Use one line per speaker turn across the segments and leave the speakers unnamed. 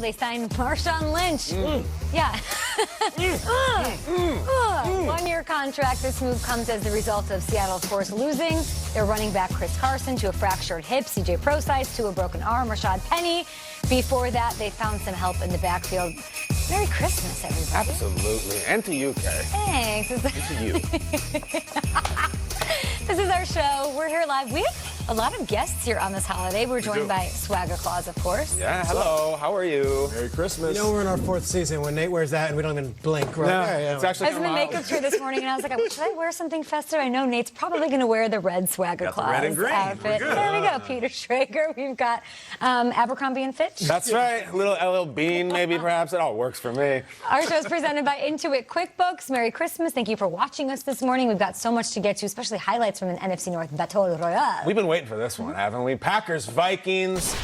They signed Marshawn Lynch. Yeah. 1-year contract. This move comes as the result of Seattle, of course, losing their running back Chris Carson to a fractured hip, CJ Prosise to a broken arm, Rashad Penny. Before that, they found some help in the backfield. Merry Christmas, everybody.
Absolutely. And to you, Carrie.
Thanks.
And to you.
This is our show. We're here live. We have a lot of guests here on this holiday. We're joined by Swagger Claus, of course.
Yeah, hello. How are you?
Merry Christmas.
You know, we're in our 4th season when Nate wears that and we don't even blink. Right?
Yeah, it's actually
I was in the makeup chair this morning and I was like, should I wear something festive? I know Nate's probably going to wear the red Swagger
Got the
Claus
red and green.
outfit. There we go, Peter Schrager. We've got Abercrombie & Fitch.
That's right. A little LL Bean, maybe, perhaps. It all works for me.
Our show is presented by Intuit QuickBooks. Merry Christmas. Thank you for watching us this morning. We've got so much to get to, especially highlights from an NFC North Battle Royale.
We've been waiting for this one, haven't we? Packers, Vikings.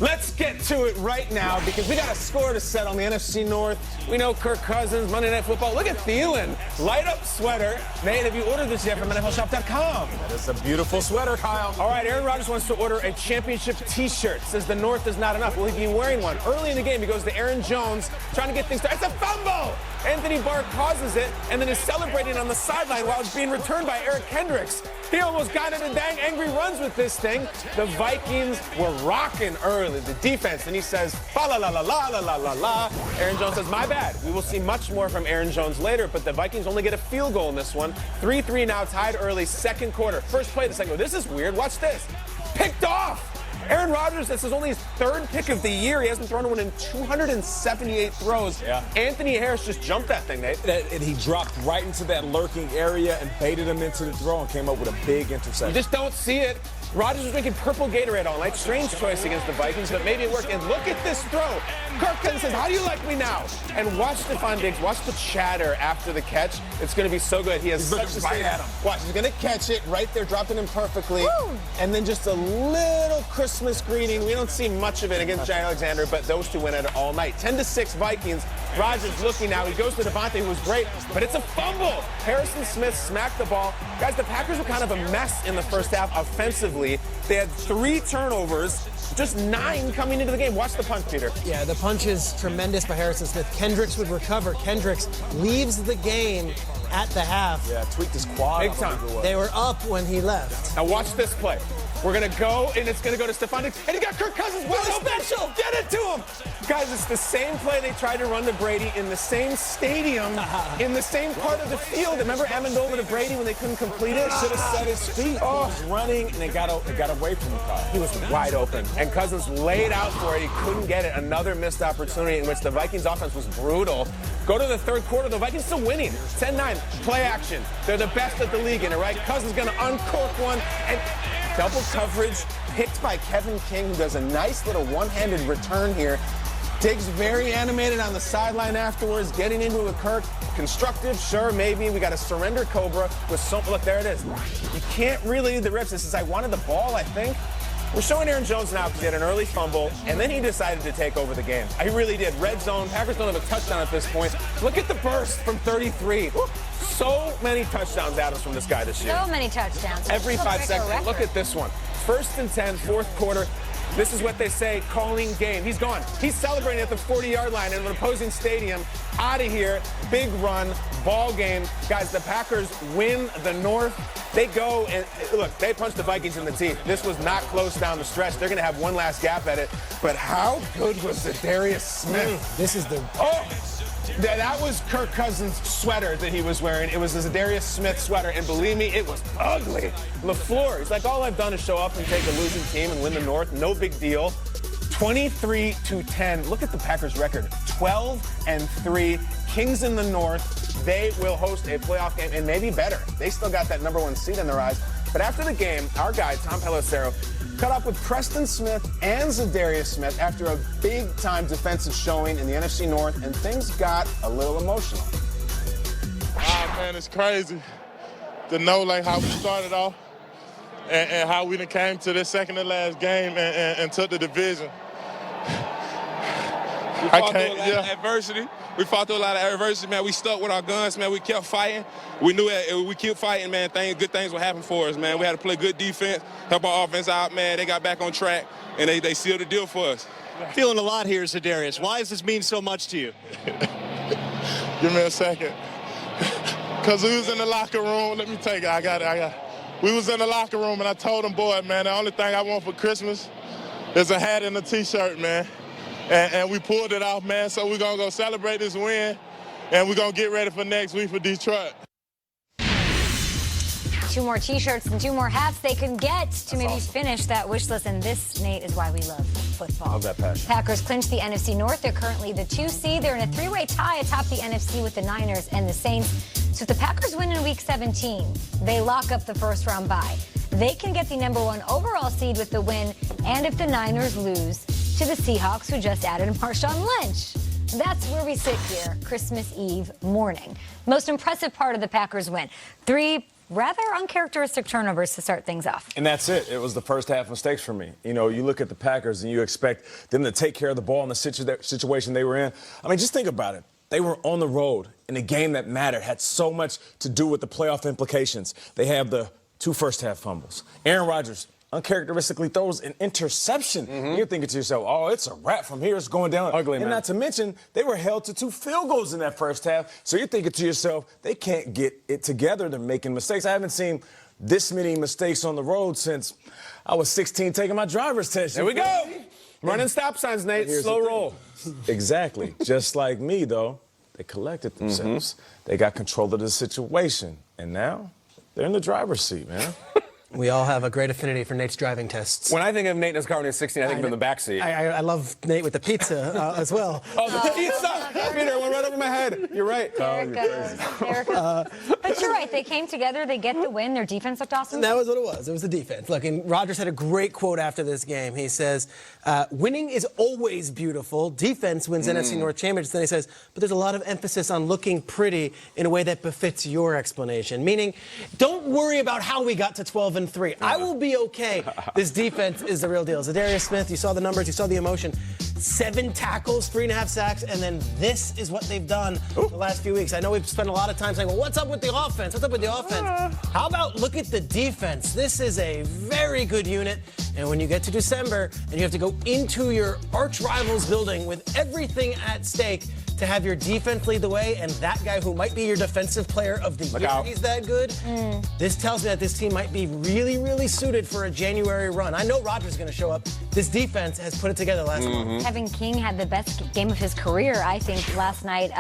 Let's get to it right now because we got a score to set on the NFC North. We know Kirk Cousins, Monday Night Football. Look at Thielen. Light up sweater. Nate, have you ordered this yet from NFLshop.com?
It's a beautiful sweater, Kyle.
All right, Aaron Rodgers wants to order a championship T-shirt. Says the North is not enough. Will he be wearing one? Early in the game, he goes to Aaron Jones, trying to get things started. It's a fumble! Anthony Barr causes it and then is celebrating on the sideline while it's being returned by Eric Kendricks. He almost got into dang angry runs with this thing. The Vikings were rocking early, the defense, and he says, la la la la la la la la. Aaron Jones says, my bad. We will see much more from Aaron Jones later, but the Vikings only get a field goal in this one. 3-3 now, tied early, second quarter. First play of the second quarter. This is weird. Watch this. Picked off. Aaron Rodgers, this is only his 3rd pick of the year. He hasn't thrown one in 278 throws.
Yeah.
Anthony Harris just jumped that thing, Nate.
And he dropped right into that lurking area and baited him into the throw and came up with a big interception.
You just don't see it. Rodgers was drinking purple Gatorade all night. Strange choice against the Vikings, but maybe it worked. And look at this throw. Kirk Cousins says, how do you like me now? And watch Stephon Diggs. Watch the chatter after the catch. It's going to be so good. He has such a
right at him.
Watch, he's going to catch it right there, dropping him perfectly.
Woo! And
then just a little Christmas greeting. We don't see much of it against Jay Alexander, but those two went at it all night. 10-6 Vikings. Rodgers looking now. He goes to Devontae, who was great, but it's a fumble. Harrison Smith smacked the ball. Guys, the Packers were kind of a mess in the first half offensively. They had 3 turnovers, just 9 coming into the game. Watch the punch, Peter.
Yeah, the punch is tremendous by Harrison Smith. Kendricks would recover. Kendricks leaves the game at the half.
Yeah, tweaked his quad.
Big time.
They were up when he left.
Now watch this play. We're going to go, and it's going to go to Stephon Diggs. And he got Kirk Cousins wide open. Special. Get it to him. Guys, it's the same play they tried to run to Brady in the same stadium, in the same part of the field. Remember Amendola to Brady when they couldn't complete it?
Should have set his feet. He was running, and it got away from him, Kyle.
He was wide open. And Cousins laid out for it. He couldn't get it. Another missed opportunity in which the Vikings offense was brutal. Go to the third quarter. The Vikings still winning. 10-9. Play action. They're the best at the league in it, right? Cousins going to uncork one. And double coverage picked by Kevin King, who does a nice little one-handed return here. Diggs very animated on the sideline afterwards, getting into a Kirk. Constructive, sure, maybe. We got a surrender Cobra with some. Look, there it is. You can't really lead the rips. This is, I wanted the ball, I think. We're showing Aaron Jones now because he had an early fumble, and then he decided to take over the game. He really did. Red zone. Packers don't have a touchdown at this point. Look at the burst from 33. So many touchdowns, Adams, from this guy this year.
So many touchdowns.
Every 5 seconds. Look at this one. 1st and 10, 4th quarter. This is what they say, calling game. He's gone. He's celebrating at the 40-yard line in an opposing stadium. Out of here. Big run. Ball game. Guys, the Packers win the North. They go and, look, they punched the Vikings in the teeth. This was not close down the stretch. They're going to have one last gap at it. But how good was Zadarius Smith?
This is the...
Oh! That was Kirk Cousins' sweater that he was wearing. It was a Zadarius Smith sweater, and believe me, it was ugly. LaFleur, he's like, all I've done is show up and take a losing team and win the North. No big deal. 23-10. Look at the Packers' record. 12-3. Kings in the North. They will host a playoff game, and maybe better. They still got that #1 seed in their eyes. But after the game, our guy, Tom Pelissero, caught up with Preston Smith and Zadarius Smith after a big-time defensive showing in the NFC North, and things got a little emotional.
Wow, man, it's crazy to know like how we started off and how we done came to this second to last game and took the division.
We fought through a lot of adversity. We fought through a lot of adversity, man. We stuck with our guns, man. We kept fighting. We knew that if we kept fighting, man, good things would happen for us, man. We had to play good defense, help our offense out, man. They got back on track, and they sealed the deal for us.
Feeling a lot here, Za'Darius. Why does this mean so much to you?
Give me a second. Because we was in the locker room. Let me take it. I got it. We was in the locker room, and I told them, boy, man, the only thing I want for Christmas is a hat and a T-shirt, man. And we pulled it off, man. So we're going to go celebrate this win, and we're going to get ready for next week for Detroit.
2 more T-shirts and 2 more hats they can get to maybe finish that wish list. And this, Nate, is why we love football.
Love that passion.
Packers clinched the NFC North. They're currently the 2 seed. They're in a 3-way tie atop the NFC with the Niners and the Saints. So if the Packers win in Week 17, they lock up the first-round bye. They can get the #1 overall seed with the win, and if the Niners lose to the Seahawks, who just added Marshawn Lynch. That's where we sit here, Christmas Eve morning. Most impressive part of the Packers win. 3 rather uncharacteristic turnovers to start things off.
And that's it. It was the first half mistakes for me. You know, you look at the Packers and you expect them to take care of the ball in the situation they were in. I mean, just think about it. They were on the road in a game that mattered, had so much to do with the playoff implications. They have the 2 first-half fumbles. Aaron Rodgers uncharacteristically throws an interception. And you're thinking to yourself, oh, it's a wrap from here. It's going down.
Ugly,
and
man.
not to mention, they were held to 2 field goals in that first half. So you're thinking to yourself, they can't get it together. They're making mistakes. I haven't seen this many mistakes on the road since I was 16 taking my driver's test.
There we go. Running stop signs, Nate. Slow roll.
Exactly. Just like me, though, they collected themselves. They got control of the situation. And now they're in the driver's seat, man.
We all have a great affinity for Nate's driving tests.
When I think of Nate in his car when he's 16, I think of the back seat.
I love Nate with the pizza as well.
Oh, the pizza! Peter, went right over my head. You're right.
There it goes. There it goes. But you're right. They came together. They get the win. Their defense looked awesome.
That was what it was. It was the defense. Look, and Rodgers had a great quote after this game. He says, winning is always beautiful. Defense wins NFC North championships. Then he says, but there's a lot of emphasis on looking pretty in a way that befits your explanation. Meaning, don't worry about how we got to 12-3. I will be okay. This defense is the real deal. Za'Darius Smith, you saw the numbers, you saw the emotion. 7 tackles, 3.5 sacks, and then this is what they've done the last few weeks. I know we've spent a lot of time saying, well, what's up with the offense? What's up with the offense? How about look at the defense? This is a very good unit. And when you get to December and you have to go into your arch rival's building with everything at stake to have your defense lead the way, and that guy who might be your defensive player of the year, he's that good. This tells me that this team might be really, really suited for a January run. I know Rodgers is going to show up. This defense has put it together last month.
Kevin King had the best game of his career, I think, last night.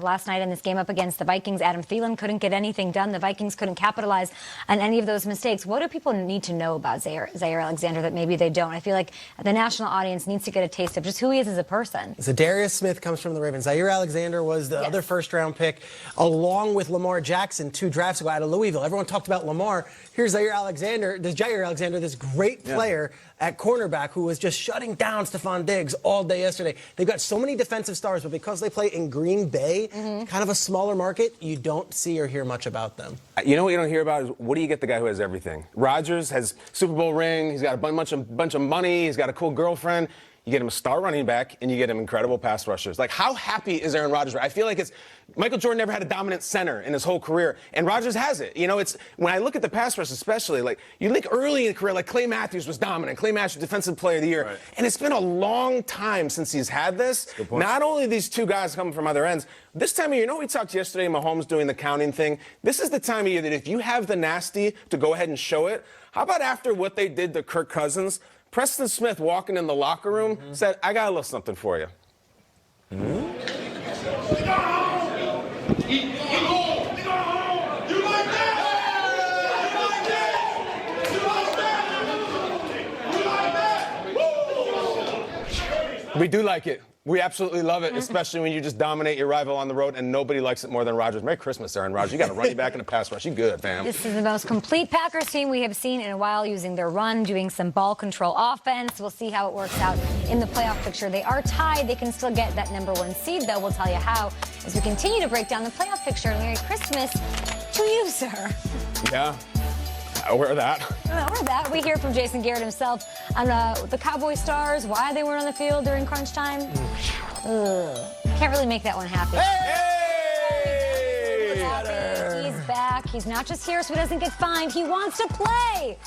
Last night in this game up against the Vikings. Adam Thielen couldn't get anything done. The Vikings couldn't capitalize on any of those mistakes. What do people need to know about Zaire Alexander that maybe they don't? I feel like the national audience needs to get a taste of just who he is as a person.
Za'Darius Smith comes from the Ravens. Zaire Alexander was the other first-round pick, along with Lamar Jackson 2 drafts ago out of Louisville. Everyone talked about Lamar. Here's Jair Alexander, this great player at cornerback who was just shutting down Stephon Diggs all day yesterday. They've got so many defensive stars, but because they play in Green Bay, kind of a smaller market, you don't see or hear much about them.
You know what you don't hear about is, what do you get the guy who has everything? Rodgers has Super Bowl ring. He's got a bunch of money. He's got a cool girlfriend. You get him a star running back, and you get him incredible pass rushers. Like, how happy is Aaron Rodgers? I feel like it's Michael Jordan never had a dominant center in his whole career, and Rodgers has it. You know, it's when I look at the pass rush, especially, like, you look early in the career, like Clay Matthews was dominant. Clay Matthews, Defensive Player of the Year. Right. And it's been a long time since he's had this. Not only these 2 guys coming from other ends, this time of year, you know, we talked yesterday, Mahomes doing the counting thing. This is the time of year that if you have the nasty to go ahead and show it, how about after what they did to Kirk Cousins? Preston Smith walking in the locker room said, I got a little something for you. We do like it. We absolutely love it, especially when you just dominate your rival on the road, and nobody likes it more than Rodgers. Merry Christmas, Aaron Rodgers. You got a running back and a pass rush. You good, fam.
This is the most complete Packers team we have seen in a while, using their run, doing some ball control offense. We'll see how it works out in the playoff picture. They are tied. They can still get that #1 seed, though. We'll tell you how as we continue to break down the playoff picture. And Merry Christmas to you, sir.
Yeah. I wear that.
Or that. We hear from Jason Garrett himself on the Cowboy Stars, why they weren't on the field during crunch time. Can't really make that one happy.
Hey!
He's back. He's not just here so he doesn't get fined. He wants to play.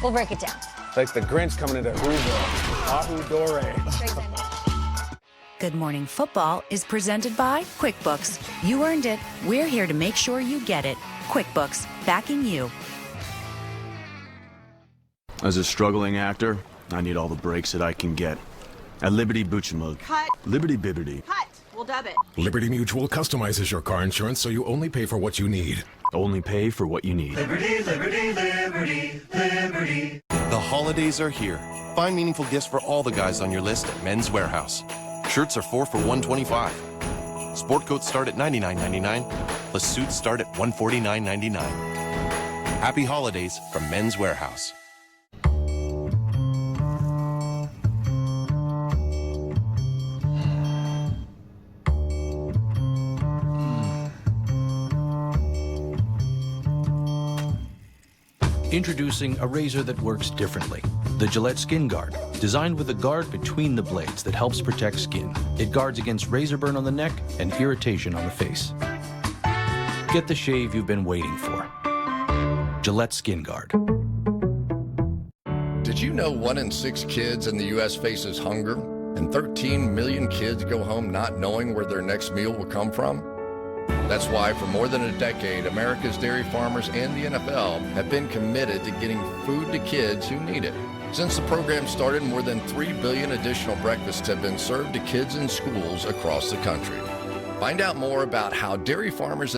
We'll break it down.
Like the Grinch coming into Whoville. Ahu Dore.
Great time.
Good Morning Football is presented by QuickBooks. You earned it. We're here to make sure you get it. QuickBooks, backing you.
As a struggling actor, I need all the breaks that I can get. At Liberty Butchamug.
Cut.
Liberty Bibbity.
Cut. We'll dub it.
Liberty Mutual customizes your car insurance so you only pay for what you need.
Only pay for what you need.
Liberty, liberty, liberty, liberty.
The holidays are here. Find meaningful gifts for all the guys on your list at Men's Warehouse. Shirts are 4 for $125. Sport coats start at $99.99, plus suits start at $149.99. Happy holidays from Men's Warehouse.
Introducing a razor that works differently. The Gillette Skin Guard, designed with a guard between the blades that helps protect skin. It guards against razor burn on the neck and irritation on the face. Get the shave you've been waiting for. Gillette Skin Guard.
Did you know 1 in 6 kids in the U.S. faces hunger, and 13 million kids go home not knowing where their next meal will come from? That's why for more than a decade, America's dairy farmers and the NFL have been committed to getting food to kids who need it. Since the program started, more than 3 billion additional breakfasts have been served to kids in schools across the country. Find out more about how dairy farmers...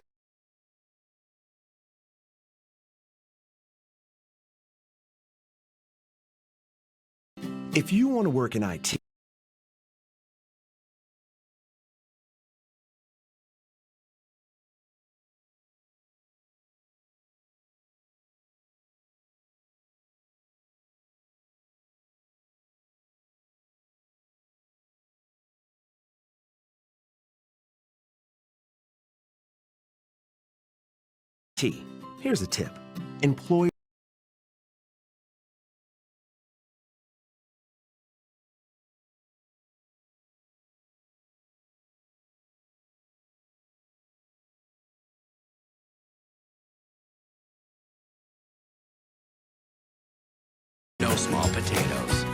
If you want to work in IT... Here's a tip. Employ
no small potatoes.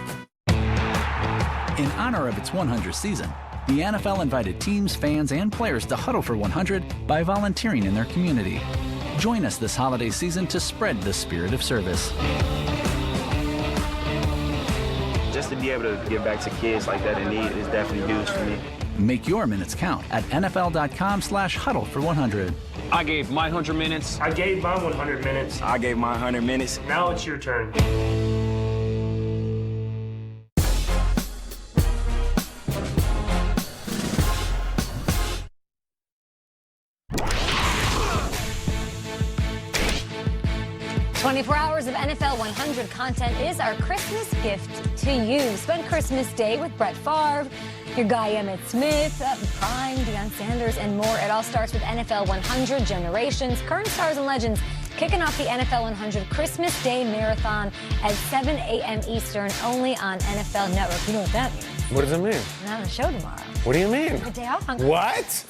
In honor of its 100th season, the NFL invited teams, fans, and players to huddle for 100 by volunteering in their community. Join us this holiday season to spread the spirit of service.
Just to be able to give back to kids like that in need is definitely huge for me.
Make your minutes count at NFL.com/huddle for 100.
I gave my 100 minutes.
I gave my 100 minutes.
I gave my 100 minutes.
Now it's your turn.
24 hours of NFL 100 content is our Christmas gift to you. Spend Christmas Day with Brett Favre, your guy Emmitt Smith, Prime, Deion Sanders, and more. It all starts with NFL 100 Generations, current stars and legends, kicking off the NFL 100 Christmas Day Marathon at 7 a.m. Eastern, only on NFL Network. You know what that means?
What does it mean?
Not on the show tomorrow.
What do you mean?
A day off on
What?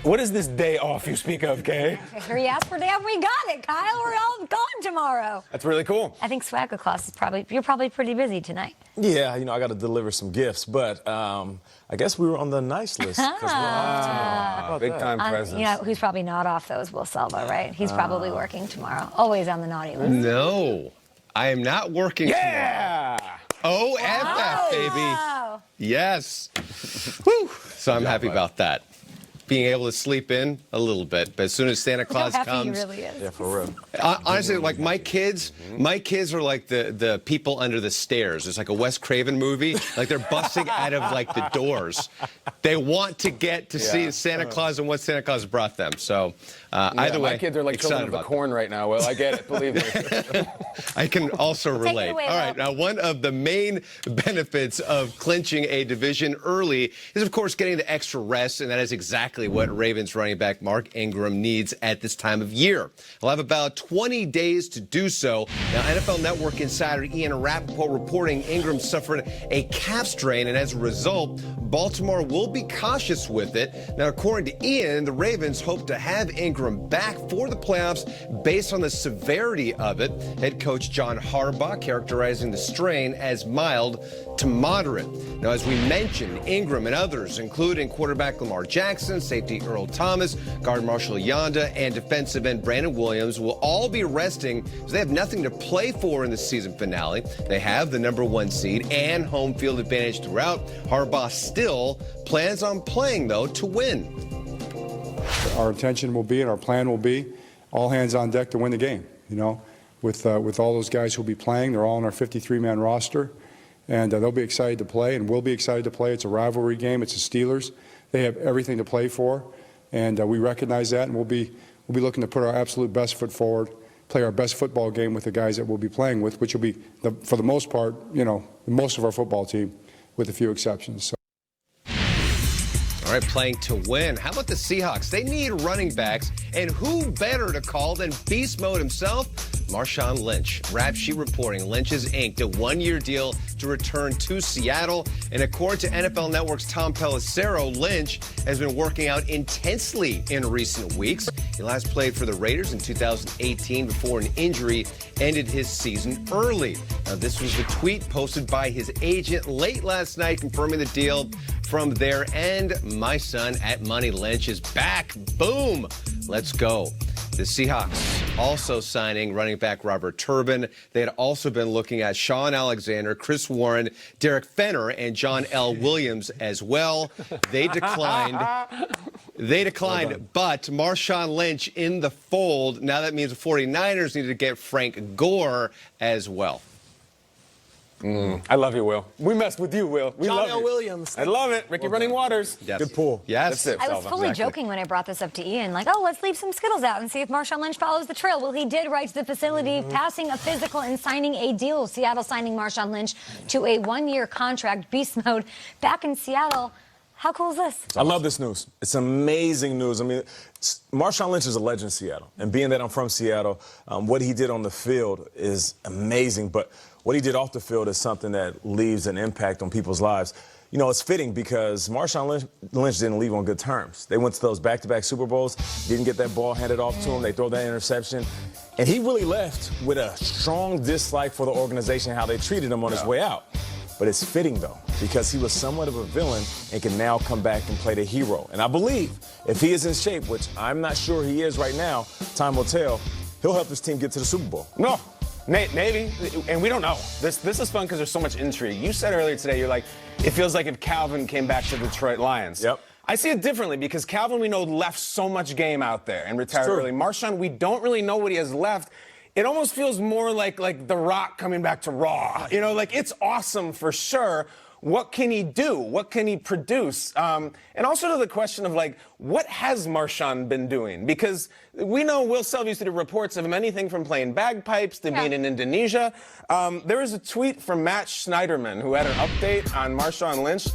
What is this day off you speak of, Kay?
Here you asked for a day off. We got it, Kyle. We're all gone tomorrow.
That's really cool.
I think Swagger Claus is you're probably pretty busy tonight.
Yeah, I got to deliver some gifts, but I guess we were on the nice list.
Big time presents.
You know, who's probably not off those? Will Selva, right? He's probably working tomorrow. Always on the naughty list.
No, I am not working
tomorrow.
OFF, baby.
Wow.
Yes. Woo. So I'm happy about that. Being able to sleep in a little bit, but as soon as Santa Claus comes,
he really is.
Yeah, for real.
Honestly, like my kids are like the people under the stairs. It's like a Wes Craven movie. Like they're busting out of like the doors. They want to get to see Santa Claus and what Santa Claus brought them. So either way,
my kids are like children of the corn right now. Well, I get it. Believe me.
I can also relate.
Away,
all right, now one of the main benefits of clinching a division early is, of course, getting the extra rest, and that is exactly what Ravens running back Mark Ingram needs at this time of year. He'll have about 20 days to do so. Now, NFL Network insider Ian Rappaport reporting Ingram suffered a calf strain, and as a result, Baltimore will be cautious with it. Now, according to Ian, the Ravens hope to have Ingram back for the playoffs based on the severity of it. Head coach John Harbaugh characterizing the strain as mild to moderate. Now, as we mentioned, Ingram and others, including quarterback Lamar Jackson, safety Earl Thomas, guard Marshall Yanda, and defensive end Brandon Williams will all be resting as they have nothing to play for in the season finale. They have the #1 seed and home field advantage throughout. Harbaugh still plans on playing, though, to win.
Our intention will be and our plan will be all hands on deck to win the game, with all those guys who will be playing. They're all on our 53-man roster, and they'll be excited to play, and we'll be excited to play. It's a rivalry game. It's the Steelers. They have everything to play for, and we recognize that, and we'll be looking to put our absolute best foot forward, play our best football game with the guys that we'll be playing with, which will be, for the most part, most of our football team, with a few exceptions. So.
All right, playing to win. How about the Seahawks? They need running backs, and who better to call than Beast Mode himself, Marshawn Lynch. Rap Sheet reporting Lynch has inked a one-year deal to return to Seattle. And according to NFL Network's Tom Pelissero, Lynch has been working out intensely in recent weeks. He last played for the Raiders in 2018 before an injury ended his season early. Now, this was the tweet posted by his agent late last night confirming the deal from their end. My son at Money Lynch is back. Boom. Let's go. The Seahawks also signing running back Robert Turbin. They had also been looking at Sean Alexander, Chris Warren, Derek Fenner, and John L. Williams as well. They declined. But Marshawn Lynch in the fold. Now that means the 49ers need to get Frank Gore as well.
I love you, Will. We messed with you, Will. We
John
love
L.
you.
Williams.
I love it. Ricky Running Waters.
Yes.
Good pull.
Yes.
That's it.
I was fully joking when I brought this up to Ian, like, oh, let's leave some Skittles out and see if Marshawn Lynch follows the trail. Well, he did write to the facility, passing a physical and signing a deal. Seattle signing Marshawn Lynch to a one-year contract, beast mode, back in Seattle. How cool is this?
I love this news. It's amazing news. I mean, Marshawn Lynch is a legend in Seattle. And being that I'm from Seattle, what he did on the field is amazing. But what he did off the field is something that leaves an impact on people's lives. It's fitting because Marshawn Lynch didn't leave on good terms. They went to those back-to-back Super Bowls, didn't get that ball handed off to him. They throw that interception. And he really left with a strong dislike for the organization, how they treated him on his way out. But it's fitting, though, because he was somewhat of a villain and can now come back and play the hero. And I believe if he is in shape, which I'm not sure he is right now, time will tell, he'll help this team get to the Super Bowl.
No. Maybe, and we don't know. This is fun because there's so much intrigue. You said earlier today, you're like, it feels like if Calvin came back to the Detroit Lions.
Yep.
I see it differently because Calvin, we know, left so much game out there and retired early. Marshawn, we don't really know what he has left. It almost feels more like The Rock coming back to Raw. It's awesome for sure. What can he do? What can he produce? And also to the question of, what has Marshawn been doing? Because we know Will Self used to do reports of him, anything from playing bagpipes to being in Indonesia. There was a tweet from Matt Schneiderman who had an update on Marshawn Lynch.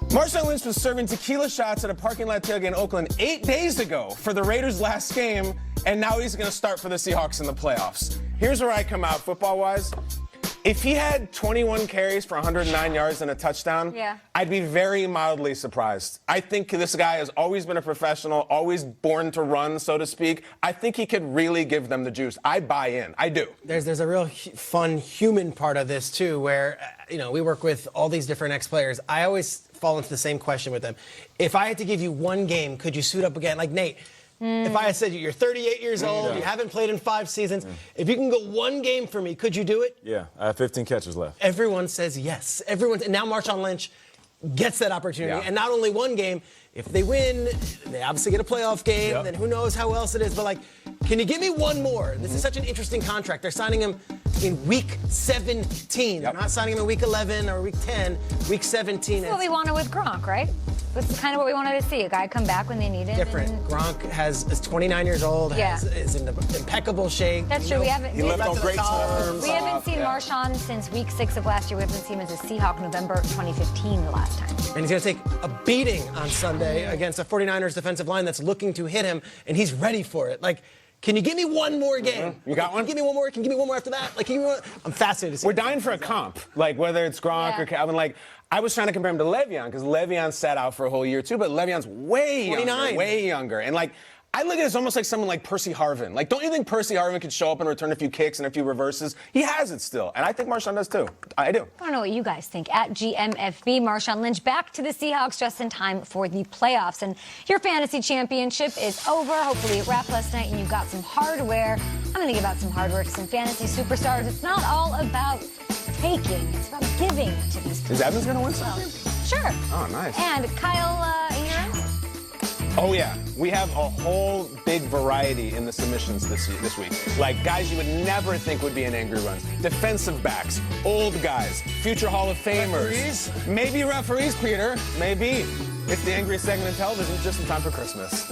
Marshawn Lynch was serving tequila shots at a parking lot tailgate in Oakland 8 days ago for the Raiders' last game, and now he's going to start for the Seahawks in the playoffs. Here's where I come out football-wise. If he had 21 carries for 109 yards and a touchdown, I'd be very mildly surprised. I think this guy has always been a professional, always born to run, so to speak. I think he could really give them the juice. I buy in. I do.
There's a real fun human part of this, too, where, we work with all these different ex-players. I always fall into the same question with them. If I had to give you one game, could you suit up again? Like, Nate, if I had said you're 38 years old, you haven't played in 5 seasons, if you can go one game for me, could you do it?
Yeah, I have 15 catches left.
Everyone says yes. And now Marshawn Lynch gets that opportunity. And not only one game, if they win, they obviously get a playoff game, then who knows how else it is. But, can you give me one more? This is such an interesting contract. They're signing him in week 17. They're not signing him in week 11 or week 10, week 17.
That's what we wanted with Gronk, right? That's kind of what we wanted to see, a guy come back when they need him.
Different. Gronk is 29 years old, is in impeccable shape.
That's true.
He left on great terms.
We haven't seen Marshawn since week 6 of last year. We haven't seen him as a Seahawk November 2015 the last time.
And he's going to take a beating on Sunday against a 49ers defensive line that's looking to hit him, and he's ready for it. Can you give me one more game?
You got one?
Give me one more. Can you give me one more after that? Can you give me one? I'm fascinated to see.
We're dying for a comp, whether it's Gronk or Calvin. I was trying to compare him to Le'Veon because Le'Veon sat out for a whole year too, but Le'Veon's way younger. And I look at it as almost like someone like Percy Harvin. Like, don't you think Percy Harvin could show up and return a few kicks and a few reverses? He has it still. And I think Marshawn does too. I do.
I don't know what you guys think. At GMFB, Marshawn Lynch back to the Seahawks just in time for the playoffs. And your fantasy championship is over. Hopefully it wrapped last night and you got some hardware. I'm going to give out some hardware to some fantasy superstars. It's not all about taking. It's about giving to these people.
Is Evans going to win something?
Sure.
Oh, nice.
And Kyle, you're in?
Oh, yeah. We have a whole big variety in the submissions this week. Like guys you would never think would be in Angry Runs. Defensive backs, old guys, future Hall of Famers.
Referees?
Maybe referees, Peter. Maybe. It's the angriest segment in television just in time for Christmas.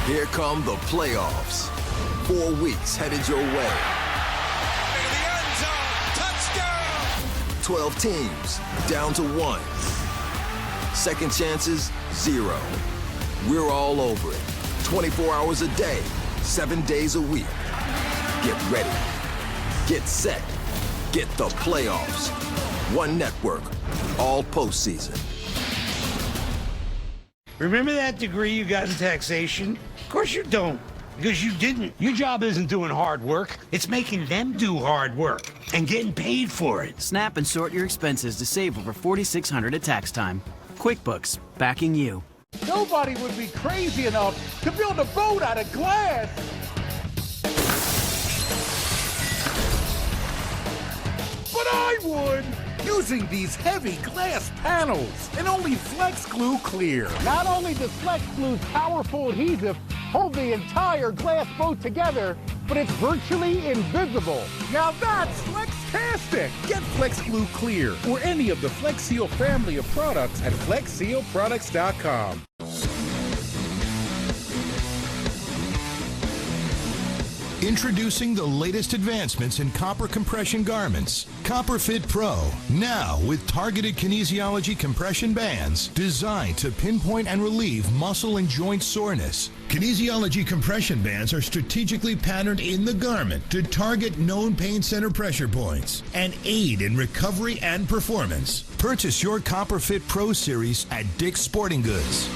Here come the playoffs. 4 weeks headed your way. 12 teams, down to 1. Second chances, 0. We're all over it. 24 hours a day, 7 days a week. Get ready. Get set. Get the playoffs. One network, all postseason.
Remember that degree you got in taxation? Of course you don't, because you didn't. Your job isn't doing hard work. It's making them do hard work and getting paid for it.
Snap and sort your expenses to save over $4,600 at tax time. QuickBooks, backing you.
Nobody would be crazy enough to build a boat out of glass. But I would, using these heavy glass panels and only Flex Glue Clear. Not only does Flex Glue's powerful adhesive hold the entire glass boat together, but it's virtually invisible. Now that's Flex-tastic. Get Flex Glue Clear or any of the Flex Seal family of products at FlexSealProducts.com.
Introducing the latest advancements in copper compression garments. CopperFit Pro, now with targeted kinesiology compression bands designed to pinpoint and relieve muscle and joint soreness. Kinesiology compression bands are strategically patterned in the garment to target known pain center pressure points and aid in recovery and performance. Purchase your CopperFit Pro series at Dick's Sporting Goods.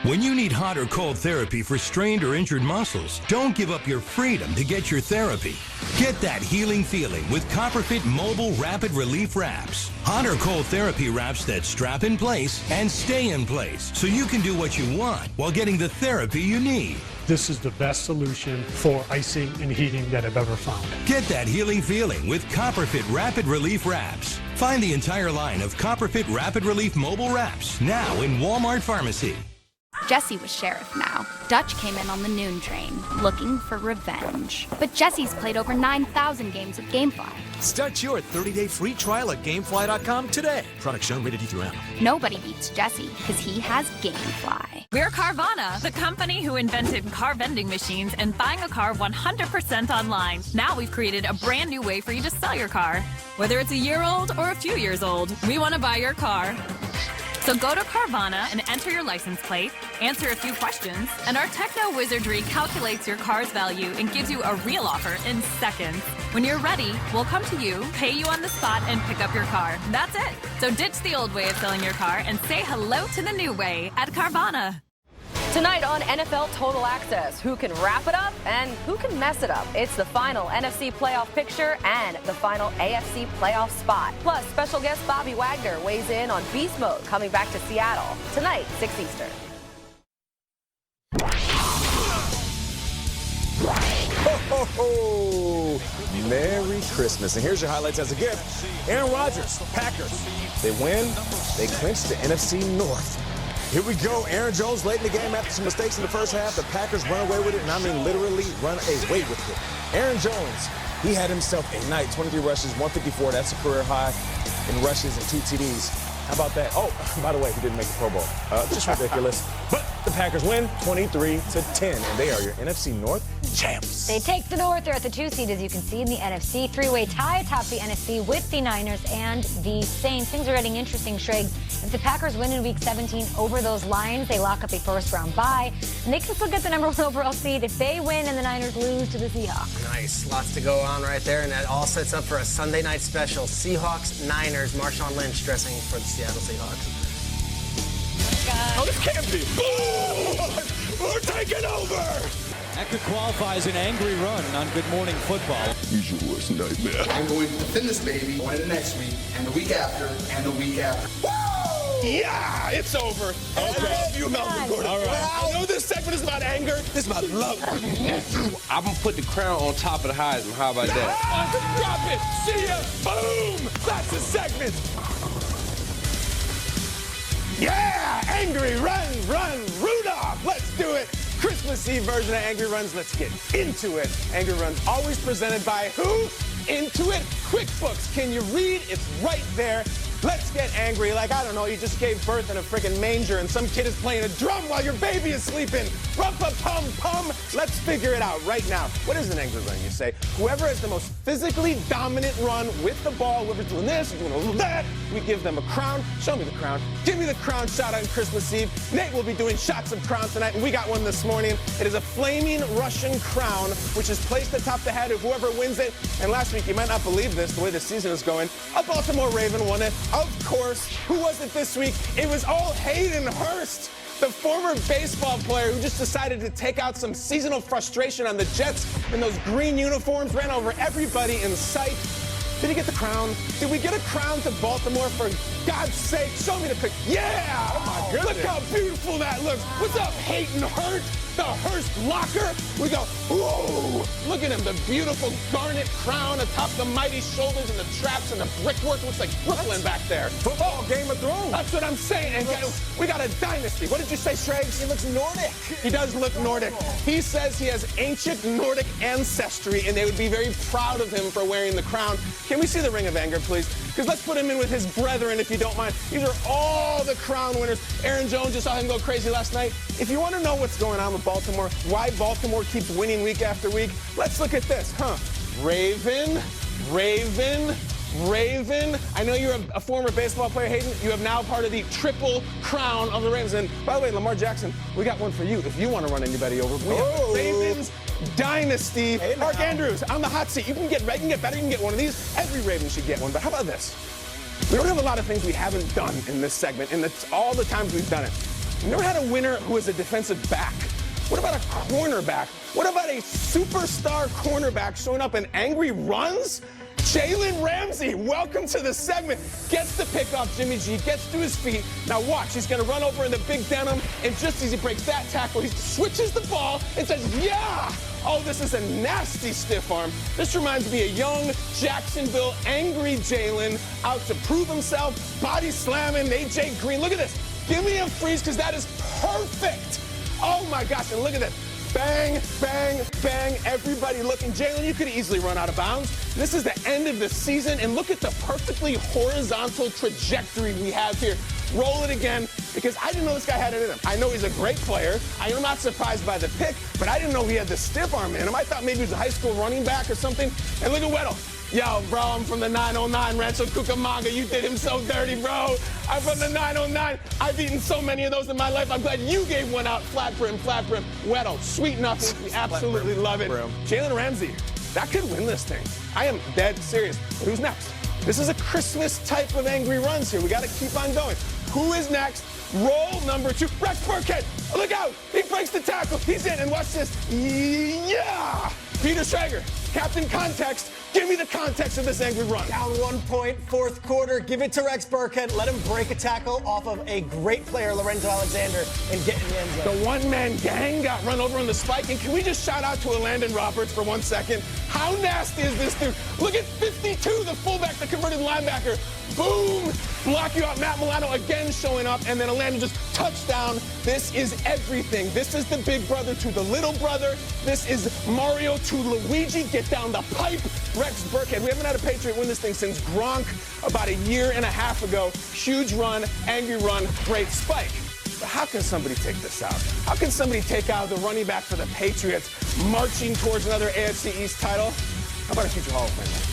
When you need hot or cold therapy for strained or injured muscles, don't give up your freedom to get your therapy. Get that healing feeling with CopperFit Mobile Rapid Relief Wraps. Hot or cold therapy wraps that strap in place and stay in place so you can do what you want while getting the therapy you need.
This is the best solution for icing and heating that I've ever found.
Get that healing feeling with CopperFit Rapid Relief Wraps. Find the entire line of CopperFit Rapid Relief Mobile Wraps now in Walmart Pharmacy.
Jesse was sheriff now. Dutch came in on the noon train, looking for revenge. But Jesse's played over 9,000 games with GameFly.
Start your 30-day free trial at GameFly.com today. Product shown rated D through M.
Nobody beats Jesse, because he has GameFly.
We're Carvana, the company who invented car vending machines and buying a car 100% online. Now we've created a brand new way for you to sell your car. Whether it's a year old or a few years old, we want to buy your car. So go to Carvana and enter your license plate, answer a few questions, and our techno wizardry calculates your car's value and gives you a real offer in seconds. When you're ready, we'll come to you, pay you on the spot, and pick up your car. That's it. So ditch the old way of selling your car and say hello to the new way at Carvana.
Tonight on NFL Total Access, who can wrap it up and who can mess it up? It's the final NFC playoff picture and the final AFC playoff spot. Plus, special guest Bobby Wagner weighs in on Beast Mode coming back to Seattle. Tonight, 6 Eastern.
Ho, ho, ho. Merry Christmas. And here's your highlights as a gift. Aaron Rodgers, Packers. They win. They clinch the NFC North. Here we go. Aaron Jones late in the game after some mistakes in the first half. The Packers run away with it, and I mean literally run away with it. Aaron Jones, he had himself a night. 23 rushes, 154. That's a career high in rushes and 2 TDs. How about that? Oh, by the way, he didn't make the Pro Bowl. Just ridiculous. But The Packers win 23-10, and they are your NFC North champs.
They take the North. They're at the 2 seed, as you can see in the NFC. Three-way tie atop the NFC with the Niners and the Saints. Things are getting interesting, Schrags. If the Packers win in Week 17 over those Lions, they lock up a first-round bye, and they can still get the number 1 overall seed if they win and the Niners lose to the Seahawks.
Nice. Lots to go on right there, and that all sets up for a Sunday night special. Seahawks-Niners. Marshawn Lynch dressing for the Seattle Seahawks.
Oh, this can't be. We're taking over.
That could qualify as an angry run on Good Morning Football.
He's your worst nightmare.
I'm going to defend this baby, win it next week, and the week after, and the week after.
Woo! Yeah, it's over. I love you, Melvin Gordon.
All right.
I know this segment is about anger. This is about love.
I'm going to put the crown on top of the Heisman. How about that?
Drop it. See ya. Boom. That's the segment. Yeah! Angry Run, Rudolph! Let's do it! Christmas Eve version of Angry Runs. Let's get into it. Angry Runs always presented by who? Intuit QuickBooks. Can you read? It's right there. Let's get angry. Like, I don't know, you just gave birth in a freaking manger and some kid is playing a drum while your baby is sleeping. Rum-pa-pum-pum. Let's figure it out right now. What is an angry run, you say? Whoever has the most physically dominant run with the ball, whoever's doing this, doing a little that, we give them a crown. Show me the crown. Give me the crown shot on Christmas Eve. Nate will be doing shots of crowns tonight, and we got one this morning. It is a flaming Russian crown, which is placed atop the head of whoever wins it. And last week, you might not believe this, the way the season is going, a Baltimore Raven won it. Of course. Who was it this week? It was all Hayden Hurst, the former baseball player who just decided to take out some seasonal frustration on the Jets in those green uniforms, ran over everybody in sight. Did he get the crown? Did we get a crown to Baltimore? For God's sake, show me the pic. Yeah! Oh my goodness. Look how beautiful that looks. What's up, Hayden Hurst? The Hurst locker. We go, whoa! Look at him, the beautiful garnet crown atop the mighty shoulders and the traps and the brickwork. Looks like Brooklyn back there.
Football, Game of Thrones.
That's what I'm saying. And we got a dynasty. What did you say, Schrags? He looks Nordic. He does look Nordic. He says he has ancient Nordic ancestry, and they would be very proud of him for wearing the crown. Can we see the Ring of Anger, please? Because let's put him in with his brethren, if you don't mind. These are all the crown winners. Aaron Jones, just saw him go crazy last night. If you want to know what's going on with Baltimore, why Baltimore keeps winning week after week, let's look at this, Raven. I know you're a former baseball player, Hayden. You have now part of the triple crown of the Ravens. And by the way, Lamar Jackson, we got one for you if you want to run anybody over. We have the Ravens dynasty. Mark Andrews on the hot seat. You can get better. You can get one of these. Every Raven should get one. But how about this? We don't have a lot of things we haven't done in this segment, and that's all the times we've done it. We've never had a winner who is a defensive back. What about a cornerback? What about a superstar cornerback showing up in angry runs? Jalen Ramsey, welcome to the segment. Gets the pick off Jimmy G, gets to his feet. Now watch, he's going to run over in the big denim, and just as he breaks that tackle, he switches the ball and says, yeah! Oh, this is a nasty stiff arm. This reminds me of young Jacksonville, angry Jalen, out to prove himself, body slamming AJ Green. Look at this. Give me a freeze, because that is perfect. Oh, my gosh, and look at this. Bang, bang, bang, everybody looking. Jalen, you could easily run out of bounds. This is the end of the season, and look at the perfectly horizontal trajectory we have here. Roll it again, because I didn't know this guy had it in him. I know he's a great player. I am not surprised by the pick, but I didn't know he had the stiff arm in him. I thought maybe he was a high school running back or something. And look at Weddle. Yo, bro, I'm from the 909 Rancho Cucamonga. You did him so dirty, bro. I'm from the 909. I've eaten so many of those in my life. I'm glad you gave one out. Flat brim, flat brim. Weddle, sweet nothing. We absolutely love it. Jalen Ramsey, that could win this thing. I am dead serious. But who's next? This is a Christmas type of angry runs here. We got to keep on going. Who is next? Roll number 2. Rex Burkhead. Look out. He breaks the tackle. He's in. And watch this. Yeah. Peter Schrager, Captain Context. Give me the context of this angry run.
Down 1 point, fourth quarter. Give it to Rex Burkhead. Let him break a tackle off of a great player, Lorenzo Alexander, and get in the end zone.
The one-man gang got run over on the spike. And can we just shout out to Landon Roberts for 1 second? How nasty is this dude? Look at 52, the fullback, the converted linebacker. Boom! Block you out. Matt Milano again showing up. And then Landon just touchdown. This is everything. This is the big brother to the little brother. This is Mario to Luigi. Get down the pipe. Rex Burkhead. We haven't had a Patriot win this thing since Gronk about a year and a half ago. Huge run, angry run, great spike. how can somebody take this out? How can somebody take out the running back for the Patriots marching towards another AFC East title? How about a future Hall of Famer?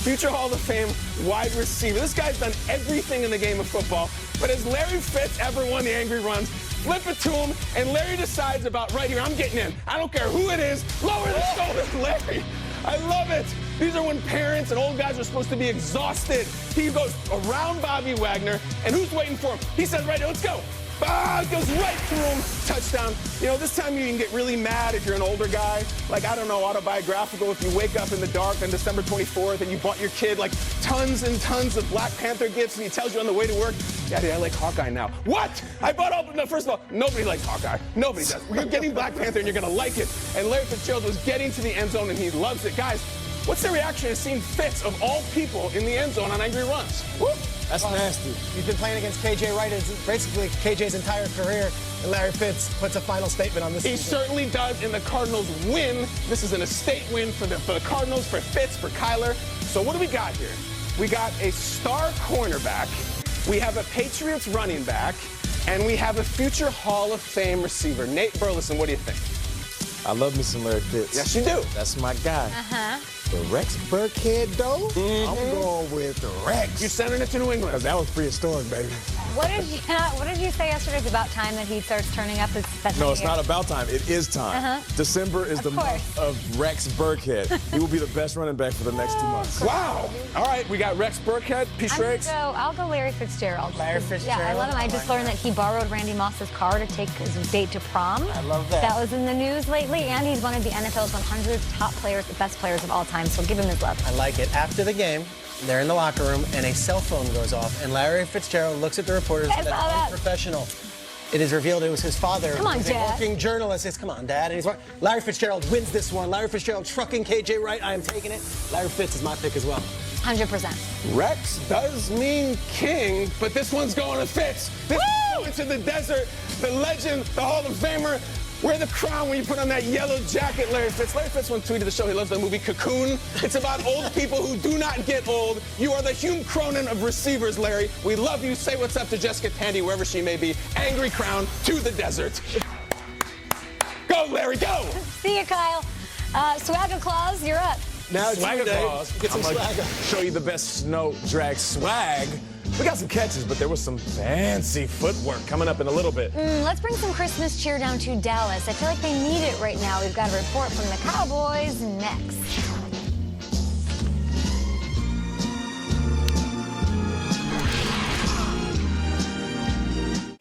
Future Hall of Fame wide receiver. This guy's done everything in the game of football, but has Larry Fitz ever won the angry runs? Flip it to him, and Larry decides about right here, I'm getting in. I don't care who it is. Lower the shoulders, Larry. I love it. These are when parents and old guys are supposed to be exhausted. He goes around Bobby Wagner, and who's waiting for him? He says, right, let's go. It goes right through him. Touchdown. You know, this time you can get really mad if you're an older guy. Like, I don't know, autobiographical. If you wake up in the dark on December 24th and you bought your kid, like, tons and tons of Black Panther gifts, and he tells you on the way to work, Daddy, I like Hawkeye now. What? I bought all, no, first of all, nobody likes Hawkeye. Nobody does. You're getting Black Panther, and you're going to like it. And Larry Fitzgerald was getting to the end zone, and he loves it. Guys, what's the reaction to seeing Fitz, of all people, in the end zone on angry runs? Whoop.
That's nasty. He's been playing against KJ Wright basically KJ's entire career, and Larry Fitz puts a final statement on this
He
season.
certainly does, and the Cardinals win. This is an estate win for the Cardinals, for Fitz, for Kyler. So what do we got here? We got a star cornerback, we have a Patriots running back, and we have a future Hall of Fame receiver. Nate Burleson, what do you think?
I love me some Larry Fitz.
Yes, you do.
That's my guy.
Uh-huh.
The Rex Burkhead, though, I'm going with the Rex.
You're sending it to New England.
Because that was prehistoric, baby.
What did you say yesterday? It's about time that he starts turning up his special
No, it's
year?
not about time. It is time.
Uh-huh.
December is the month of Rex Burkhead. He will be the best running back for the next 2 months.
Wow. All right, we got Rex Burkhead,
I'll go Larry Fitzgerald.
Larry Fitzgerald.
Yeah, I love him. I just learned that he borrowed Randy Moss's car to take his date to prom.
I love that.
That was in the news lately, and he's one of the NFL's 100 top players, the best players of all time, so give him his love.
I like it. After the game, they're in the locker room, and a cell phone goes off, and Larry Fitzgerald looks at the reporters and says, unprofessional. It is revealed it was his father.
Come on,
who's a
Dad.
working journalist. Says, come on, Dad. And he's Larry Fitzgerald wins this one. Larry Fitzgerald trucking KJ Wright. I am taking it. Larry Fitz is my pick as well.
100%.
Rex does mean king, but this one's going to Fitz. This is going to the desert. The legend, the Hall of Famer. Wear the crown when you put on that yellow jacket, Larry Fitz. Larry Fitz once tweeted the show he loves the movie Cocoon. It's about old people who do not get old. You are the Hume Cronin of receivers, Larry. We love you. Say what's up to Jessica Tandy, wherever she may be. Angry crown to the desert. Go, Larry, go!
See you, Kyle. Swagger Claus, you're up.
Now it's
Swagger Claus.
Get some swagger. Show you the best snow drag swag. We got some catches, but there was some fancy footwork coming up in a little bit.
Let's bring some Christmas cheer down to Dallas. I feel like they need it right now. We've got a report from the Cowboys next.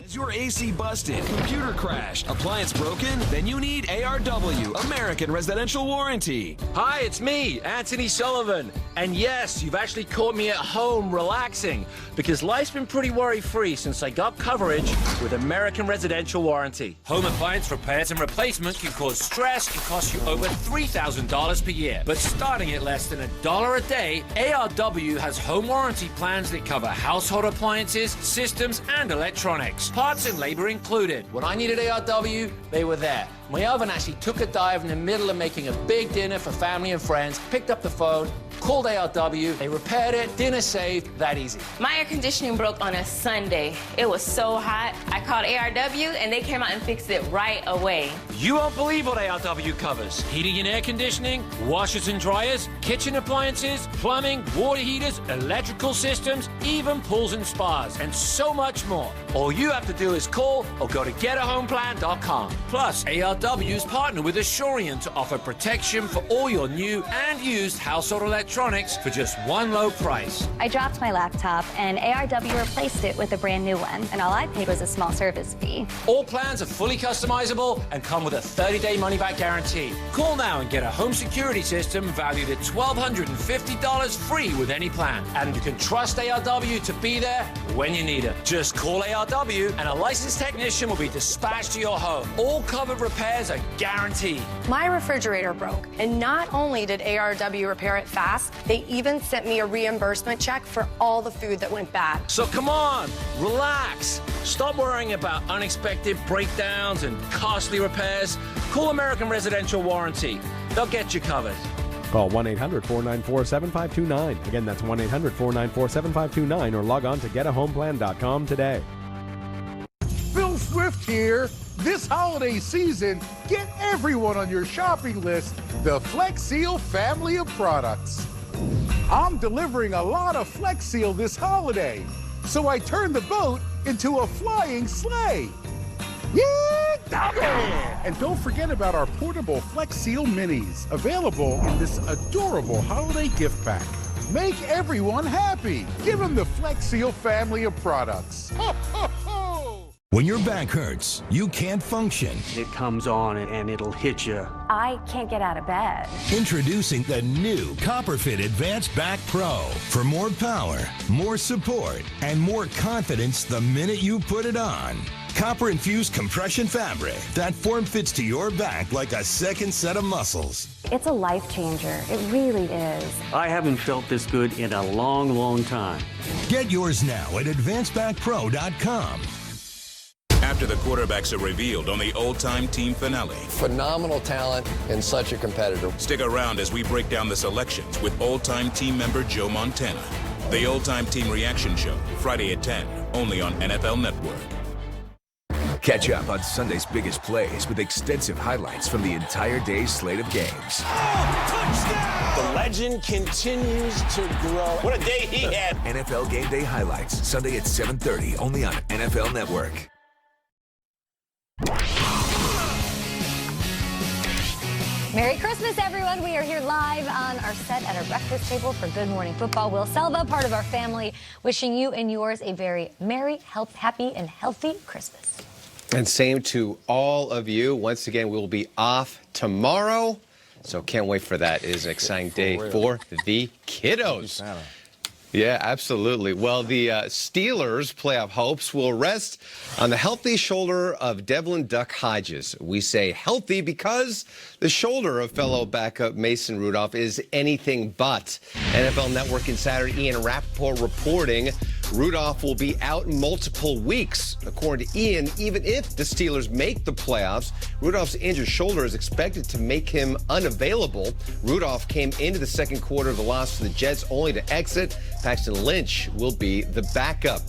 Is your AC busted, computer crashed, appliance broken? Then you need ARW, American Residential Warranty.
Hi, it's me, Anthony Sullivan. And yes, you've actually caught me at home relaxing because life's been pretty worry-free since I got coverage with American Residential Warranty.
Home appliance repairs and replacement can cause stress and cost you over $3,000 per year. But starting at less than $1 a day, ARW has home warranty plans that cover household appliances, systems, and electronics. Parts and labor included. When I needed ARW, they were there. My oven actually took a dive in the middle of making a big dinner for family and friends, picked up the phone, called ARW, they repaired it, dinner saved, that easy.
My air conditioning broke on a Sunday. It was so hot. I called ARW and they came out and fixed it right away.
You won't believe what ARW covers. Heating and air conditioning, washers and dryers, kitchen appliances, plumbing, water heaters, electrical systems, even pools and spas, and so much more. All you have to do is call or go to getahomeplan.com. Plus, ARW's partner with Assurant to offer protection for all your new and used household electronics for just one low price.
I dropped my laptop, and ARW replaced it with a brand new one, and all I paid was a small service fee.
All plans are fully customizable and come with a 30-day money-back guarantee. Call now and get a home security system valued at $1,250 free with any plan. And you can trust ARW to be there when you need it. Just call ARW and a licensed technician will be dispatched to your home. All covered repairs are guaranteed.
My refrigerator broke, and not only did ARW repair it fast, they even sent me a reimbursement check for all the food that went bad.
So come on, relax. Stop worrying about unexpected breakdowns and costly repairs. Call American Residential Warranty. They'll get you covered.
Call 1-800-494-7529. Again, that's 1-800-494-7529 or log on to getahomeplan.com today.
Phil Swift here. This holiday season, get everyone on your shopping list the Flex Seal family of products. I'm delivering a lot of Flex Seal this holiday, so I turned the boat into a flying sleigh. Yeah, doggy! And don't forget about our portable Flex Seal minis, available in this adorable holiday gift pack. Make everyone happy. Give them the Flex Seal family of products. Ho, ho, ho!
When your back hurts, you can't function.
It comes on and it'll hit you.
I can't get out of bed.
Introducing the new CopperFit Advanced Back Pro. For more power, more support, and more confidence the minute you put it on. Copper-infused compression fabric that form-fits to your back like a second set of muscles.
It's a life changer. It really is.
I haven't felt this good in a long, long time.
Get yours now at advancedbackpro.com.
After the quarterbacks are revealed on the Old Time Team finale.
Phenomenal talent and such a competitor.
Stick around as we break down the selections with Old Time Team member Joe Montana. The Old Time Team Reaction Show, Friday at 10, only on NFL Network.
Catch up on Sunday's biggest plays with extensive highlights from the entire day's slate of games.
Oh, the legend continues to grow. What a day he had.
NFL Game Day highlights, Sunday at 7:30, only on NFL Network.
Merry Christmas, everyone. We are here live on our set at our breakfast table for Good Morning Football. Will Selva, part of our family, wishing you and yours a very merry, happy, and healthy Christmas.
And same to all of you. Once again, we will be off tomorrow, so can't wait for that. It is an exciting day for the kiddos. Yeah, absolutely. Well, the Steelers' playoff hopes will rest on the healthy shoulder of Devlin Duck Hodges. We say healthy because the shoulder of fellow backup Mason Rudolph is anything but. NFL Network insider Ian Rappaport reporting Rudolph will be out multiple weeks. According to Ian, even if the Steelers make the playoffs, Rudolph's injured shoulder is expected to make him unavailable. Rudolph came into the second quarter of the loss to the Jets only to exit. Paxton Lynch will be the backup.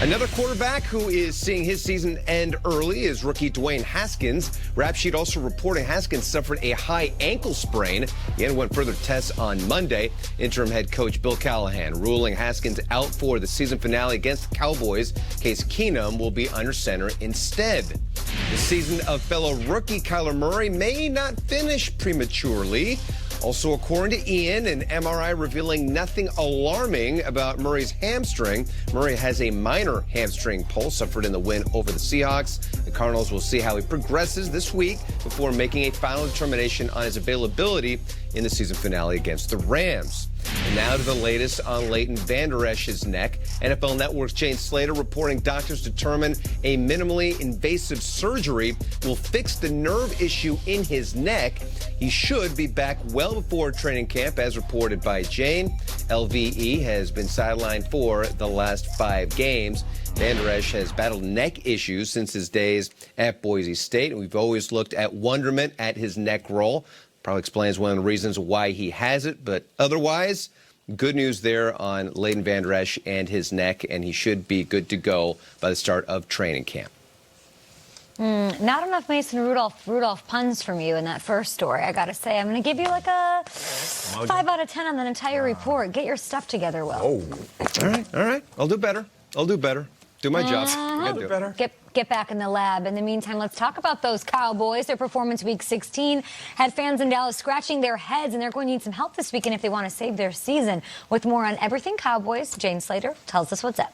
Another quarterback who is seeing his season end early is rookie Dwayne Haskins. Rap Sheet also reporting Haskins suffered a high ankle sprain. He underwent further tests on Monday. Interim head coach Bill Callahan ruling Haskins out for the season finale against the Cowboys. Case Keenum will be under center instead. The season of fellow rookie Kyler Murray may not finish prematurely. Also, according to Ian, an MRI revealing nothing alarming about Murray's hamstring. Murray has a minor hamstring pull suffered in the win over the Seahawks. The Cardinals will see how he progresses this week before making a final determination on his availability in the season finale against the Rams. And now to the latest on Leighton Vander Esch's neck. NFL Network's Jane Slater reporting doctors determine a minimally invasive surgery will fix the nerve issue in his neck. He should be back well before training camp, as reported by Jane. LVE has been sidelined for the last 5 games. Vander Esch has battled neck issues since his days at Boise State, and we've always looked at wonderment at his neck roll. Probably explains one of the reasons why he has it, but otherwise, good news there on Leighton Vander Esch and his neck, and he should be good to go by the start of training camp.
Not enough Mason Rudolph puns from you in that first story, I gotta say. I'm gonna give you like a 5 out of 10 on that entire report. Get your stuff together, Will.
All right. I'll do better. Do my job.
Uh-huh.
Do better.
Get back in the lab. In the meantime, let's talk about those Cowboys. Their performance week 16 had fans in Dallas scratching their heads, and they're going to need some help this weekend if they want to save their season. With more on everything Cowboys, Jane Slater tells us what's up.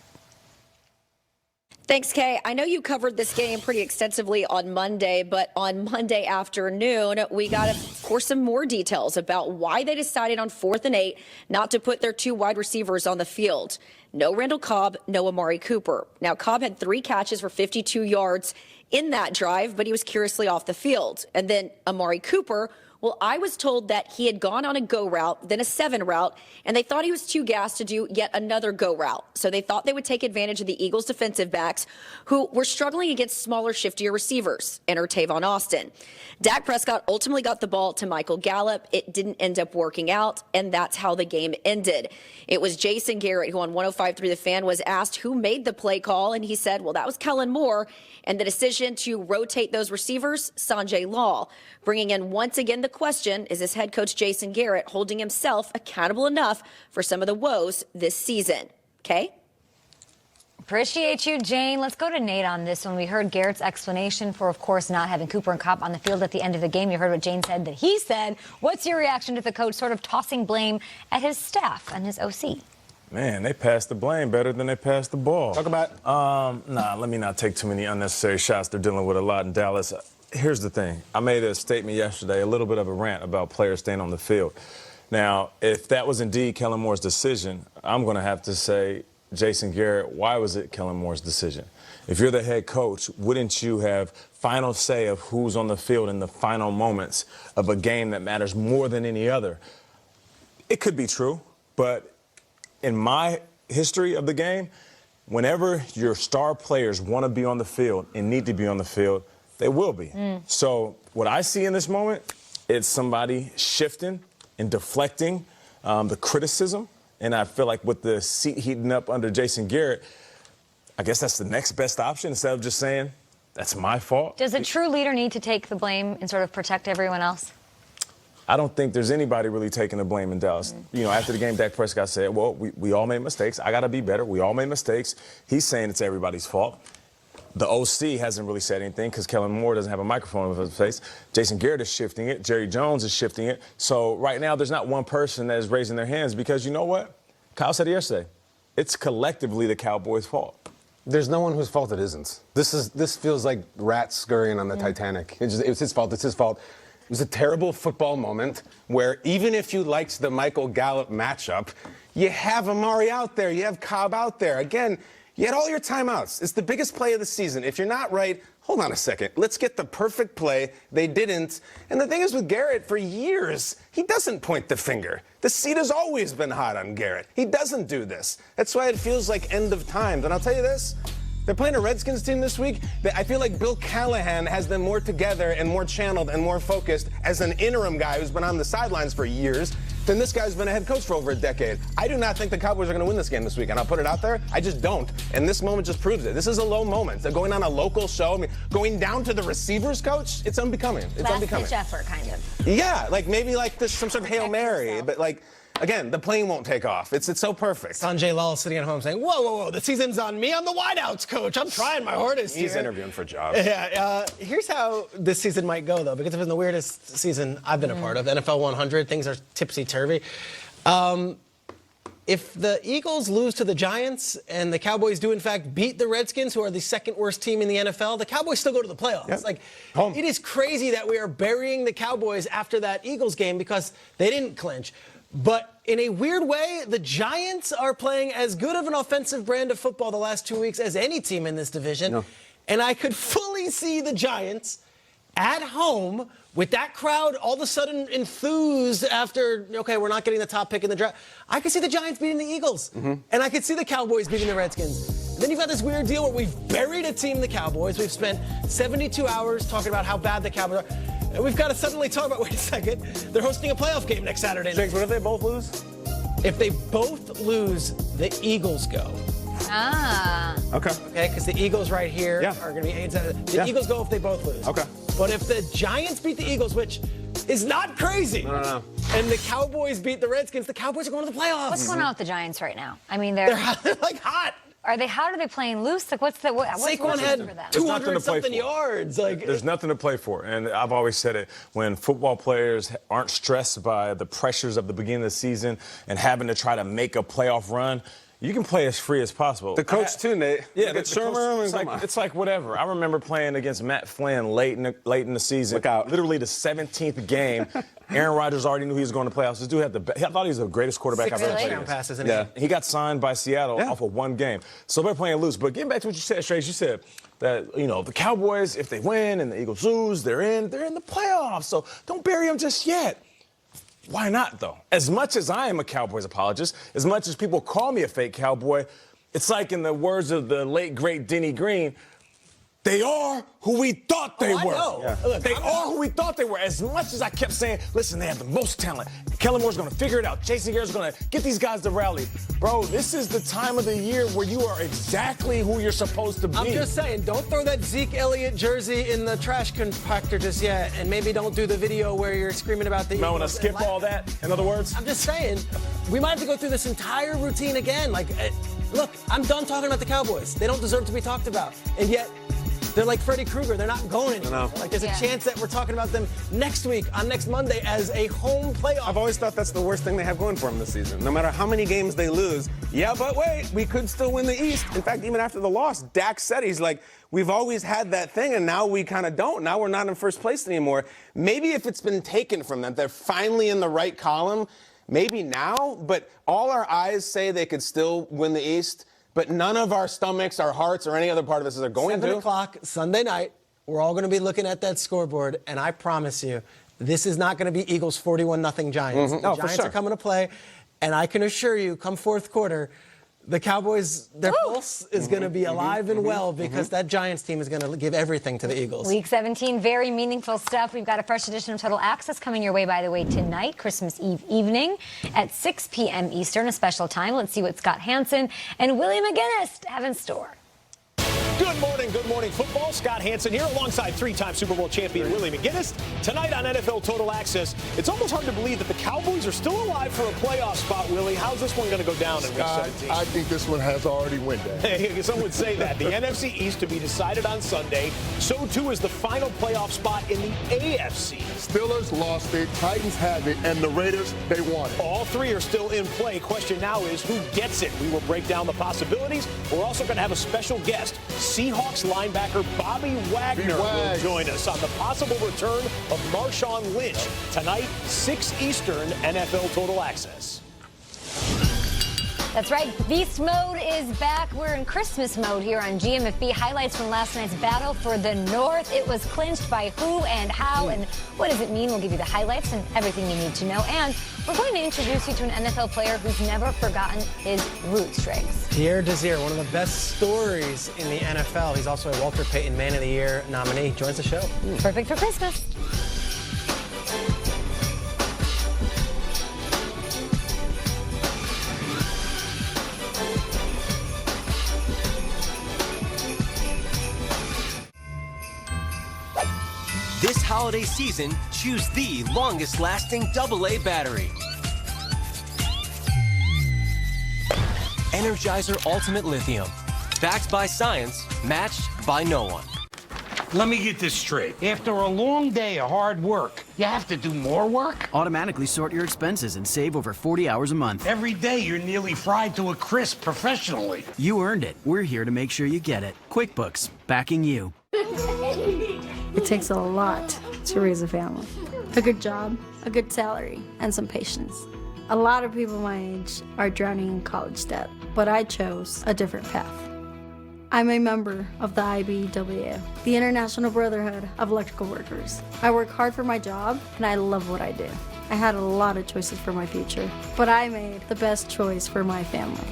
Thanks, Kay. I know you covered this game pretty extensively on Monday, but on Monday afternoon, we got, of course, some more details about why they decided on 4th and 8 not to put their 2 wide receivers on the field. No Randall Cobb, no Amari Cooper. Now, Cobb had 3 catches for 52 yards in that drive, but he was curiously off the field. And then Amari Cooper Well, I was told that he had gone on a go route, then a 7 route, and they thought he was too gassed to do yet another go route. So they thought they would take advantage of the Eagles' defensive backs, who were struggling against smaller, shiftier receivers, enter Tavon Austin. Dak Prescott ultimately got the ball to Michael Gallup. It didn't end up working out, and that's how the game ended. It was Jason Garrett who on 105.3 The Fan was asked who made the play call, and he said, well, that was Kellen Moore. And the decision to rotate those receivers, Sanjay Law. Bringing in once again the question, is this head coach Jason Garrett holding himself accountable enough for some of the woes this season? Okay?
Appreciate you, Jane. Let's go to Nate on this one. We heard Garrett's explanation for, of course, not having Cooper and Kupp on the field at the end of the game. You heard what Jane said that he said. What's your reaction to the coach sort of tossing blame at his staff and his OC?
Man, they passed the blame better than they passed the ball. Talk about let me not take too many unnecessary shots. They're dealing with a lot in Dallas. Here's the thing. I made a statement yesterday, a little bit of a rant about players staying on the field. Now, if that was indeed Kellen Moore's decision, I'm going to have to say, Jason Garrett, why was it Kellen Moore's decision? If you're the head coach, wouldn't you have final say of who's on the field in the final moments of a game that matters more than any other? It could be true, but in my history of the game, whenever your star players want to be on the field and need to be on the field, they will be. So what I see in this moment, it's somebody shifting and deflecting the criticism. And I feel like with the seat heating up under Jason Garrett, I guess that's the next best option instead of just saying, that's my fault.
Does a true leader need to take the blame and sort of protect everyone else?
I don't think there's anybody really taking the blame in Dallas. You know, after the game, Dak Prescott said, well, we all made mistakes. I got to be better. We all made mistakes. He's saying it's everybody's fault. The OC hasn't really said anything because Kellen Moore doesn't have a microphone in his face. Jason Garrett is shifting it. Jerry Jones is shifting it. So right now, there's not one person that is raising their hands because you know what? Kyle said it yesterday. It's collectively the Cowboys' fault.
There's no one whose fault it isn't. This feels like rats scurrying on the Titanic. It was his fault. It's his fault. It was a terrible football moment where even if you liked the Michael Gallup matchup, you have Amari out there. You have Cobb out there. Again, you had all your timeouts. It's the biggest play of the season. If you're not right, hold on a second. Let's get the perfect play. They didn't. And the thing is with Garrett, for years, he doesn't point the finger. The seat has always been hot on Garrett. He doesn't do this. That's why it feels like end of times. And I'll tell you this. They're playing a Redskins team this week. I feel like Bill Callahan has them more together and more channeled and more focused as an interim guy who's been on the sidelines for years than this guy's been a head coach for over a decade. I do not think the Cowboys are going to win this game this week, and I'll put it out there. I just don't. And this moment just proves it. This is a low moment. They're going on a local show. I mean, going down to the receivers coach, it's unbecoming. It's unbecoming.
Last-ditch effort, kind of.
Yeah, like maybe like this some sort of Hail Mary, but like, again, the plane won't take off. It's so perfect.
Sanjay Lal sitting at home saying, whoa, the season's on me. I'm the wideouts coach. I'm trying my hardest
He's
here.
interviewing for jobs.
Yeah, here's how this season might go, though, because it's been the weirdest season I've been a part of. NFL 100, things are tipsy-turvy. If the Eagles lose to the Giants and the Cowboys do, in fact, beat the Redskins, who are the second worst team in the NFL, the Cowboys still go to the playoffs.
Yep.
Like, it is crazy that we are burying the Cowboys after that Eagles game because they didn't clinch. But in a weird way, the Giants are playing as good of an offensive brand of football the last 2 weeks as any team in this division. No. And I could fully see the Giants at home with that crowd all of a sudden enthused after, okay, we're not getting the top pick in the draft. I could see the Giants beating the Eagles. And I could see the Cowboys beating the Redskins. And then you've got this weird deal where we've buried a team, the Cowboys. We've spent 72 hours talking about how bad the Cowboys are. And we've got to suddenly talk about, wait a second, they're hosting a playoff game next Saturday night.
James, what if they both lose?
If they both lose, the Eagles go.
Okay.
Okay, because the Eagles right here are going to be 8-7. The Eagles go if they both lose.
Okay.
But if the Giants beat the Eagles, which is not crazy,
no.
and the Cowboys beat the Redskins, the Cowboys are going to the playoffs.
What's going on with the Giants right now? I mean, they're
like hot.
Are they? How are they playing loose? Like, what's
Saquon had
for them?
200-something yards. Like,
there's nothing to play for. And I've always said it, when football players aren't stressed by the pressures of the beginning of the season and having to try to make a playoff run, you can play as free as possible.
The coach too, Nate.
Yeah,
the
Shermer. It's like whatever. I remember playing against Matt Flynn late in the season.
Look out.
Literally the 17th game. Aaron Rodgers already knew he was going to playoffs. This dude had I thought he was the greatest quarterback I've ever played against.
Passes
He got signed by Seattle off of one game. So they're playing loose. But getting back to what you said, Trace, you said that, the Cowboys, if they win and the Eagles lose, they're in the playoffs. So don't bury them just yet. Why not, though? As much as I am a Cowboys apologist, as much as people call me a fake Cowboy, it's like in the words of the late, great Denny Green, they are who we thought they were.
Yeah.
Look, they are who we thought they were. As much as I kept saying, listen, they have the most talent. Kellen Moore's going to figure it out. Jason Garrett's going to get these guys to rally. Bro, this is the time of the year where you are exactly who you're supposed to be.
I'm just saying, don't throw that Zeke Elliott jersey in the trash compactor just yet, and maybe don't do the video where you're screaming about the Eagles.
I want to skip all that, in other words?
I'm just saying, we might have to go through this entire routine again. Look, I'm done talking about the Cowboys. They don't deserve to be talked about. And yet, they're like Freddy Krueger. They're not going anywhere. There's a chance that we're talking about them next week, on next Monday, as a home playoff.
I've always thought that's the worst thing they have going for them this season. No matter how many games they lose, but wait, we could still win the East. In fact, even after the loss, Dak said, he's like, we've always had that thing, and now we kind of don't. Now we're not in first place anymore. Maybe if it's been taken from them, they're finally in the right column, maybe now, but all our eyes say they could still win the East. But none of our stomachs, our hearts, or any other part of us are going
7
to.
o'clock Sunday night, we're all going to be looking at that scoreboard, and I promise you, this is not going to be Eagles 41-0 Giants. The Giants are coming to play, and I can assure you, come fourth quarter, the Cowboys, their pulse is going to be alive and well because that Giants team is going to give everything to the Eagles.
Week 17, very meaningful stuff. We've got a fresh edition of Total Access coming your way, by the way, tonight, Christmas Eve evening at 6 p.m. Eastern, a special time. Let's see what Scott Hansen and Willie McGinnis have in store.
Good morning, football. Scott Hansen here alongside three-time Super Bowl champion Willie McGinnis. Tonight on NFL Total Access, it's almost hard to believe that the Cowboys are still alive for a playoff spot, Willie. How's this one going to go down in Week 17?
I think this one has already went down.
Some would say that. The NFC East to be decided on Sunday. So, too, is the final playoff spot in the AFC.
Steelers lost it, Titans have it, and the Raiders, they want it.
All three are still in play. Question now is who gets it? We will break down the possibilities. We're also going to have a special guest. Seahawks linebacker Bobby Wagner will join us on the possible return of Marshawn Lynch tonight, 6 Eastern, NFL Total Access.
That's right. Beast mode is back. We're in Christmas mode here on GMFB. Highlights from last night's battle for the North. It was clinched by who and how and what does it mean? We'll give you the highlights and everything you need to know. And we're going to introduce you to an NFL player who's never forgotten his roots, Triggs.
Pierre Desir, one of the best stories in the NFL. He's also a Walter Payton Man of the Year nominee. Joins the show.
Perfect for Christmas.
This holiday season, choose the longest-lasting AA battery. Energizer Ultimate Lithium. Backed by science, matched by no one.
Let me get this straight. After a long day of hard work, you have to do more work?
Automatically sort your expenses and save over 40 hours a month.
Every day you're nearly fried to a crisp professionally.
You earned it. We're here to make sure you get it. QuickBooks, backing you.
It takes a lot to raise a family. A good job, a good salary, and some patience. A lot of people my age are drowning in college debt, but I chose a different path. I'm a member of the IBEW, the International Brotherhood of Electrical Workers. I work hard for my job, and I love what I do. I had a lot of choices for my future, but I made the best choice for my family.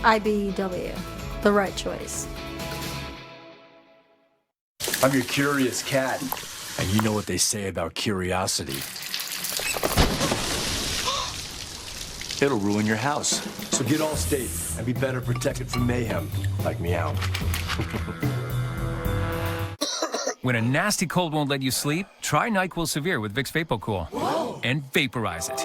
IBEW, the right choice.
I'm your curious cat. And you know what they say about curiosity. It'll ruin your house. So get Allstate and be better protected from mayhem, like meow.
When a nasty cold won't let you sleep, try NyQuil Severe with Vicks VapoCool.
Whoa.
And vaporize it.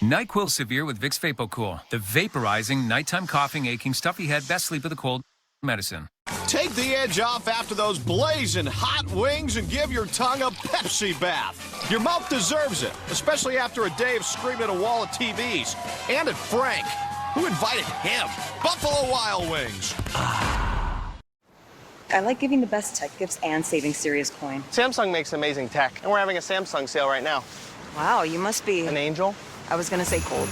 NyQuil Severe with Vicks VapoCool. The vaporizing, nighttime coughing, aching, stuffy head, best sleep with a cold medicine.
Take the edge off after those blazing hot wings and give your tongue a Pepsi bath. Your mouth deserves it, especially after a day of screaming at a wall of TVs. And at Frank. Who invited him? Buffalo Wild Wings.
I like giving the best tech gifts and saving serious coin.
Samsung makes amazing tech, and we're having a Samsung sale right now.
Wow, you must be...
an angel?
I was gonna say cold.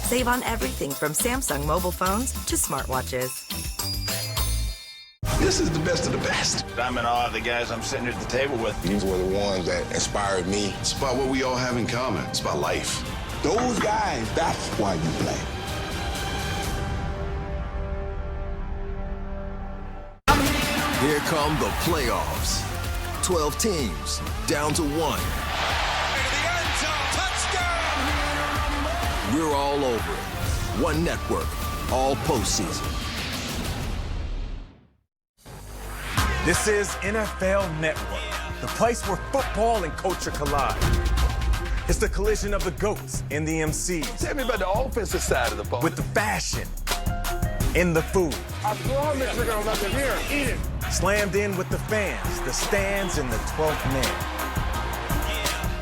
Save on everything from Samsung mobile phones to smartwatches.
This is the best of the best.
I'm in awe of the guys I'm sitting at the table with.
These were the ones that inspired me. It's about what we all have in common. It's about life. Those guys, that's why you play.
Here come the playoffs. 12 teams, down to 1. We're all over it. One network, all postseason.
This is NFL Network, the place where football and culture collide. It's the collision of the GOATs and the MCs.
Tell me about the offensive side of the ball.
With the fashion and the food.
I promise you're gonna let them here. Eat it.
Slammed in with the fans, the stands, and the 12th man.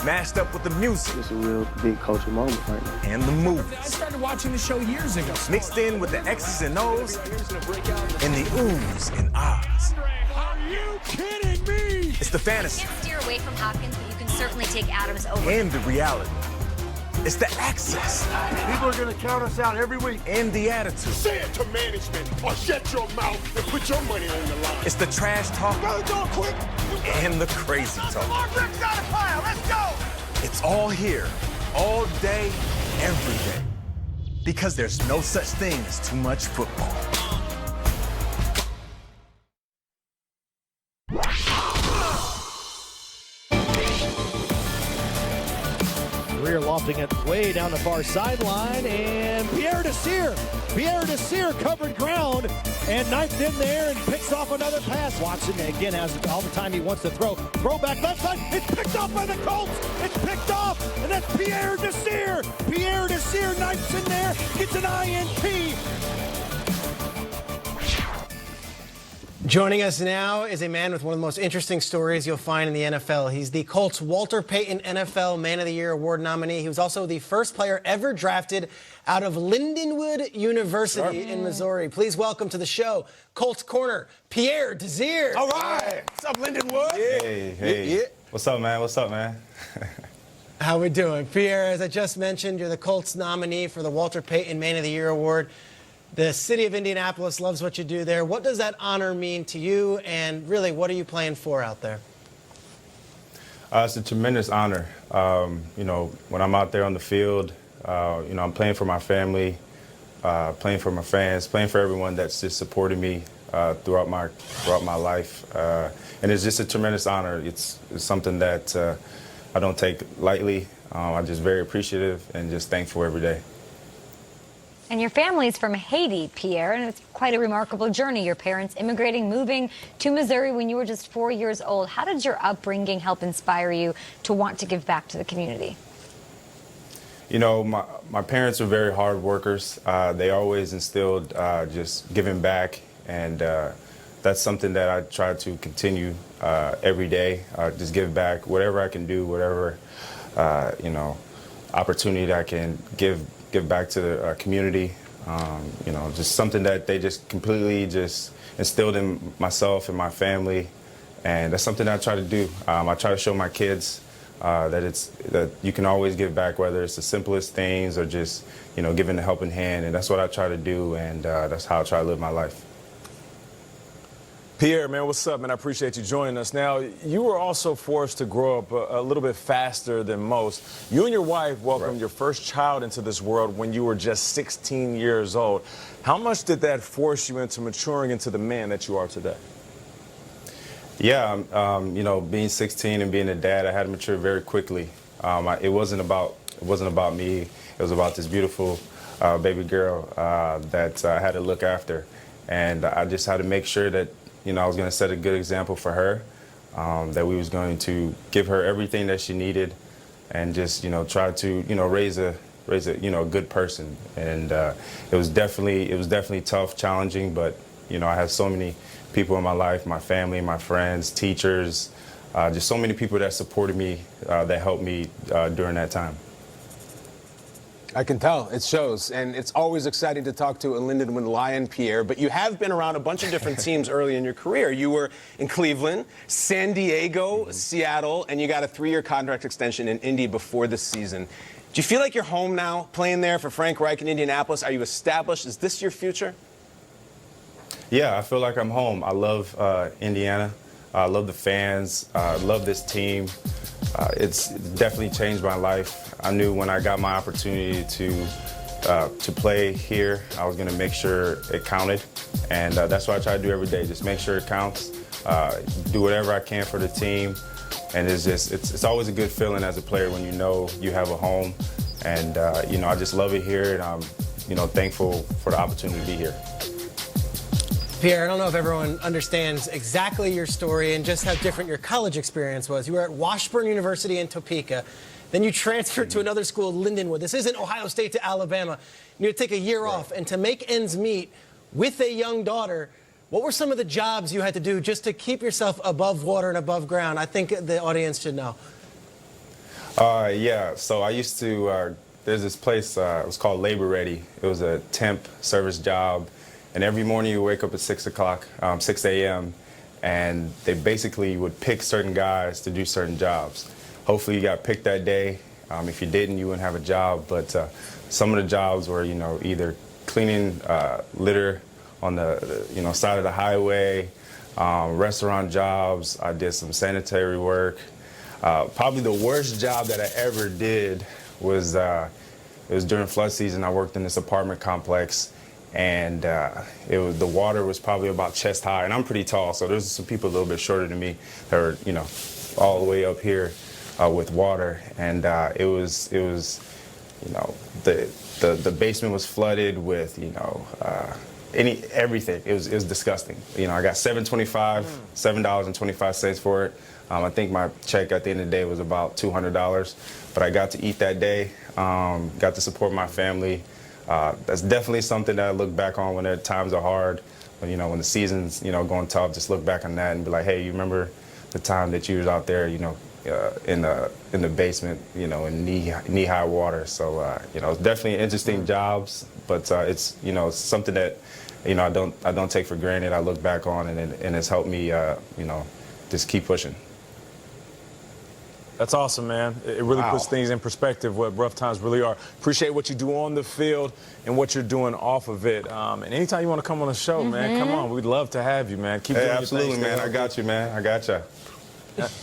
Mashed up with the music.
It's a real big culture moment right now.
And the movies.
I started watching the show years ago.
Mixed in with the X's and O's and the oohs and ahs.
Are you kidding me?
It's the fantasy.
You can't steer away from Hopkins, but you can certainly take Adams over.
And the reality. It's the access.
People are going to count us out every week.
And the attitude.
Say it to management or shut your mouth and put your money on the line.
It's the trash talk.
Brother, do it quick.
And the crazy talk.
More bricks out of pile. Let's go.
It's all here, all day, every day. Because there's no such thing as too much football.
Greer lofting it way down the far sideline, and Pierre Desir covered ground and knifed in there and picks off another pass. Watson again has all the time he wants to throw. Throw back left side. It's picked off by the Colts. It's picked off, and that's Pierre Desir. Pierre Desir knifes in there, gets an INT.
Joining us now is a man with one of the most interesting stories you'll find in the NFL. He's the Colts' Walter Payton NFL Man of the Year Award nominee. He was also the first player ever drafted out of Lindenwood University in Missouri. Please welcome to the show, Colts corner, Pierre Desir.
All right. What's up, Lindenwood?
Hey.
Yeah.
What's up, man?
How we doing? Pierre, as I just mentioned, you're the Colts nominee for the Walter Payton Man of the Year Award. The city of Indianapolis loves what you do there. What does that honor mean to you, and really, what are you playing for out there?
It's a tremendous honor. When I'm out there on the field, I'm playing for my family, playing for my fans, playing for everyone that's just supported me throughout my life, and it's just a tremendous honor. It's something that I don't take lightly. I'm just very appreciative and just thankful every day.
And your family's from Haiti, Pierre, and it's quite a remarkable journey. Your parents immigrating, moving to Missouri when you were just 4 years old. How did your upbringing help inspire you to want to give back to the community?
You know, my parents were very hard workers. They always instilled just giving back, and that's something that I try to continue every day. Just give back, whatever I can do, whatever opportunity I can give back to the community. Just something that they just completely just instilled in myself and my family, and that's something that I try to do. I try to show my kids that you can always give back, whether it's the simplest things or just giving a helping hand, and that's what I try to do, and that's how I try to live my life.
Pierre, man, what's up, man? I appreciate you joining us. Now, you were also forced to grow up a little bit faster than most. You and your wife welcomed your first child into this world when you were just 16 years old. How much did that force you into maturing into the man that you are today?
Yeah, being 16 and being a dad, I had to mature very quickly. It wasn't about me. It was about this beautiful baby girl that I had to look after, and I just had to make sure that I was going to set a good example for her, that we was going to give her everything that she needed, and just try to raise a good person. And it was definitely tough, challenging, but You know, I have so many people in my life, my family, my friends, teachers, just so many people that supported me, that helped me during that time.
I can tell. It shows. And it's always exciting to talk to a Lindenwood Lion, Pierre. But you have been around a bunch of different teams early in your career. You were in Cleveland, San Diego, Seattle, and you got a 3-year contract extension in Indy before the season. Do you feel like you're home now, playing there for Frank Reich in Indianapolis? Are you established? Is this your future?
Yeah, I feel like I'm home. I love Indiana. I love the fans. I love this team. It's definitely changed my life. I knew when I got my opportunity to play here, I was going to make sure it counted. And that's what I try to do every day, just make sure it counts, do whatever I can for the team. And it's always a good feeling as a player when you know you have a home. And, you know, I just love it here, and I'm, you know, thankful for the opportunity to be here.
Pierre, I don't know if everyone understands exactly your story and just how different your college experience was. You were at Washburn University in Topeka. Then you transferred to another school, Lindenwood. This isn't Ohio State to Alabama. You had to take a year off. And to make ends meet with a young daughter, what were some of the jobs you had to do just to keep yourself above water and above ground? I think the audience should know.
Yeah, so I used to, there's this place, it was called Labor Ready. It was a temp service job. And every morning you wake up at 6 a.m., and they basically would pick certain guys to do certain jobs. Hopefully you got picked that day. If you didn't, you wouldn't have a job. But some of the jobs were, you know, either cleaning litter on the you know, side of the highway, restaurant jobs. I did some sanitary work. Probably the worst job that I ever did was, it was during flood season. I worked in this apartment complex. And the water was probably about chest high, and I'm pretty tall, so there's some people a little bit shorter than me that were, you know, all the way up here with water, and it was, you know, the basement was flooded with, you know, everything. It was disgusting. You know, I got $7.25 for it. I think my check at the end of the day was about $200, but I got to eat that day, got to support my family. That's definitely something that I look back on when the times are hard, when, you know, when the season's, you know, going tough. Just look back on that and be like, hey, you remember the time that you was out there, you know, in the basement, you know, in knee-high water. So, you know, it's definitely interesting jobs, but it's, you know, it's something that, you know, I don't take for granted. I look back on, and it's helped me, you know, just keep pushing.
That's awesome, man. It really puts things in perspective, what rough times really are. Appreciate what you do on the field and what you're doing off of it. And anytime you want to come on the show, man, come on. We'd love to have you, man. Keep doing your
absolutely,
thing,
man. I got you, man. I got you.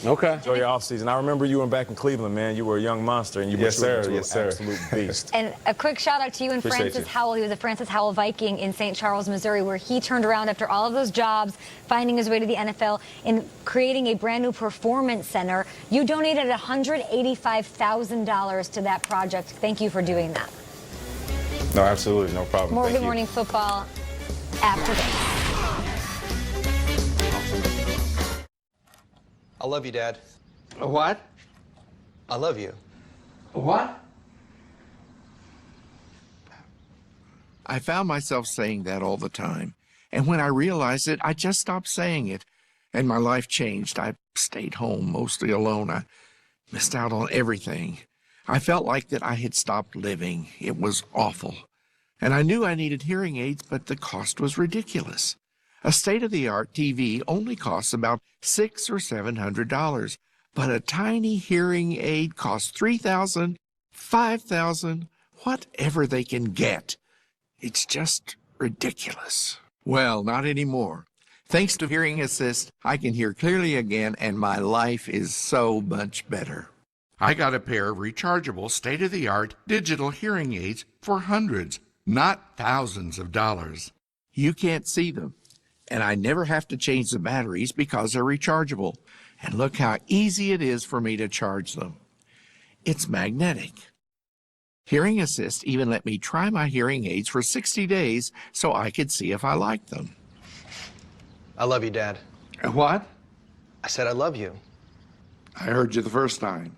Okay. Enjoy your offseason. I remember you were back in Cleveland, man. You were a young monster, and you were an absolute beast.
And a quick shout out to you and Francis Howell. He was a Francis Howell Viking in St. Charles, Missouri, where he turned around after all of those jobs, finding his way to the NFL and creating a brand new performance center. You donated $185,000 to that project. Thank you for doing that.
No, absolutely. No problem.
More Good Morning Football after this.
I love you, Dad.
What?
I love you.
What?
I found myself saying that all the time. And when I realized it, I just stopped saying it. And my life changed. I stayed home, mostly alone. I missed out on everything. I felt like that I had stopped living. It was awful. And I knew I needed hearing aids, but the cost was ridiculous. A state-of-the-art TV only costs about $600 or $700, but a tiny hearing aid costs $3,000, $5,000, whatever they can get. It's just ridiculous. Well, not anymore. Thanks to Hearing Assist, I can hear clearly again, and my life is so much better. I got a pair of rechargeable, state-of-the-art digital hearing aids for hundreds, not thousands of dollars. You can't see them. And I never have to change the batteries because they're rechargeable. And look how easy it is for me to charge them. It's magnetic. Hearing Assist even let me try my hearing aids for 60 days so I could see if I liked them.
I love you, Dad.
What?
I said I love you.
I heard you the first time.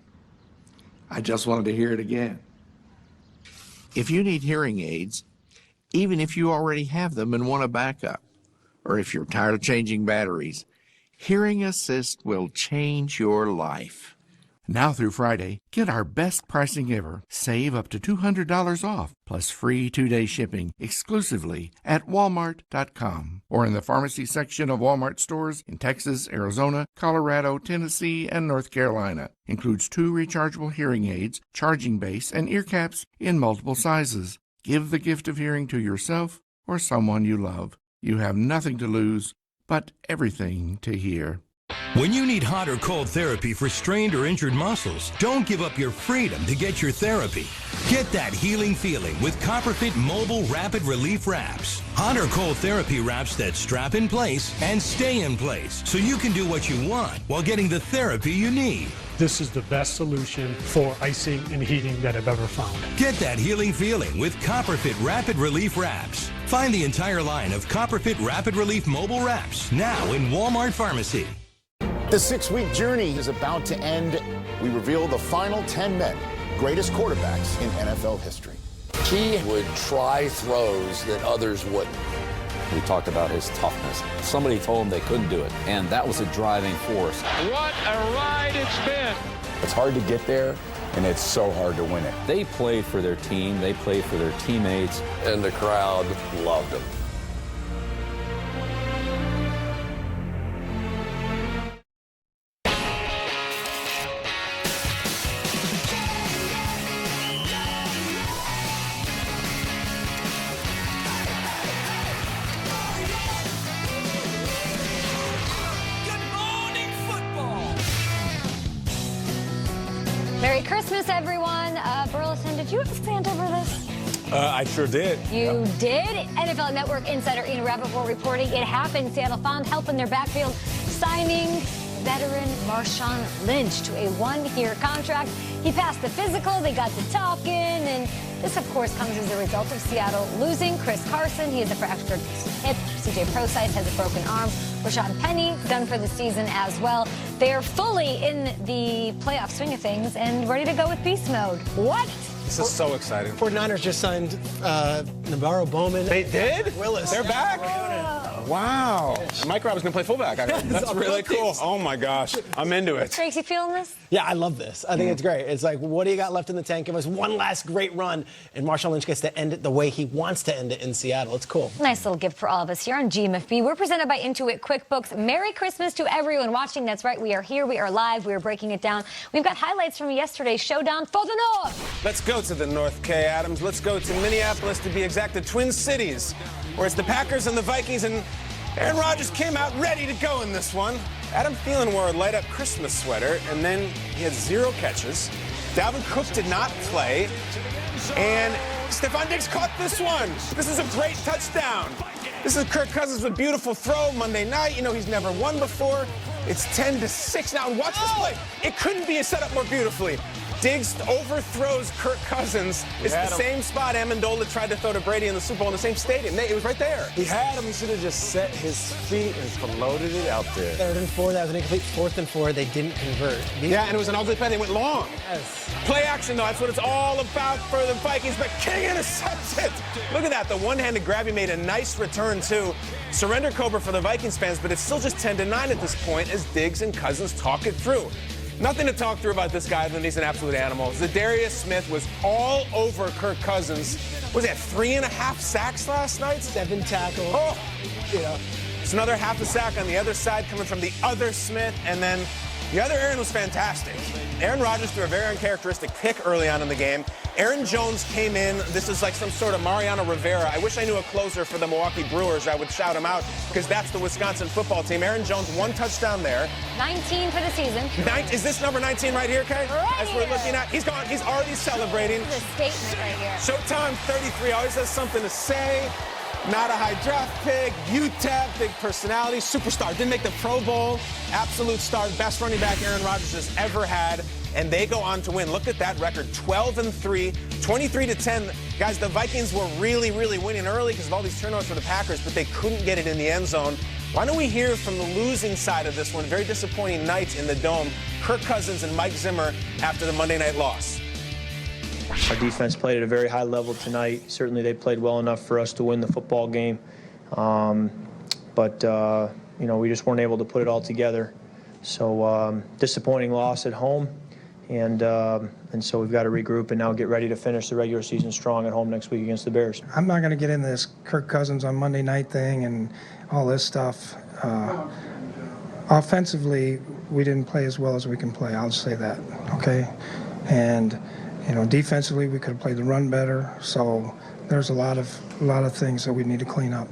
I just wanted to hear it again.
If you need hearing aids, even if you already have them and want a backup, or if you're tired of changing batteries, Hearing Assist will change your life. Now through Friday, get our best pricing ever. Save up to $200 off, plus free 2-day shipping exclusively at Walmart.com or in the pharmacy section of Walmart stores in Texas, Arizona, Colorado, Tennessee, and North Carolina. Includes 2 rechargeable hearing aids, charging base, and ear caps in multiple sizes. Give the gift of hearing to yourself or someone you love. You have nothing to lose, but everything to hear.
When you need hot or cold therapy for strained or injured muscles, don't give up your freedom to get your therapy. Get that healing feeling with CopperFit Mobile Rapid Relief Wraps. Hot or cold therapy wraps that strap in place and stay in place so you can do what you want while getting the therapy you need.
This is the best solution for icing and heating that I've ever found.
Get that healing feeling with CopperFit Rapid Relief Wraps. Find the entire line of CopperFit Rapid Relief Mobile Wraps now in Walmart Pharmacy.
The 6-week journey is about to end. We reveal the final 10 men, greatest quarterbacks in NFL history.
He would try throws that others wouldn't.
We talked about his toughness. Somebody told him they couldn't do it, and that was a driving force.
What a ride it's been.
It's hard to get there, and it's so hard to win it. They played for their team. They played for their teammates.
And the crowd loved him.
Merry Christmas, everyone. Burleson, did you ask Santa for this?
I sure did.
You did? NFL Network insider Ian Rappaport reporting it happened. Seattle found help in their backfield, signing veteran Marshawn Lynch to a 1-year contract. He passed the physical, they got to talking, and this, of course, comes as a result of Seattle losing Chris Carson. He has a fractured hip. CJ Prosise has a broken arm. Rashad Penny done for the season as well. They are fully in the playoff swing of things and ready to go with beast mode. What?
This is so exciting.
49ers just signed Navarro Bowman.
They did?
Willis.
They're back? Wow. And Mike Roberts going to play fullback. That's really cool. Oh, my gosh. I'm into it.
Tracy, feeling this?
Yeah, I love this. I think it's great. It's like, what do you got left in the tank? Give us one last great run. And Marshawn Lynch gets to end it the way he wants to end it in Seattle. It's cool.
Nice little gift for all of us here on GMFB. We're presented by Intuit QuickBooks. Merry Christmas to everyone watching. That's right. We are here. We are live. We are breaking it down. We've got highlights from yesterday's showdown for the North.
Let's go to the North, Kay Adams. Let's go to Minneapolis, to be exact, the Twin Cities, where it's the Packers and the Vikings, and Aaron Rodgers came out ready to go in this one. Adam Thielen wore a light-up Christmas sweater, and then he had 0 catches. Dalvin Cook did not play, and Stephon Diggs caught this one. This is a great touchdown. This is Kirk Cousins with a beautiful throw Monday night. You know, he's never won before. It's 10-6 now, and watch this play. It couldn't be set up more beautifully. Diggs overthrows Kirk Cousins. It's the same spot Amendola tried to throw to Brady in the Super Bowl in the same stadium. It was right there.
He had him. He should have just set his feet and floated it out there.
3rd and 4. That was an incomplete. 4th and 4. They didn't convert.
Yeah, and it was an ugly play. They went long.
Yes.
Play action, though. That's what it's all about for the Vikings. But King intercepts it. Look at that. The one-handed grab. He made a nice return, too. Surrender Cobra for the Vikings fans, but it's still just 10-9 at this point as Diggs and Cousins talk it through. Nothing to talk through about this guy than he's an absolute animal. Zadarius Smith was all over Kirk Cousins. Was that 3.5 sacks last night?
7 tackles.
Oh, yeah. It's another half a sack on the other side coming from the other Smith, and then the other Aaron was fantastic. Aaron Rodgers threw a very uncharacteristic pick early on in the game. Aaron Jones came in. This is like some sort of Mariano Rivera. I wish I knew a closer for the Milwaukee Brewers. I would shout him out because that's the Wisconsin football team. Aaron Jones, 1 touchdown there.
19 for the season.
Is this number 19 right here, Kay?
Right
As we're looking at, he's gone. He's already celebrating.
This is a statement right here.
Showtime 33 always has something to say. Not a high draft pick, UTEP, big personality, superstar. Didn't make the Pro Bowl, absolute star, best running back Aaron Rodgers has ever had. And they go on to win. Look at that record, 12-3, 23-10. Guys, the Vikings were really, really winning early because of all these turnovers for the Packers, but they couldn't get it in the end zone. Why don't we hear from the losing side of this one? Very disappointing night in the Dome. Kirk Cousins and Mike Zimmer after the Monday night loss.
Our defense played at a very high level tonight. Certainly they played well enough for us to win the football game. but we just weren't able to put it all together. So disappointing loss at home, and so we've got to regroup and now get ready to finish the regular season strong at home next week against the Bears.
I'm not going to get into this Kirk Cousins on Monday night thing and all this stuff. Offensively, we didn't play as well as we can play. I'll just say that, okay? And defensively, we could have played the run better. So there's a lot of things that we need to clean up.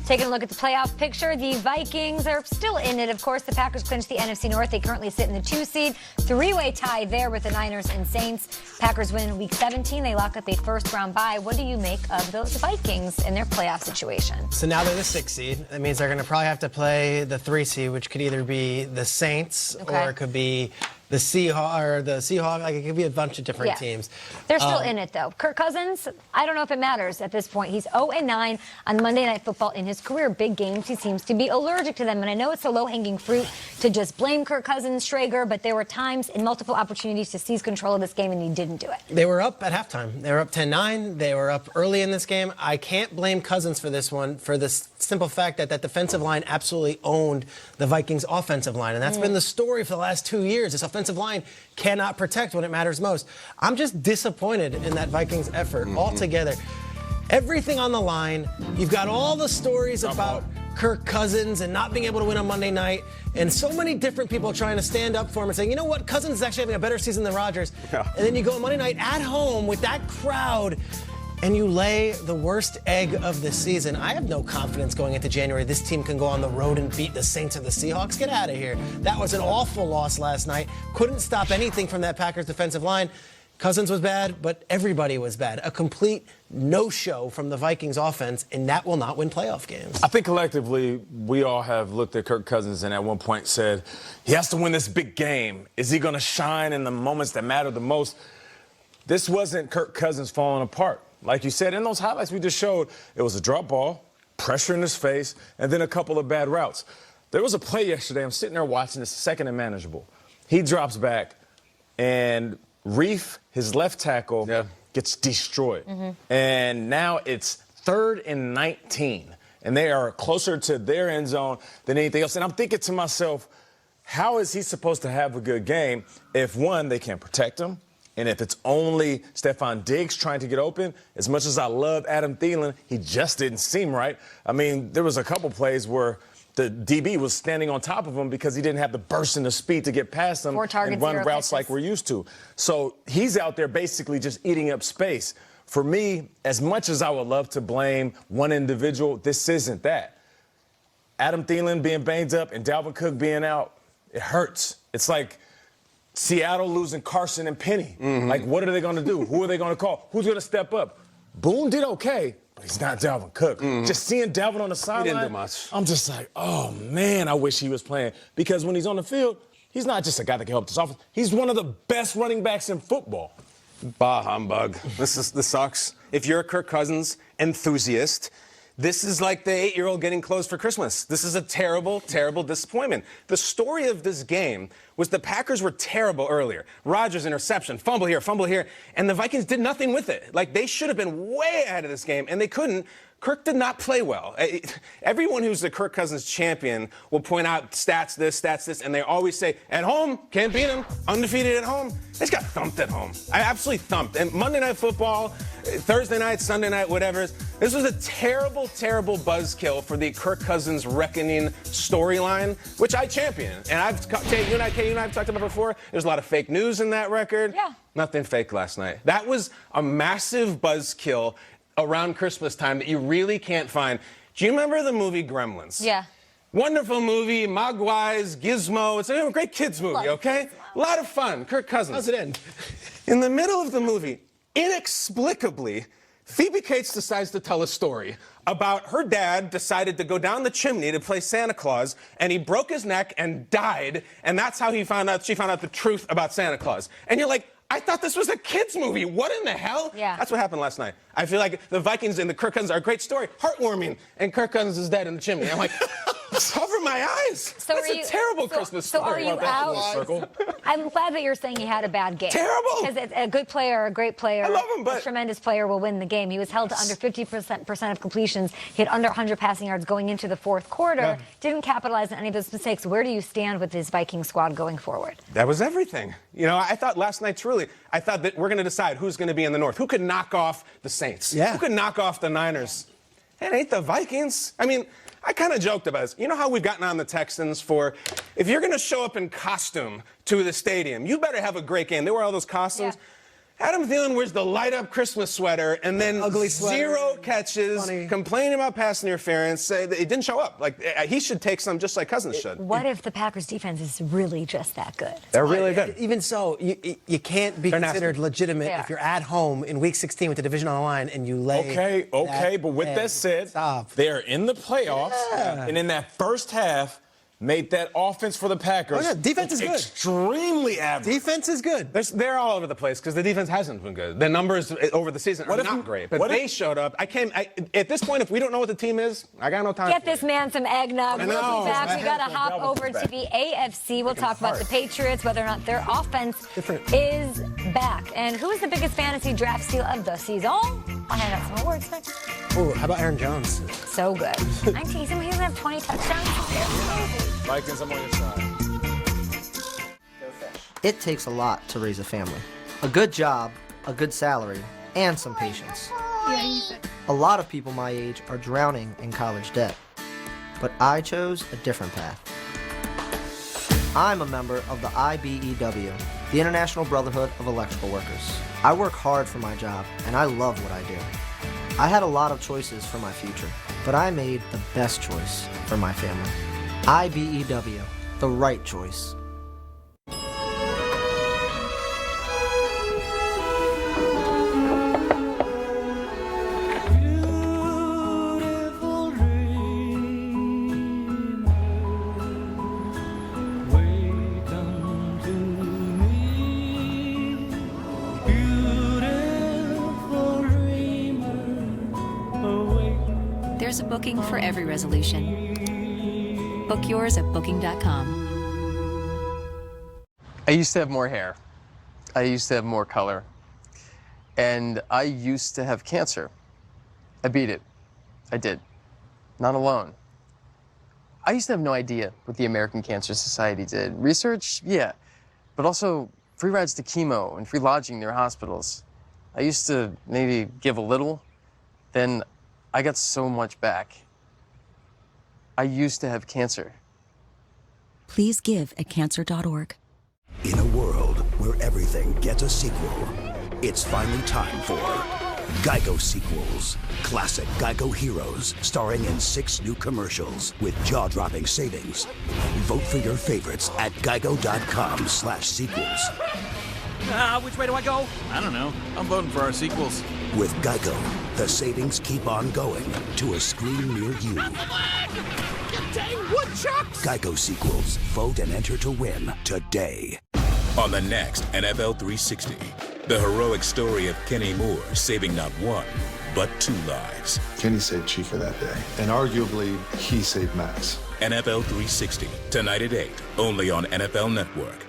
Taking a look at the playoff picture, the Vikings are still in it. Of course, the Packers clinched the NFC North. They currently sit in the 2 seed. Three-way tie there with the Niners and Saints. Packers win Week 17. They lock up a first-round bye. What do you make of those Vikings in their playoff situation?
So now they're the 6 seed. That means they're going to probably have to play the 3 seed, which could either be the Saints or it could be the Seahawks. Like, it could be a bunch of different teams.
They're still in it, though. Kirk Cousins, I don't know if it matters at this point. He's 0-9 on Monday Night Football in his career. Big games, he seems to be allergic to them. And I know it's a low-hanging fruit to just blame Kirk Cousins, Schrager, but there were times in multiple opportunities to seize control of this game, and he didn't do it.
They were up at halftime. They were up 10-9. They were up early in this game. I can't blame Cousins for this one for the simple fact that that defensive line absolutely owned the Vikings' offensive line. And that's been the story for the last 2 years. This offensive line cannot protect when it matters most. I'm just disappointed in that Vikings effort altogether. Everything on the line. You've got all the stories about Kirk Cousins and not being able to win on Monday night, and so many different people trying to stand up for him and saying, you know what, Cousins is actually having a better season than Rodgers. And then you go on Monday night at home with that crowd, and you lay the worst egg of the season. I have no confidence going into January this team can go on the road and beat the Saints or the Seahawks. Get out of here. That was an awful loss last night. Couldn't stop anything from that Packers defensive line. Cousins was bad, but everybody was bad. A complete no-show from the Vikings offense, and that will not win playoff games.
I think collectively we all have looked at Kirk Cousins and at one point said, he has to win this big game. Is he going to shine in the moments that matter the most? This wasn't Kirk Cousins falling apart. Like you said, in those highlights we just showed, it was a drop ball, pressure in his face, and then a couple of bad routes. There was a play yesterday, I'm sitting there watching, it's second and manageable. He drops back, and Reef, his left tackle, gets destroyed. And now it's 3rd and 19, and they are closer to their end zone than anything else. And I'm thinking to myself, how is he supposed to have a good game if, one, they can't protect him, and if it's only Stephon Diggs trying to get open? As much as I love Adam Thielen, he just didn't seem right. I mean, there was a couple plays where the DB was standing on top of him because he didn't have the burst and the speed to get past him and run routes like we're used to. So he's out there basically just eating up space. For me, as much as I would love to blame one individual, this isn't that. Adam Thielen being banged up and Dalvin Cook being out, it hurts. It's like Seattle losing Carson and Penny. Like, what are they going to do? Who are they going to call? Who's going to step up? Boone did okay, but he's not Dalvin Cook. Just seeing Dalvin on the sideline,
he didn't do much.
I'm just like, oh, man, I wish he was playing. Because when he's on the field, he's not just a guy that can help this offense. He's one of the best running backs in football.
Bah humbug. This sucks. If you're a Kirk Cousins enthusiast, this is like the 8-year-old getting clothes for Christmas. This is a terrible, terrible disappointment. The story of this game was the Packers were terrible earlier. Rodgers interception, fumble here, and the Vikings did nothing with it. Like, they should have been way ahead of this game, and they couldn't. Kirk did not play well. Everyone who's the Kirk Cousins champion will point out stats this, and they always say, at home, can't beat him, undefeated at home. They just got thumped at home. I absolutely thumped. And Monday Night Football, Thursday night, Sunday night, whatever, this was a terrible, terrible buzzkill for the Kirk Cousins reckoning storyline, which I champion. And you and I have talked about before, there's a lot of fake news in that record.
Yeah.
Nothing fake last night. That was a massive buzzkill around Christmas time that you really can't find. Do you remember the movie Gremlins?
Yeah.
Wonderful movie, Mogwais, Gizmo. It's a great kids movie, okay? A lot of fun. Kirk Cousins.
How's it end?
In the middle of the movie, inexplicably, Phoebe Cates decides to tell a story about her dad decided to go down the chimney to play Santa Claus, and he broke his neck and died, and that's how she found out the truth about Santa Claus. And you're like, I thought this was a kid's movie. What in the hell?
Yeah.
That's what happened last night. I feel like the Vikings and the Kirk Cousins are a great story, heartwarming, and Kirk Cousins is dead in the chimney. I'm like, cover from my eyes.
So
That's a terrible Christmas
So
story.
are you out? I'm glad that you're saying he had a bad game.
Terrible.
Because a good player, a great player,
I love him, but
a tremendous player will win the game. He was held to under 50% of completions. He had under 100 passing yards going into the fourth quarter.
Yeah.
Didn't capitalize on any of his mistakes. Where do you stand with his Viking squad going forward?
That was everything. You know, I thought last night, truly, I thought that we're going to decide who's going to be in the North. Who could knock off the Saints?
Yeah.
Who could knock off the Niners? It ain't the Vikings. I mean, I kind of joked about this. You know how we've gotten on the Texans for, if you're going to show up in costume to the stadium, you better have a great game. They wear all those costumes.
Yeah.
Adam Thielen wears the light-up Christmas sweater and then
Ugly sweater.
0 catches,
Funny.
complaining about pass interference. Say that he didn't show up. Like, he should take some just like Cousins should.
What if the Packers defense is really just that good?
They're really good.
Even so, you can't be
They're
considered
nasty.
legitimate
They
if
are.
you're at home in Week 16 with the division on the line and you lay.
Okay, but with
egg.
that said,
Stop.
they're in the playoffs, and in that first half, made that offense for the Packers.
Oh, yeah, defense is good.
Extremely average.
Defense is good.
They're all over the place because the defense hasn't been good. The numbers over the season are not great. But they showed up. At this point, if we don't know what the team is, I got no time.
Get this man some eggnog.
I
We'll
know.
be back. We got to hop
Velvet's
over
back.
to the AFC. We'll talk about the Patriots, whether or not their offense is back. And who is the biggest fantasy draft steal of the season? I'll hand out some awards next.
Ooh, how about Aaron Jones?
So good. 19, he doesn't have 20 touchdowns.
Vikings, I'm on your side.
It takes a lot to raise a family. A good job, a good salary, and some patience. A lot of people my age are drowning in college debt. But I chose a different path. I'm a member of the IBEW, the International Brotherhood of Electrical Workers. I work hard for my job, and I love what I do. I had a lot of choices for my future, but I made the best choice for my family. IBEW, the right choice.
There's a booking for every resolution. Book yours at booking.com.
I used to have more hair. I used to have more color. And I used to have cancer. I beat it. I did. Not alone. I used to have no idea what the American Cancer Society did. Research? Yeah. But also free rides to chemo and free lodging near hospitals. I used to maybe give a little, then I got so much back. I used to have cancer.
Please give at cancer.org.
In a world where everything gets a sequel, it's finally time for Geico sequels. Classic Geico heroes starring in 6 new commercials with jaw-dropping savings. Vote for your favorites at geico.com/sequels.
Which way do I go? I don't know. I'm voting for our sequels.
With Geico, the savings keep on going to a screen near you.
Dang woodchucks!
Geico sequels. Vote and enter to win today.
On the next NFL 360, the heroic story of Kenny Moore saving not 1, but 2 lives.
Kenny saved Chief that day, and arguably, he saved Max.
NFL 360, tonight at 8, only on NFL Network.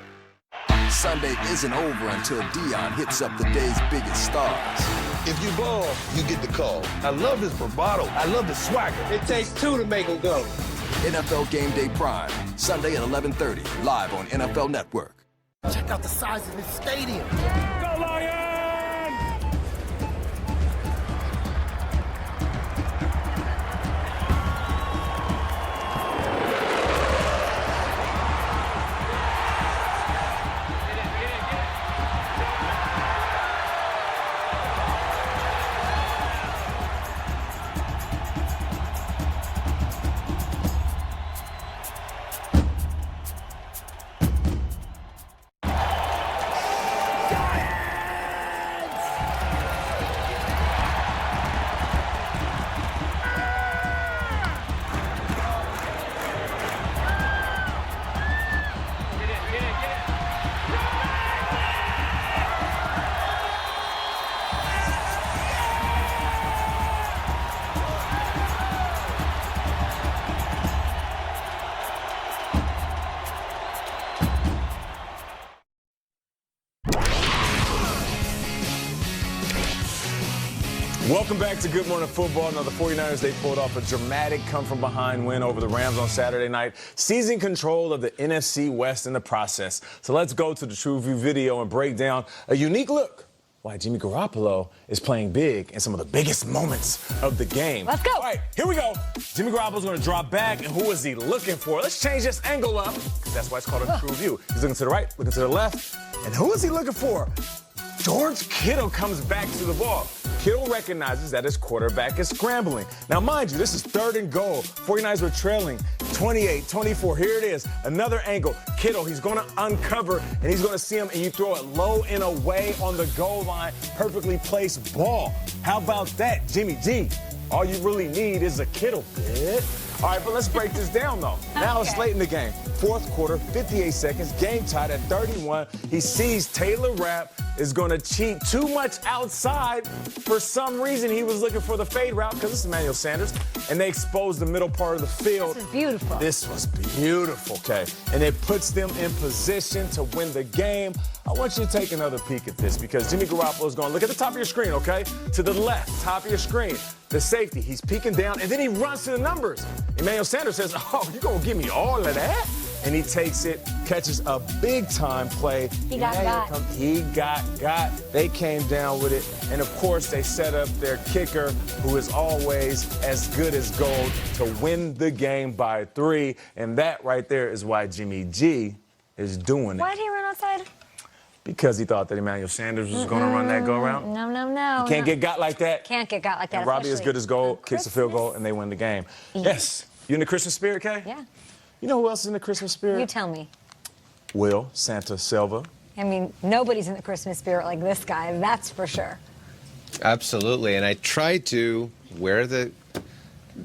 Sunday isn't over until Dion hits up the day's biggest stars.
If you ball, you get the call. I love his bravado. I love the swagger. It takes 2 to make him go.
NFL Gameday Prime, Sunday at 11:30, live on NFL Network.
Check out the size of this stadium.
Go Lions!
Welcome back to Good Morning Football. Now, the 49ers, they pulled off a dramatic come-from-behind win over the Rams on Saturday night, seizing control of the NFC West in the process. So let's go to the True View video and break down a unique look why Jimmy Garoppolo is playing big in some of the biggest moments of the game.
Let's go.
All right, here we go. Jimmy Garoppolo's going to drop back, and who is he looking for? Let's change this angle up, because that's why it's called a True View. He's looking to the right, looking to the left, and who is he looking for? George Kittle comes back to the ball. Kittle recognizes that his quarterback is scrambling. Now, mind you, this is 3rd and goal. 49ers were trailing 28-24. Here it is, another angle. Kittle, he's going to uncover, and he's going to see him, and you throw it low and away on the goal line. Perfectly placed ball. How about that, Jimmy G? All you really need is a Kittle bit. All right, but let's break this down, though. Now it's late in the game. 4th quarter, 58 seconds, game tied at 31. He sees Taylor Rapp is going to cheat too much outside. For some reason, he was looking for the fade route, because it's Emmanuel Sanders, and they exposed the middle part of the field.
This is beautiful.
This was beautiful, okay? And it puts them in position to win the game. I want you to take another peek at this, because Jimmy Garoppolo is going to look at the top of your screen, okay? To the left, top of your screen. The safety, he's peeking down, and then he runs to the numbers. Emmanuel Sanders says, oh, you're going to give me all of that? And he takes it, catches a big-time play.
He got.
He got. They came down with it. And, of course, they set up their kicker, who is always as good as gold, to win the game by 3. And that right there is why Jimmy G is doing it.
Why did he run outside?
Because he thought that Emmanuel Sanders was going to run that go-around.
No.
You can't get got like that.
Can't get got like that.
And Robbie is good as gold, kicks a field goal, and they win the game. Yes. You in the Christmas spirit, Kay?
Yeah.
You know who else is in the Christmas spirit?
You tell me.
Will Santa Silva.
I mean, nobody's in the Christmas spirit like this guy, that's for sure.
Absolutely, and I try to wear the,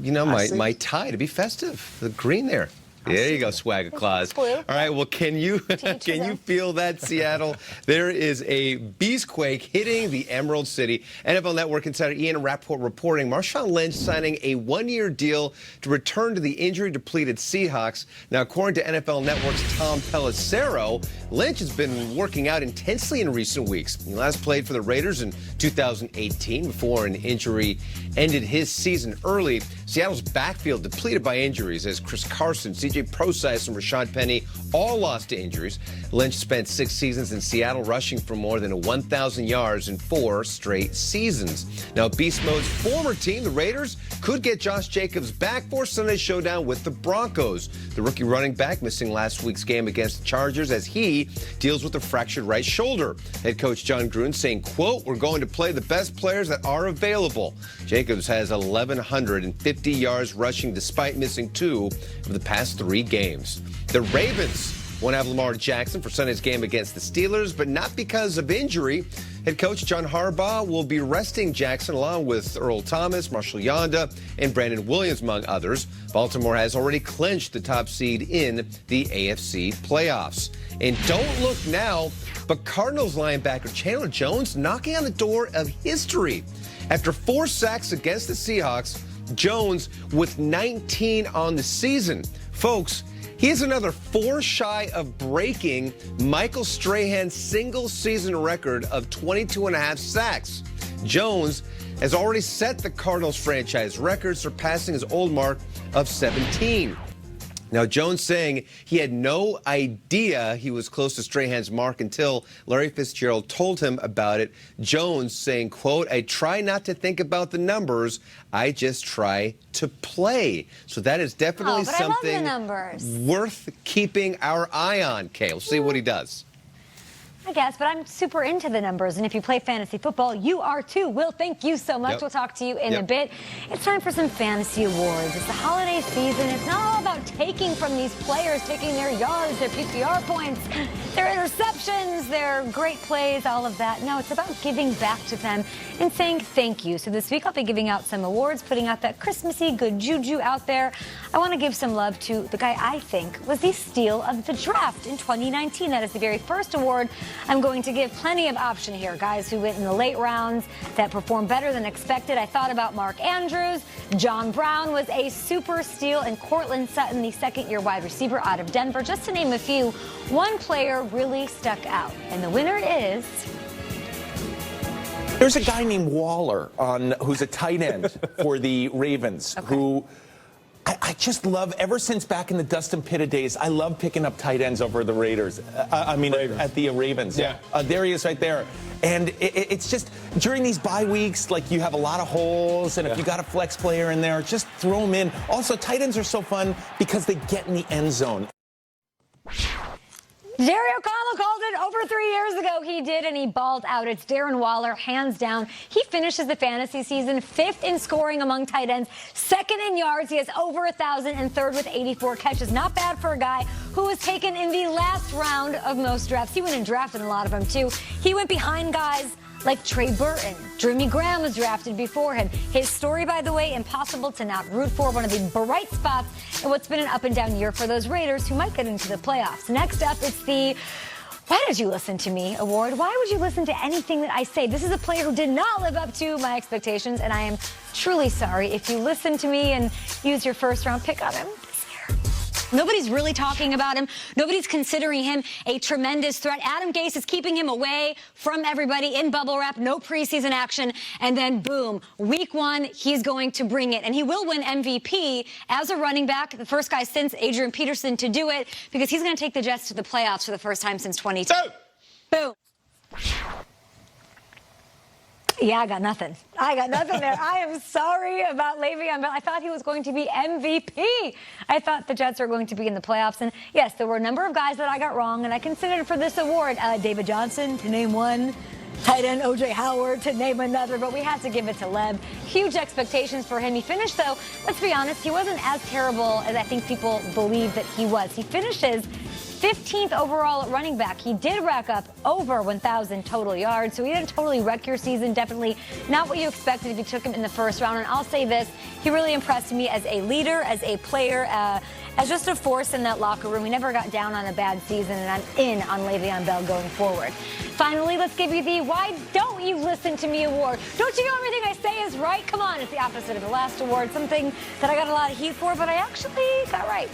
my tie to be festive. The green there. There you go, Swagger Claus. All right, well, can you feel that, Seattle? There is a beastquake hitting the Emerald City. NFL Network insider Ian Rappaport reporting Marshawn Lynch signing a 1-year deal to return to the injury-depleted Seahawks. Now, according to NFL Network's Tom Pelissero, Lynch has been working out intensely in recent weeks. He last played for the Raiders in 2018 before an injury ended his season early. Seattle's backfield depleted by injuries as Chris Carson, C.J. Prosise, and Rashad Penny all lost to injuries. Lynch spent 6 seasons in Seattle, rushing for more than 1,000 yards in 4 straight seasons. Now, Beast Mode's former team, the Raiders, could get Josh Jacobs back for Sunday's showdown with the Broncos. The rookie running back missing last week's game against the Chargers as he deals with a fractured right shoulder. Head coach John Gruden saying, quote, "We're going to play the best players that are available." Jacobs has 1,150 yards rushing despite missing 2 of the past 3 games. The Ravens won't have Lamar Jackson for Sunday's game against the Steelers, but not because of injury. Head coach John Harbaugh will be resting Jackson along with Earl Thomas, Marshall Yanda, and Brandon Williams, among others. Baltimore has already clinched the top seed in the AFC playoffs. And don't look now, but Cardinals linebacker Chandler Jones knocking on the door of history. After 4 sacks against the Seahawks, Jones with 19 on the season. Folks, he is another 4 shy of breaking Michael Strahan's single-season record of 22.5 sacks. Jones has already set the Cardinals franchise record, surpassing his old mark of 17. Now, Jones saying he had no idea he was close to Strahan's mark until Larry Fitzgerald told him about it. Jones saying, quote, "I try not to think about the numbers. I just try to play." So that is definitely something worth keeping our eye on, Kay. We'll see what he does.
I guess, but I'm super into the numbers, and if you play fantasy football, you are too. Will, thank you so much.
Yep.
We'll talk to you in a bit. It's time for some fantasy awards. It's the holiday season. It's not all about taking from these players, taking their yards, their PPR points, their interceptions, their great plays, all of that. No, it's about giving back to them and saying thank you. So this week I'll be giving out some awards, putting out that Christmassy good juju out there. I want to give some love to the guy I think was the steal of the draft in 2019. That is the very first award. I'm going to give plenty of option here. Guys who went in the late rounds that performed better than expected. I thought about Mark Andrews. John Brown was a super steal, and Cortland Sutton, the second-year wide receiver out of Denver. Just to name a few, one player really stuck out. And the winner is
There's a guy named Waller who's a tight end for the Ravens, who I just love. Ever since back in the Dustin Pitta days, I love picking up tight ends over the Raiders. At the Ravens.
Yeah.
There he is right there. And it's just, during these bye weeks, like, you have a lot of holes, and if you got a flex player in there, just throw them in. Also, tight ends are so fun because they get in the end zone.
Jerry O'Connell called it over 3 years ago. He did, and he balled out. It's Darren Waller, hands down. He finishes the fantasy season 5th in scoring among tight ends, 2nd in yards. He has over 1,000 and 3rd with 84 catches. Not bad for a guy who was taken in the last round of most drafts. He went and drafted a lot of them, too. He went behind guys like Trey Burton. Jimmy Graham was drafted before him. His story, by the way, impossible to not root for. One of the bright spots in what's been an up-and-down year for those Raiders who might get into the playoffs. Next up, it's the Why Did You Listen to Me award. Why would you listen to anything that I say? This is a player who did not live up to my expectations, and I am truly sorry if you listen to me and use your first-round pick on him this year. Nobody's really talking about him. Nobody's considering him a tremendous threat. Adam Gase is keeping him away from everybody in bubble wrap, no preseason action, and then boom, week 1, he's going to bring it. And he will win MVP as a running back, the first guy since Adrian Peterson to do it, because he's going to take the Jets to the playoffs for the first time since 2010. Boom. Yeah, I got nothing. There. I am sorry about Le'Veon Bell. I thought he was going to be MVP. I thought the Jets were going to be in the playoffs. And yes, there were a number of guys that I got wrong, and I considered for this award David Johnson, to name one, tight end O.J. Howard, to name another, but we had to give it to Leb. Huge expectations for him. He finished, though, let's be honest, he wasn't as terrible as I think people believe that he was. He finishes 15th overall at running back. He did rack up over 1,000 total yards, so he didn't totally wreck your season. Definitely not what you expected if you took him in the first round. And I'll say this, he really impressed me as a leader, as a player, as just a force in that locker room. He never got down on a bad season, and I'm in on Le'Veon Bell going forward. Finally, let's give you the Why Don't You Listen to Me award. Don't you know everything I say is right? Come on, it's the opposite of the last award, something that I got a lot of heat for, but I actually got right.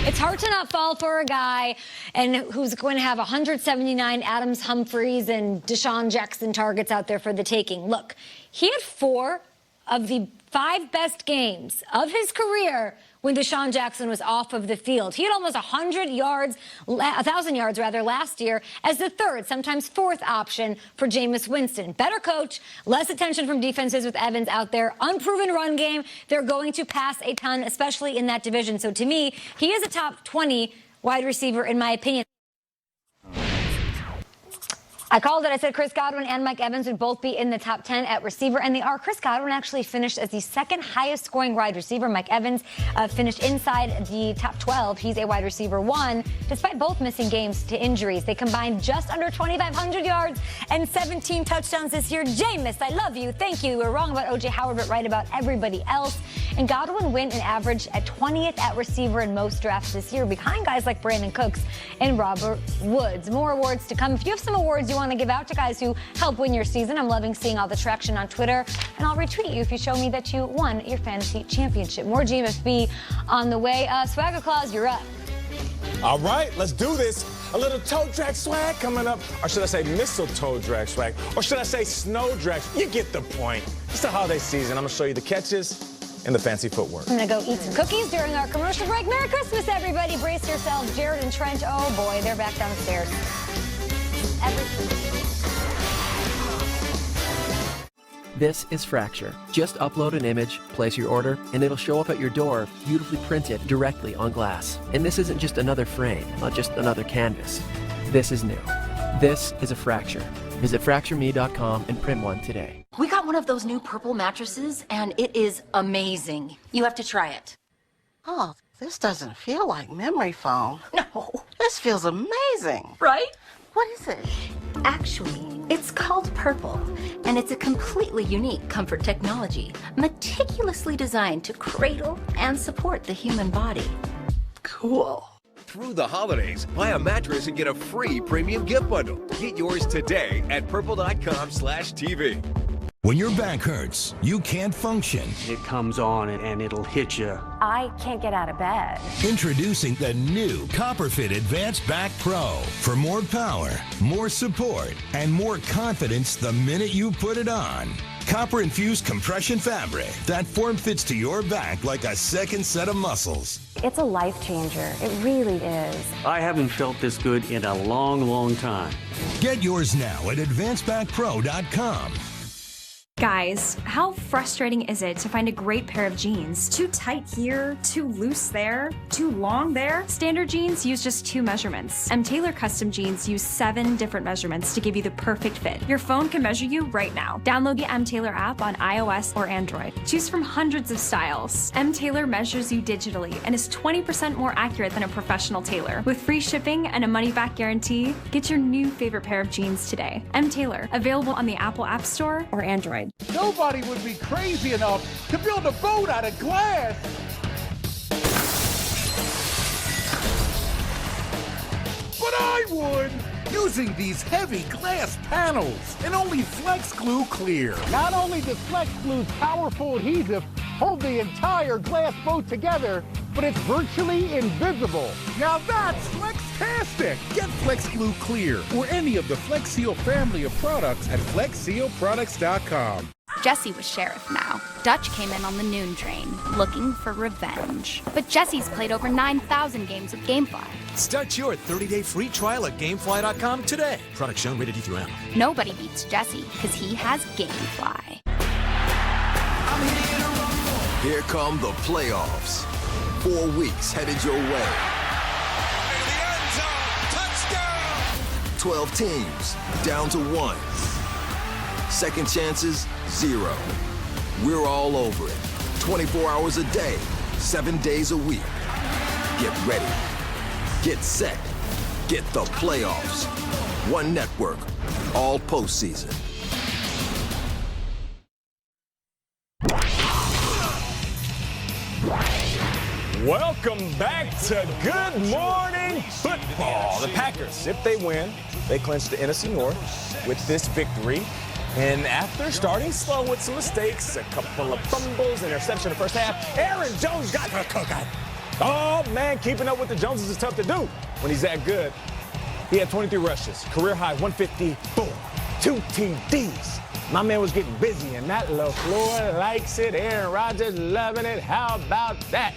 It's hard to not fall for a guy who's going to have 179 Adams, Humphreys, and Deshaun Jackson targets out there for the taking. Look, he had 4 of the 5 best games of his career when Deshaun Jackson was off of the field. He had almost 1,000 yards last year as the 3rd, sometimes 4th option for Jameis Winston. Better coach, less attention from defenses with Evans out there, unproven run game. They're going to pass a ton, especially in that division. So to me, he is a top 20 wide receiver in my opinion. I called it. I said Chris Godwin and Mike Evans would both be in the top 10 at receiver, and they are. Chris Godwin actually finished as the 2nd highest scoring wide receiver. Mike Evans finished inside the top 12. He's a wide receiver 1, despite both missing games to injuries. They combined just under 2,500 yards and 17 touchdowns this year. Jameis, I love you. Thank you. We're wrong about O.J. Howard, but right about everybody else. And Godwin went an average at 20th at receiver in most drafts this year, behind guys like Brandon Cooks and Robert Woods. More awards to come. If you have some awards you want to give out to guys who help win your season, I'm loving seeing all the traction on Twitter, and I'll retweet you if you show me that you won your fantasy championship. More GMFB on the way. Swagger Claus, you're up.
All right, let's do this. A little toe drag swag coming up. Or should I say mistletoe drag swag? Or should I say snow drag? You get the point. It's the holiday season. I'm going to show you the catches and the fancy footwork.
I'm going to go eat some cookies during our commercial break. Merry Christmas, everybody. Brace yourselves. Jared and Trent, oh boy, they're back downstairs.
This is Fracture. Just upload an image, place your order, and it'll show up at your door, beautifully printed directly on glass. And this isn't just another frame, not just another canvas. This is new. This is a Fracture. Visit FractureMe.com and print one today.
We got one of those new purple mattresses, and it is amazing. You have to try it.
Oh, this doesn't feel like memory foam. No. This feels amazing.
Right?
What is it?
Actually, it's called Purple, and it's a completely unique comfort technology, meticulously designed to cradle and support the human body.
Cool.
Through the holidays, buy a mattress and get a free premium gift bundle. Get yours today at purple.com/TV.
When your back hurts, you can't function.
It comes on and it'll hit you.
I can't get out of bed.
Introducing the new CopperFit Advanced Back Pro. For more power, more support, and more confidence the minute you put it on. Copper-infused compression fabric that form-fits to your back like a second set of muscles.
It's a life changer. It really is.
I haven't felt this good in a long, long time.
Get yours now at advancedbackpro.com.
Guys, how frustrating is it to find a great pair of jeans? Too tight here, too loose there, too long there? Standard jeans use just 2 measurements. Taylor custom jeans use 7 different measurements to give you the perfect fit. Your phone can measure you right now. Download the Taylor app on iOS or Android. Choose from hundreds of styles. Taylor measures you digitally and is 20% more accurate than a professional tailor. With free shipping and a money-back guarantee, get your new favorite pair of jeans today. Taylor, available on the Apple App Store or Android.
Nobody would be crazy enough to build a boat out of glass. But I would, using these heavy glass panels and only Flex Glue Clear. Not only does Flex Glue's powerful adhesive hold the entire glass boat together, but it's virtually invisible. Now that's Flex-tastic. Get Flex Glue Clear or any of the Flex Seal family of products at FlexSealProducts.com.
Jesse was sheriff now. Dutch came in on the noon train, looking for revenge. But Jesse's played over 9,000 games with Gamefly.
Start your 30-day free trial at Gamefly.com today. Product shown rated D through M.
Nobody beats Jesse, because he has Gamefly.
Here come the playoffs. 4 weeks headed your way. 12 teams, down to 1. Second chances, 0. We're all over it. 24 hours a day, 7 days a week. Get ready. Get set. Get the playoffs. One network, all postseason.
Welcome back to Good Morning Football. The Packers, if they win, they clinch the NFC North with this victory. And after starting slow with some mistakes, a couple of fumbles, interception in the first half, Aaron Jones got cooked. Oh, man, keeping up with the Joneses is tough to do when he's that good. He had 23 rushes, career high 154, 2 TDs. My man was getting busy, and Matt LaFleur likes it. Aaron Rodgers loving it. How about that?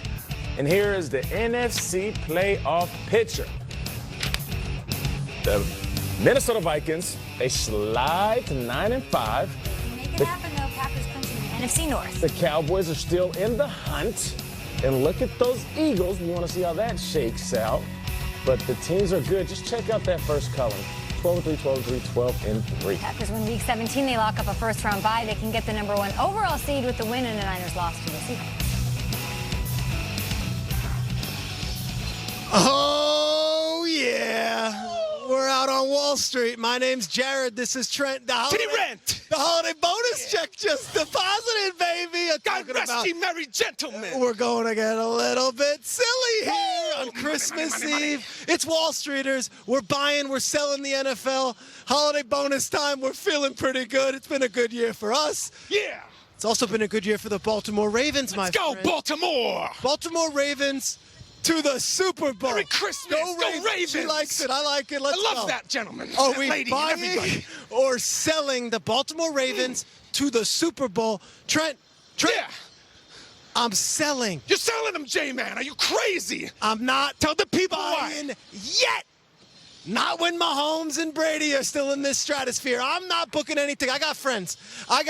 And here is the NFC playoff picture. The Minnesota Vikings, they slide to 9-5.
Make it happen, though. Packers clinching the NFC North.
The Cowboys are still in the hunt. And look at those Eagles. We want to see how that shakes out. But the teams are good. Just check out that first column. 12-3, 12-3, 12-3.
Packers win Week 17. They lock up a first-round bye. They can get the number 1 overall seed with the win, and the Niners lost to the Seahawks.
Oh, yeah. We're out on Wall Street. My name's Jared. This is Trent. The holiday bonus check just deposited, baby. God rest ye merry gentlemen. We're going to get a little bit silly here on Christmas Eve. It's Wall Streeters. We're buying, we're selling the NFL. Holiday bonus time. We're feeling pretty good. It's been a good year for us. Yeah. It's also been a good year for the Baltimore Ravens, my friend. Let's go, Baltimore! Baltimore Ravens to the Super Bowl. Merry Christmas. Go Ravens. She likes it. I like it. Let's go. I love that, gentlemen. Are we buying or selling the Baltimore Ravens to the Super Bowl? Trent. Yeah. I'm selling. You're selling them, J-Man. Are you crazy? I'm not. Tell the people buying yet. Not when Mahomes and Brady are still in this stratosphere. I'm not booking anything. I got friends. What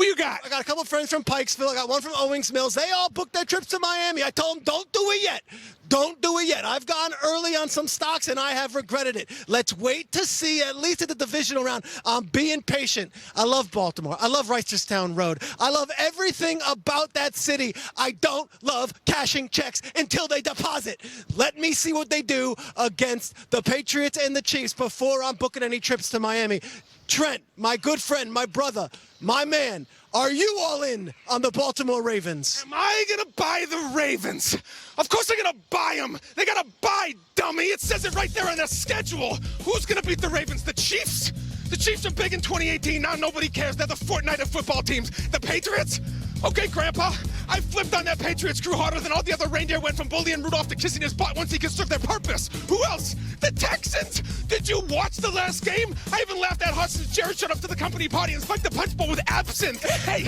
you got? I got a couple friends from Pikesville. I got one from Owings Mills. They all booked their trips to Miami. I told them, don't do it yet. Don't do it yet. I've gone early on some stocks, and I have regretted it. Let's wait to see, at least at the divisional round. I'm being patient. I love Baltimore. I love Reisterstown Road. I love everything about that city. I don't love cashing checks until they deposit. Let me see what they do against the Patriots and the Chiefs before I'm booking any trips to Miami. Trent, my good friend, my brother, my man, are you all in on the Baltimore Ravens? Am I going to buy the Ravens? Of course I'm going to buy them. They got to buy, dummy. It says it right there on their schedule. Who's going to beat the Ravens? The Chiefs?
The Chiefs are big in 2018. Now nobody cares. They're the Fortnite of football teams. The Patriots? Okay, Grandpa, I flipped on that Patriots crew harder than all the other reindeer went from bullying Rudolph to kissing his butt once he could serve their purpose. Who else? The Texans! Did you watch the last game? I haven't laughed that hard since Jared showed up to the company party and spiked the punch bowl with absinthe. Hey,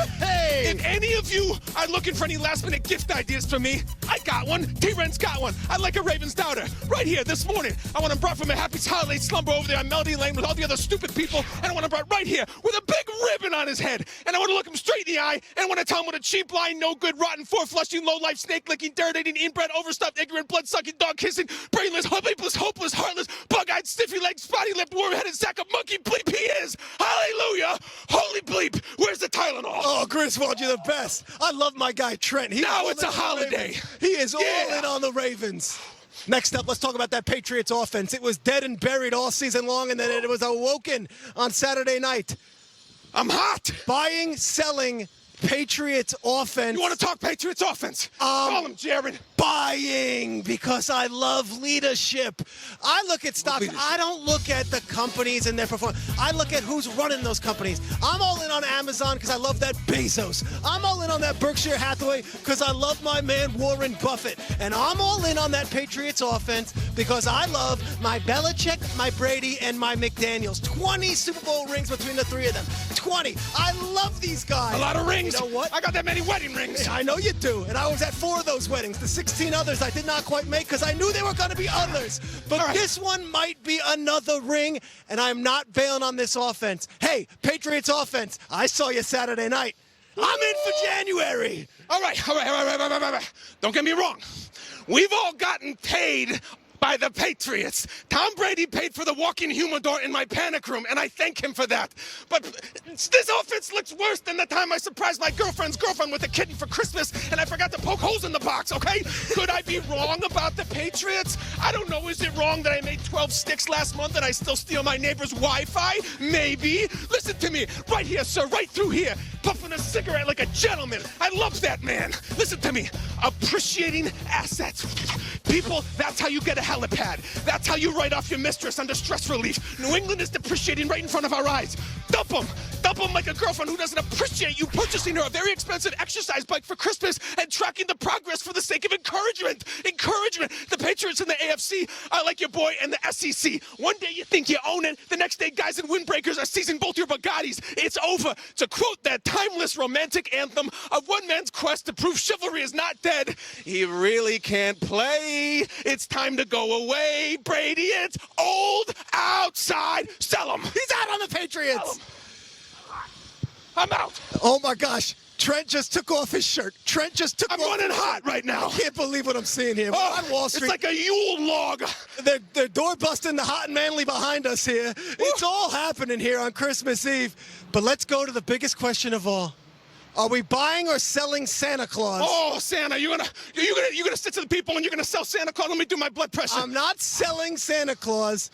if any of you are looking for any last-minute gift ideas for me, I got one. T-Ren's got one. I like a Ravens doubter. Right here, this morning. I want him brought from a happy holiday slumber over there on Melody Lane with all the other stupid people, and I want him brought right here with a big ribbon on his head. And I want to look him straight in the eye, and I want to tell him what a cheap, lying, no good, rotten, four-flushing, low-life, snake-licking, dirt-eating, inbred, overstuffed, ignorant, blood-sucking, dog-kissing, brainless, hopeless, heartless, bug-eyed, stiffy-legged, spotty-lipped, worm-headed sack of monkey bleep he is. Hallelujah! Holy bleep! Where's the Tylenol?
Oh, Griswold, you're the best. I love my guy Trent.
Now it's a holiday.
He is all in on the Ravens. Next up, let's talk about that Patriots offense. It was dead and buried all season long, and then it was awoken on Saturday night.
I'm hot.
Buying, selling, Patriots offense.
You want to talk Patriots offense? Call him, Jared.
Buying, because I love leadership. I look at stocks. I don't look at the companies and their performance. I look at who's running those companies. I'm all in on Amazon because I love that Bezos. I'm all in on that Berkshire Hathaway because I love my man Warren Buffett. And I'm all in on that Patriots offense because I love my Belichick, my Brady, and my McDaniels. 20 Super Bowl rings between the three of them. 20. I love these guys.
A lot of rings.
You know what?
I got that many wedding rings.
I know you do. And I was at 4 of those weddings. The 16 others I did not quite make because I knew there were going to be others. But this one might be another ring, and I'm not bailing on this offense. Hey, Patriots offense, I saw you Saturday night. I'm in for January.
All right. Don't get me wrong. We've all gotten paid by the Patriots. Tom Brady paid for the walk-in humidor in my panic room, and I thank him for that. But this offense looks worse than the time I surprised my girlfriend's girlfriend with a kitten for Christmas, and I forgot to poke holes in the box, okay? Could I be wrong about the Patriots? I don't know. Is it wrong that I made 12 sticks last month and I still steal my neighbor's Wi-Fi? Maybe. Listen to me. Right here, sir. Right through here. Puffing a cigarette like a gentleman. I love that man. Listen to me. Appreciating assets. People, that's how you get a helipad. That's how you write off your mistress under stress relief. New England is depreciating right in front of our eyes. Dump them. Dump them like a girlfriend who doesn't appreciate you purchasing her a very expensive exercise bike for Christmas and tracking the progress for the sake of encouragement. Encouragement. The Patriots in the AFC are like your boy in the SEC. One day you think you own it. The next day guys in windbreakers are seizing both your Bugattis. It's over. To quote that timeless romantic anthem of one man's quest to prove chivalry is not dead, he really can't play. It's time to go away, Brady. It's old outside. Sell him.
He's out on the Patriots.
I'm out.
Oh, my gosh. Trent just took off his shirt.
I'm running hot right now.
I can't believe what I'm seeing here.
Oh,
on Wall Street.
It's like a Yule log.
They're door busting the hot and manly behind us here. It's all happening here on Christmas Eve. But let's go to the biggest question of all. Are we buying or selling Santa Claus?
Oh, Santa, you're gonna sit to the people and you're gonna sell Santa Claus. Let me do my blood pressure.
I'm not selling Santa Claus.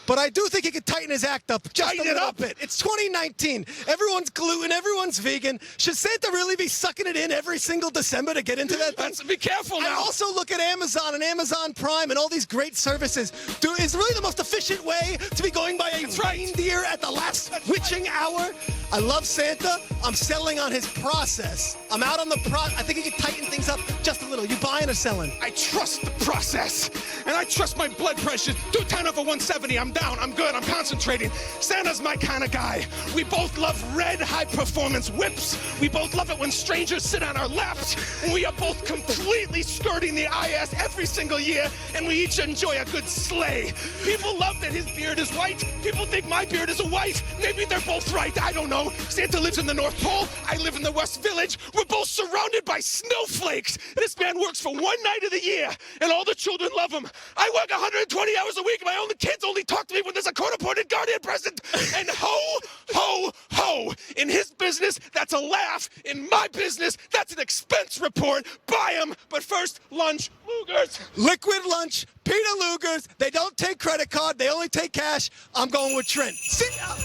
But I do think he could tighten his act up just a little bit. It's 2019. Everyone's gluten. Everyone's vegan. Should Santa really be sucking it in every single December to get into that thing?
Be careful now.
And also look at Amazon and Amazon Prime and all these great services. Is really the most efficient way to be going by a reindeer at the last witching hour. I love Santa. I'm selling on his process. I'm out on the I think he can tighten things up just a little. You buying or selling?
I trust the process. And I trust my blood pressure. Do 10 over 170. I'm down. I'm good. I'm concentrating. Santa's my kind of guy. We both love red high-performance whips. We both love it when strangers sit on our laps. And we are both completely skirting the IS every single year. And we each enjoy a good sleigh. People love that his beard is white. People think my beard is a white. Maybe they're both right. I don't know. Santa lives in the North Pole. I live in the West Village. We're both surrounded by snowflakes. This man works for one night of the year. And all the children love him. I work 120 hours a week. My own kids only talk to me when there's a court-appointed guardian present. And ho, ho, ho. In his business, that's a laugh. In my business, that's an expense report. Buy them. But first, lunch, Lugers.
Liquid lunch, Peter Lugers. They don't take credit card. They only take cash. I'm going with Trent. Sit down.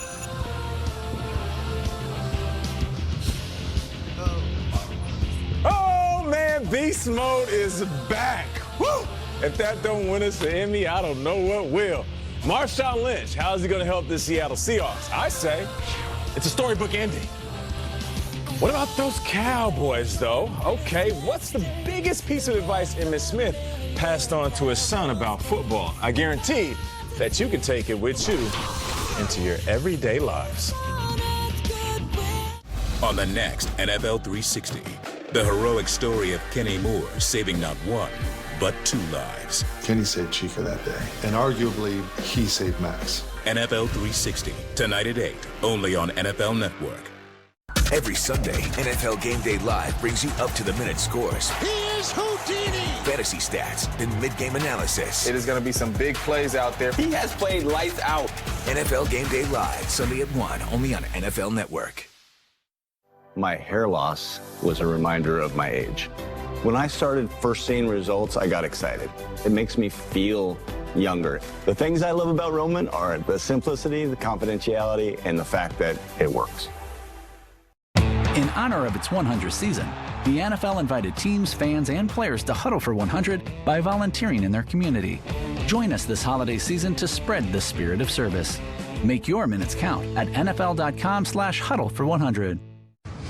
Oh, man, Beast Mode is back. Woo! If that don't win us the Emmy, I don't know what will. Marshawn Lynch, how is he going to help the Seattle Seahawks? I say it's a storybook ending. What about those Cowboys, though? Okay, what's the biggest piece of advice Emmitt Smith passed on to his son about football? I guarantee that you can take it with you into your everyday lives.
On the next NFL 360, the heroic story of Kenny Moore saving not one, but 2 lives.
Kenny saved Chica that day, and arguably, he saved Max.
NFL 360, tonight at 8, only on NFL Network.
Every Sunday, NFL Gameday Live brings you up-to-the-minute scores.
He is Houdini!
Fantasy stats, then mid-game analysis.
It is going to be some big plays out there. He has played lights out.
NFL Gameday Live, Sunday at 1, only on NFL Network.
My hair loss was a reminder of my age. When I started first seeing results, I got excited. It makes me feel younger. The things I love about Roman are the simplicity, the confidentiality, and the fact that it works.
In honor of its 100th season, the NFL invited teams, fans, and players to huddle for 100 by volunteering in their community. Join us this holiday season to spread the spirit of service. Make your minutes count at nfl.com/huddle for 100.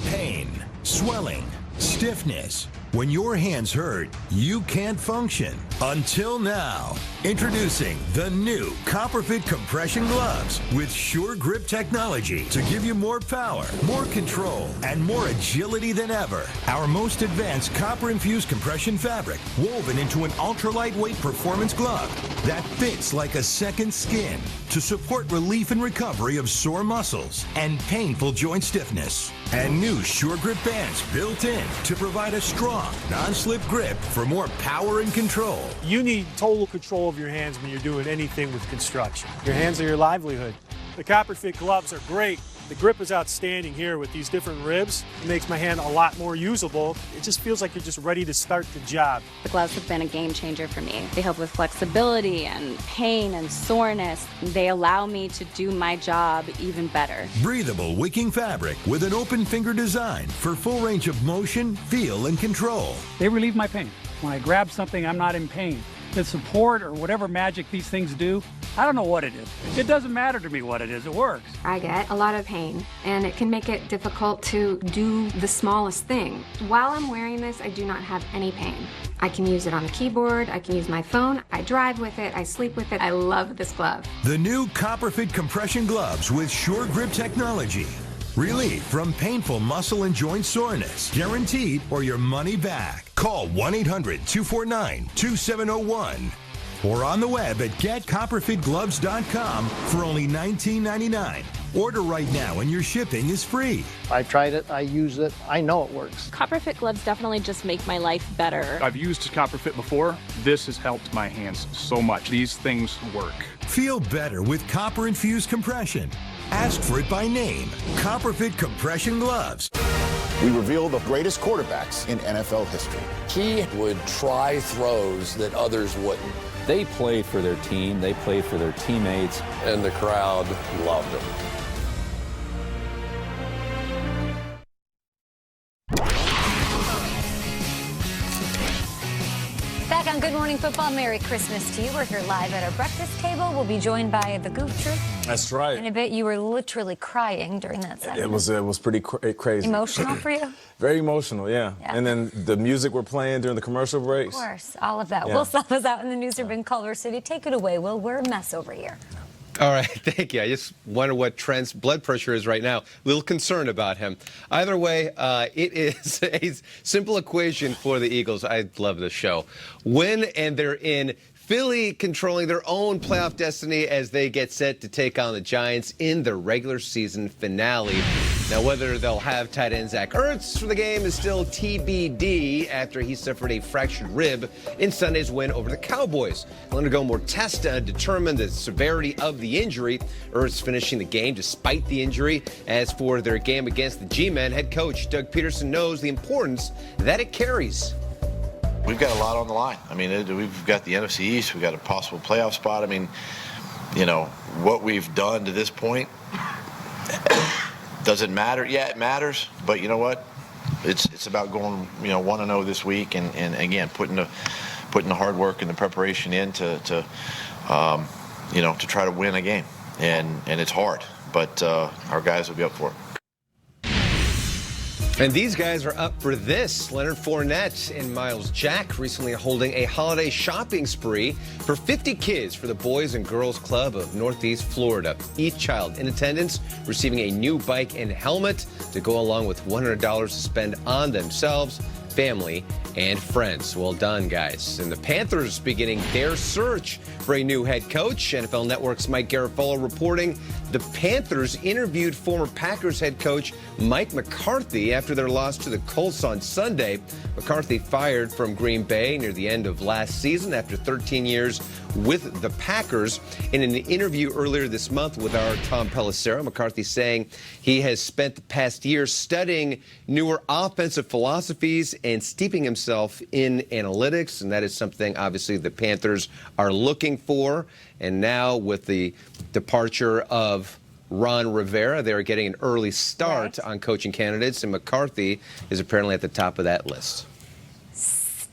Pain, swelling, stiffness. When your hands hurt, you can't function. Until now. Introducing the new Copperfit compression gloves with Sure Grip technology to give you more power, more control, and more agility than ever. Our most advanced copper-infused compression fabric woven into an ultra-lightweight performance glove that fits like a second skin to support relief and recovery of sore muscles and painful joint stiffness. And new Sure Grip bands built in to provide a strong, non-slip grip for more power and control.
You need total control of your hands when you're doing anything with construction. Your hands are your livelihood. The Copperfit gloves are great. The grip is outstanding here with these different ribs. It makes my hand a lot more usable. It just feels like you're just ready to start the job.
The gloves have been a game changer for me. They help with flexibility and pain and soreness. They allow me to do my job even better.
Breathable wicking fabric with an open finger design for full range of motion, feel, and control.
They relieve my pain. When I grab something, I'm not in pain. The support or whatever magic these things do, I don't know what it is. It doesn't matter to me what it is, it works.
I get a lot of pain, and it can make it difficult to do the smallest thing. While I'm wearing this, I do not have any pain. I can use it on the keyboard, I can use my phone, I drive with it, I sleep with it. I love this glove.
The new Copperfit compression gloves with Sure Grip technology. Relief from painful muscle and joint soreness. Guaranteed or your money back. Call 1-800-249-2701 or on the web at getcopperfitgloves.com for only $19.99. Order right now and your shipping is free.
I tried it, I use it, I know it works.
Copperfit gloves definitely just make my life better.
I've used Copperfit before. This has helped my hands so much. These things work.
Feel better with copper-infused compression. Ask for it by name. Copperfit compression gloves.
We reveal the greatest quarterbacks in NFL history.
He would try throws that others wouldn't.
They played for their team. They played for their teammates.
And the crowd loved him.
Back on Good Morning Football, Merry Christmas to you. We're here live at our breakfast table. We'll be joined by the Goof Troop.
That's right.
In a bit, you were literally crying during that segment.
It was pretty crazy.
Emotional for you?
Very emotional, yeah. And then the music we're playing during the commercial breaks.
Of course, all of that.
Yeah.
Will Self is out in the newsroom in Culver City. Take it away, Will. We're a mess over here.
All right, thank you. I just wonder what Trent's blood pressure is right now. A little concerned about him. Either way, it is a simple equation for the Eagles. I love this show. Win, and they're in. Philly controlling their own playoff destiny as they get set to take on the Giants in the regular season finale. Now, whether they'll have tight end Zach Ertz for the game is still TBD after he suffered a fractured rib in Sunday's win over the Cowboys. He'll undergo more tests to determine the severity of the injury. Ertz finishing the game despite the injury. As for their game against the G-Men, head coach Doug Peterson knows the importance that it carries.
We've got a lot on the line. I mean, we've got the NFC East. We've got a possible playoff spot. I mean, you know, what we've done to this point, does it matter? Yeah, it matters. But you know what? It's about going, 1-0 this week, and again, putting the hard work and the preparation in to to try to win a game. And it's hard, but our guys will be up for it.
And these guys are up for this. Leonard Fournette and Miles Jack recently holding a holiday shopping spree for 50 kids for the Boys and Girls Club of Northeast Florida. Each child in attendance receiving a new bike and helmet to go along with $100 to spend on themselves, family, and friends. Well done, guys. And the Panthers beginning their search for a new head coach. NFL Network's Mike Garafolo reporting the Panthers interviewed former Packers head coach Mike McCarthy after their loss to the Colts on Sunday. McCarthy fired from Green Bay near the end of last season after 13 years with the Packers. In an interview earlier this month with our Tom Pelissero, McCarthy saying he has spent the past year studying newer offensive philosophies and steeping himself in analytics, and that is something obviously the Panthers are looking for. And now with the departure of Ron Rivera, they're getting an early start on coaching candidates, and McCarthy is apparently at the top of that list.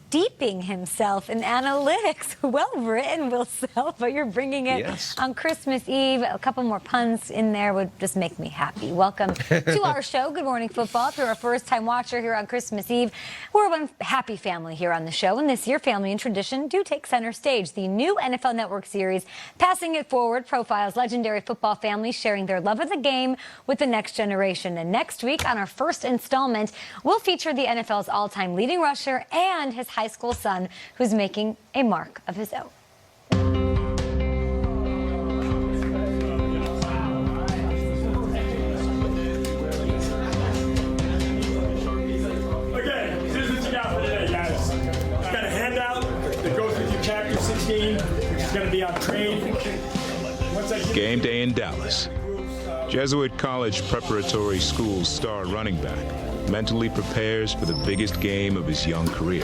Steeping himself in analytics. Well written, Will Self, but you're bringing it on Christmas Eve. A couple more puns in there would just make me happy. Welcome to our show, Good Morning Football. If you're a first-time watcher here on Christmas Eve, we're one happy family here on the show, and this year family and tradition do take center stage. The new NFL Network series, Passing It Forward, profiles legendary football families sharing their love of the game with the next generation. And next week on our first installment, we'll feature the NFL's all-time leading rusher and his high school son who's making a mark of his own.
Okay, here's what you got for today, guys. Got a handout that goes with your chapter 16, which is going to be on trade.
Game day in Dallas. Jesuit College Preparatory School's star running back mentally prepares for the biggest game of his young career.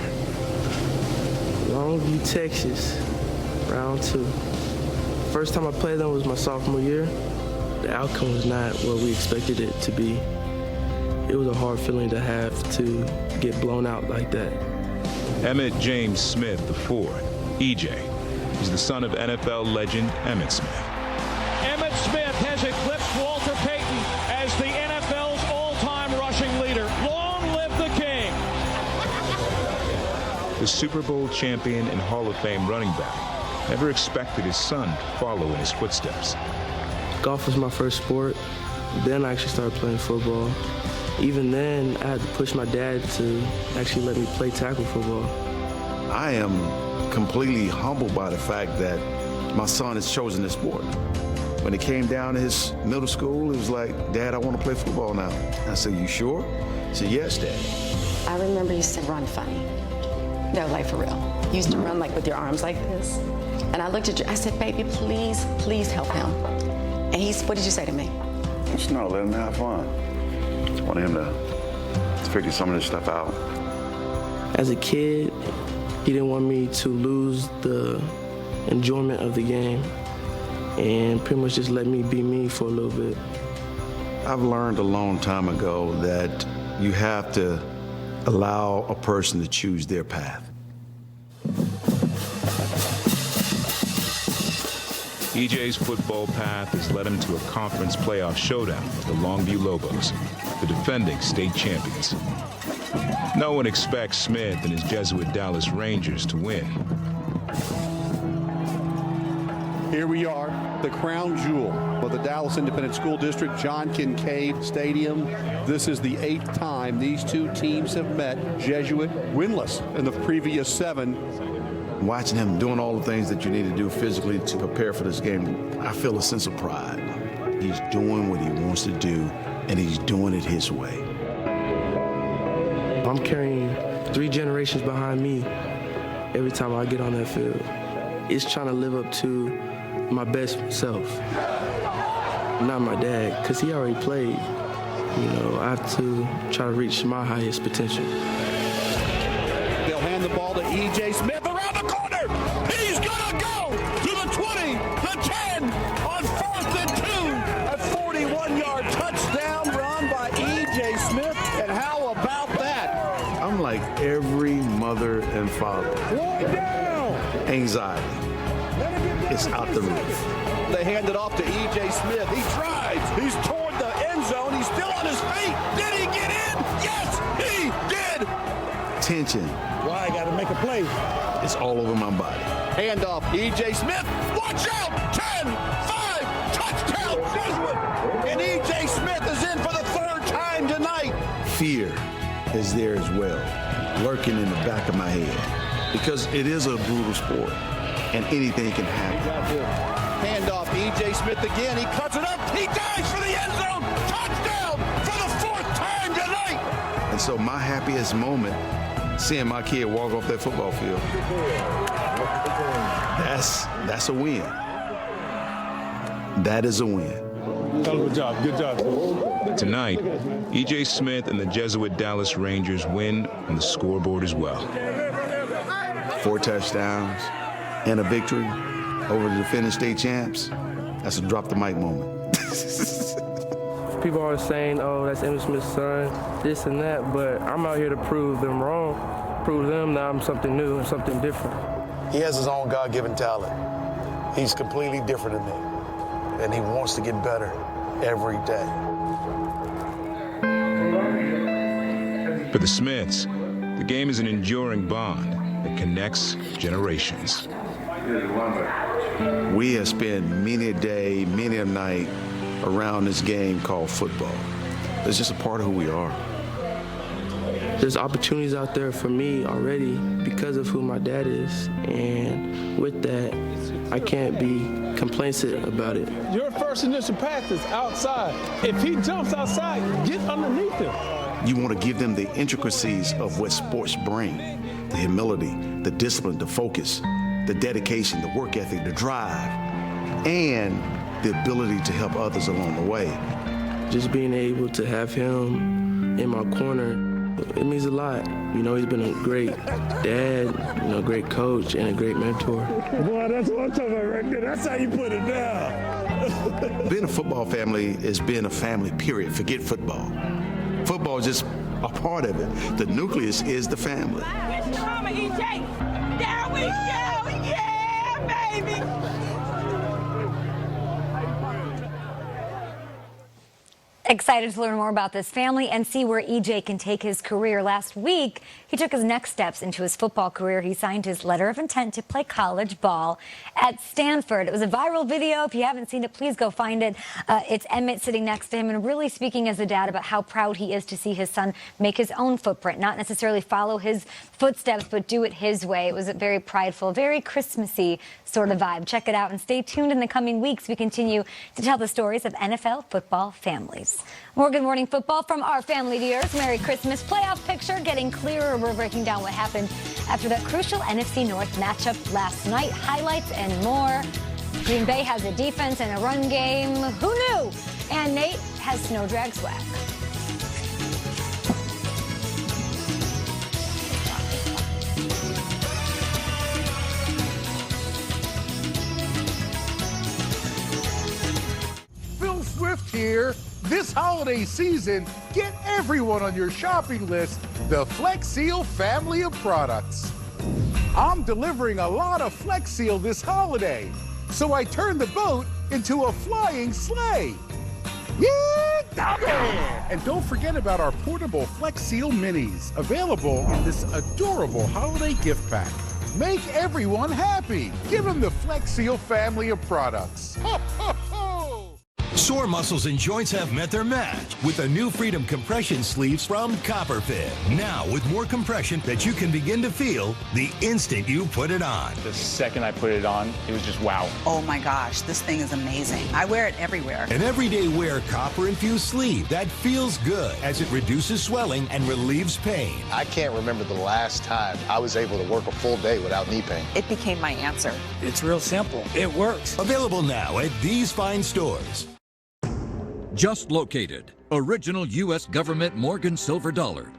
Longview, Texas, round 2. First time I played them was my sophomore year. The outcome was not what we expected it to be. It was a hard feeling to have to get blown out like that.
Emmett James Smith IV, EJ, is the son of NFL legend Emmitt Smith.
Emmitt Smith has eclipsed Walter Payton as the NFL's all-time rushing leader. Long live the king!
The Super Bowl champion and Hall of Fame running back never expected his son to follow in his footsteps.
Golf was my first sport. Then I actually started playing football. Even then, I had to push my dad to actually let me play tackle football.
I am completely humbled by the fact that my son has chosen this sport. When it came down to his middle school, it was like, Dad, I want to play football now. I said, you sure? He said, yes, Dad.
I remember you used to run funny. No, like for real. You used to run like with your arms like this. And I looked at you, I said, baby, please, please help him. And what did you say to me?
Just no, let him have fun. I want him to figure some of this stuff out.
As a kid, he didn't want me to lose the enjoyment of the game and pretty much just let me be me for a little bit.
I've learned a long time ago that you have to allow a person to choose their path.
EJ's football path has led him to a conference playoff showdown with the Longview Lobos, the defending state champions. No one expects Smith and his Jesuit Dallas Rangers to win.
Here we are, the crown jewel of the Dallas Independent School District, John Kincaid Stadium. This is the 8th time these two teams have met. Jesuit winless in the previous 7.
Watching him doing all the things that you need to do physically to prepare for this game, I feel a sense of pride. He's doing what he wants to do, and he's doing it his way.
I'm carrying 3 generations behind me every time I get on that field. It's trying to live up to my best self. Not my dad, because he already played. You know, I have to try to reach my highest potential.
They'll hand the ball to E.J. Smith around the corner. He's gonna go to the 20, the 10, on 4th and 2. A 41-yard touchdown run by E.J. Smith. And how about that?
I'm like every mother and father. Anxiety. It's out the roof.
They hand it off to E.J. Smith. He drives. He's toward the end zone. He's still on his feet. Did he get in? Yes, he did.
Tension.
Why? Got to make a play.
It's all over my body.
Hand off. E.J. Smith. Watch out. 10, 5, touchdown, Jesuit. And E.J. Smith is in for the third time tonight.
Fear is there as well, lurking in the back of my head, because it is a brutal sport and anything can happen.
Hand off. E.J. Smith again. He cuts it up. He dives for the end zone. Touchdown for the fourth time tonight.
And so my happiest moment, seeing my kid walk off that football field, that's a win. That is a win.
Good job. Good job.
Tonight, E.J. Smith and the Jesuit Dallas Rangers win on the scoreboard as well.
4 touchdowns and a victory over the defending state champs. That's a drop the mic moment.
People are saying, oh, that's Emmitt Smith's son, this and that, but I'm out here to prove them wrong, prove them that I'm something new and something different.
He has his own God-given talent. He's completely different than me, and he wants to get better every day.
For the Smiths, the game is an enduring bond that connects generations.
We have spent many a day, many a night around this game called football. It's just a part of who we are.
There's opportunities out there for me already because of who my dad is, and with that, I can't be complacent about it.
Your first initial pass is outside. If he jumps outside, get underneath him.
You want to give them the intricacies of what sports bring, the humility, the discipline, the focus, the dedication, the work ethic, the drive, and the ability to help others along the way.
Just being able to have him in my corner, it means a lot. You know, he's been a great dad, you know, great coach, and a great mentor.
Boy, that's what I'm talking about right there. That's how you put it down.
Being a football family is being a family, period. Forget football. Football is just a part of it. The nucleus is the family.
Mama, EJ. There we go. Yeah, baby.
Excited to learn more about this family and see where EJ can take his career. Last week, he took his next steps into his football career. He signed his letter of intent to play college ball at Stanford. It was a viral video. If you haven't seen it, please go find it. It's Emmitt sitting next to him and really speaking as a dad about how proud he is to see his son make his own footprint, not necessarily follow his footsteps, but do it his way. It was a very prideful, very Christmassy sort of vibe. Check it out and stay tuned in the coming weeks. We continue to tell the stories of NFL football families. More Good Morning Football from our family to yours. Merry Christmas. Playoff picture getting clearer. We're breaking down what happened after that crucial NFC North matchup last night. Highlights and more. Green Bay has a defense and a run game. Who knew? And Nate has snow drag swag.
Phil Swift here. This holiday season, get everyone on your shopping list the Flex Seal family of products. I'm delivering a lot of Flex Seal this holiday, so I turned the boat into a flying sleigh. Yeah, doggy! And don't forget about our portable Flex Seal minis, available in this adorable holiday gift pack. Make everyone happy. Give them the Flex Seal family of products. Ho, ho, ho!
Sore muscles and joints have met their match with the new Freedom compression sleeves from Copperfit. Now with more compression that you can begin to feel the instant you put it on.
The second I put it on, it was just wow.
Oh my gosh, this thing is amazing. I wear it everywhere.
An everyday wear copper-infused sleeve that feels good as it reduces swelling and relieves pain.
I can't remember the last time I was able to work a full day without knee pain.
It became my answer.
It's real simple. It works.
Available now at these fine stores.
Just located. Original U.S. government Morgan silver dollar.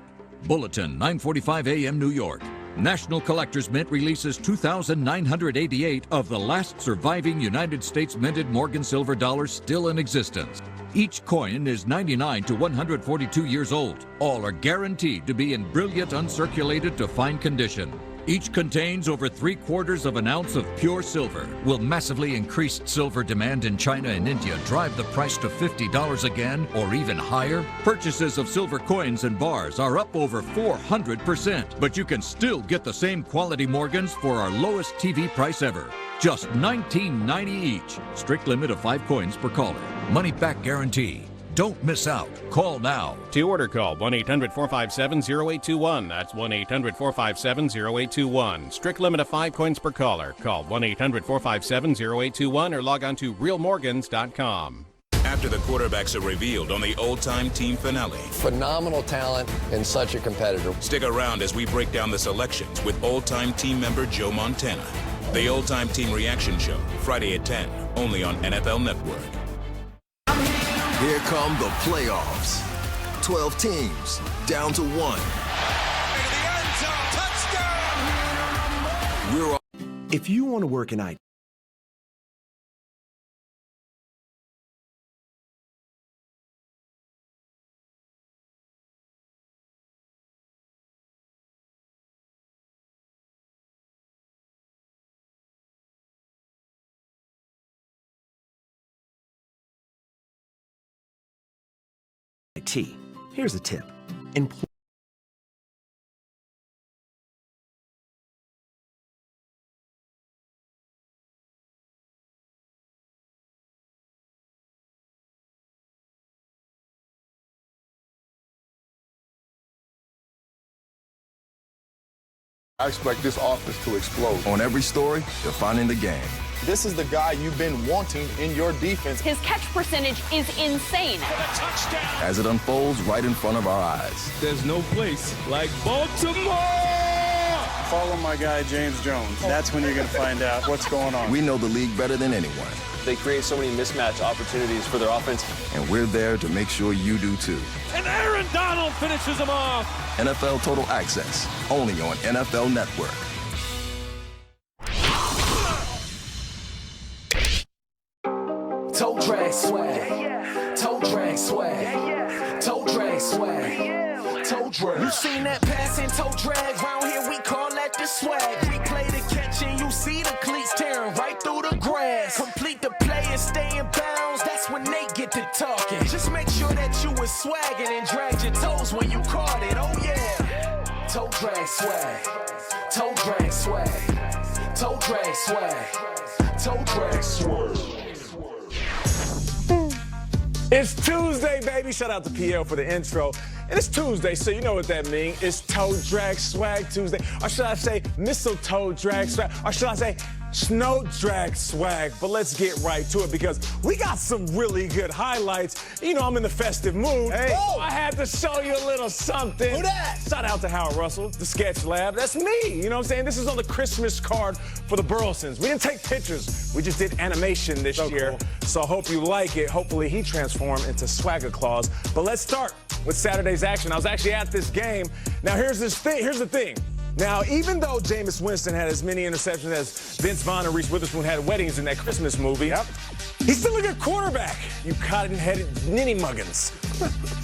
Bulletin, 9:45 a.m. New York. National Collectors Mint releases 2,988 of the last surviving United States minted Morgan silver dollars still in existence. Each coin is 99 to 142 years old. All are guaranteed to be in brilliant, uncirculated to fine condition. Each contains over 3/4 of an ounce of pure silver. Will massively increased silver demand in China and India drive the price to $50 again or even higher? Purchases of silver coins and bars are up over 400%, but you can still get the same quality Morgans for our lowest TV price ever. Just $19.90 each. Strict limit of 5 coins per caller. Money back guarantee. Don't miss out. Call now.
To order, call 1-800-457-0821. That's 1-800-457-0821. Strict limit of 5 coins per caller. Call 1-800-457-0821 or log on to realmorgans.com.
After the quarterbacks are revealed on the Old Time Team finale.
Phenomenal talent and such a competitor.
Stick around as we break down the selections with Old Time Team member Joe Montana. The Old Time Team Reaction Show, Friday at 10, only on NFL Network.
Here come the playoffs. 12 teams, down to 1. We're
If you want to work an IT Here's a tip.
I expect this offense to explode.
On every story, defining the game.
This is the guy you've been wanting in your defense.
His catch percentage is insane.
As it unfolds right in front of our eyes.
There's no place like Baltimore!
Follow my guy, James Jones. That's when you're going to find out what's going on.
We know the league better than anyone.
They create so many mismatch opportunities for their offense.
And we're there to make sure you do too.
And Aaron Donald finishes him off.
NFL Total Access, only on NFL Network.
Toe drag swag, toe drag swag, toe drag swag, toe drag. You seen that passing toe drag? Round here we call that the swag. Replay the catch and you see the cleats tearing right through the grass. Complete the play and stay in bounds. That's when they get to talking. Just make sure that you was swagging and dragged your toes when you caught it. Oh yeah. Toe drag swag, toe drag swag, toe drag swag, toe drag swag.
It's Tuesday, baby. Shout out to PL for the intro. And it's Tuesday, so you know what that means. It's Toe Drag Swag Tuesday. Or should I say mistletoe drag swag? Or should I say snow drag swag? But let's get right to it because we got some really good highlights. You know, I'm in the festive mood. Hey, I had to show you a little something.
Who that?
Shout out to Howard Russell, the Sketch Lab. That's me. You know what I'm saying? This is on the Christmas card for the Burlesons. We didn't take pictures. We just did animation this year. Cool. So I hope you like it. Hopefully he transformed into Swagger Claus. But let's start with Saturday's action. I was actually at this game. Now here's the thing. Now, even though Jameis Winston had as many interceptions as Vince Vaughn and Reese Witherspoon had weddings in that Christmas movie, he's still a good quarterback, you cotton-headed ninny muggins.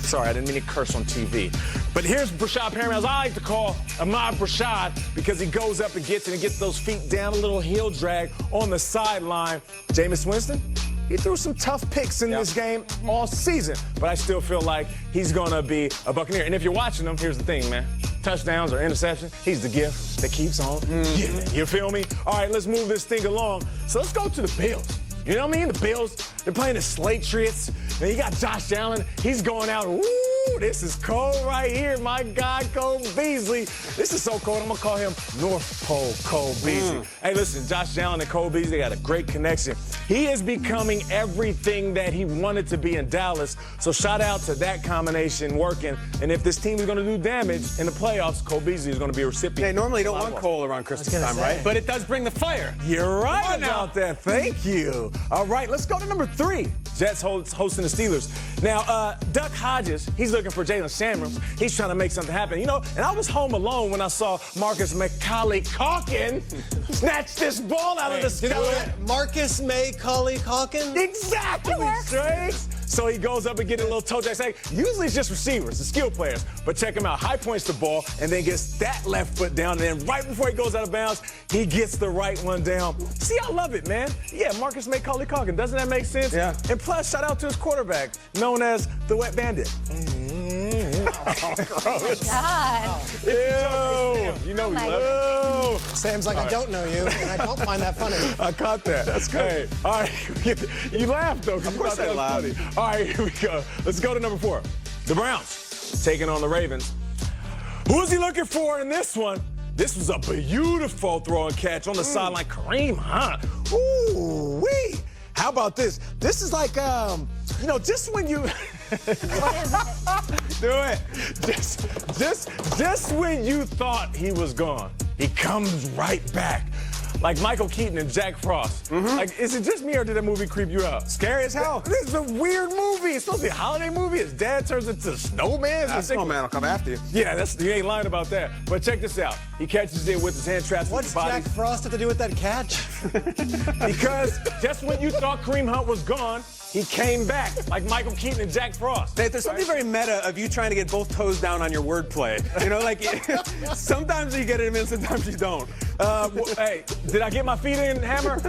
Sorry, I didn't mean to curse on TV. But here's Brashad Perriman, as I like to call Ahmad Brashad, because he goes up and gets those feet down, a little heel drag on the sideline. Jameis Winston, he threw some tough picks in this game all season, but I still feel like he's going to be a Buccaneer. And if you're watching him, here's the thing, man. Touchdowns or interceptions, he's the gift that keeps on giving. You feel me? All right, let's move this thing along. So let's go to the Bills. You know what I mean? The Bills, they're playing the Slatriots. Now you got Josh Allen. He's going out. Ooh, this is cold right here. My guy, Cole Beasley. This is so cold. I'm going to call him North Pole Cole Beasley. Hey, listen, Josh Allen and Cole Beasley got a great connection. He is becoming everything that he wanted to be in Dallas. So shout out to that combination working. And if this team is going to do damage in the playoffs, Cole Beasley is going to be a recipient.
They normally don't want Cole around Christmas time, right? But it does bring the fire.
You're right about that. Thank you. All right, let's go to number 3. Jets hosting the Steelers. Now, Duck Hodges, he's looking for Jalen Samuels. He's trying to make something happen. You know, and I was home alone when I saw Marcus Macaulay Culkin snatch this ball out of the sky.
Marcus Macaulay Culkin?
Exactly, Strays. So he goes up and gets a little toe drag snag. Usually it's just receivers, the skill players. But check him out. High points the ball and then gets that left foot down. And then right before he goes out of bounds, he gets the right one down. See, I love it, man. Yeah, Marcus Macaulay Culkin. Doesn't that make sense?
Yeah.
And plus, shout out to his quarterback, known as the Wet Bandit. Oh, gross.
God.
Ew. You know we love it.
Sam's like, I don't know you, and I don't find that funny.
I caught that. That's great. All right. You laughed, though.
Of course I laughed.
All right, here we go. Let's go to number 4. The Browns taking on the Ravens. Who is he looking for in this one? This was a beautiful throw and catch on the sideline. Kareem Hunt. Ooh-wee. How about this? This is like, just when you...
What is it?
Do it. Just when you thought he was gone, he comes right back. Like Michael Keaton and Jack Frost. Like, is it just me or did that movie creep you out?
Scary as hell.
This is a weird movie. It's supposed to be a holiday movie. His dad turns into a snowman.
That snowman will come after you.
Yeah, you ain't lying about that. But check this out. He catches it with his hand trapped with his body.
What's Jack Frost have to do with that catch?
Because just when you thought Kareem Hunt was gone, he came back like Michael Keaton and Jack Frost.
There's something very meta of you trying to get both toes down on your wordplay. You know, like sometimes you get it in, sometimes you don't.
Hey, did I get my feet in, Hammer?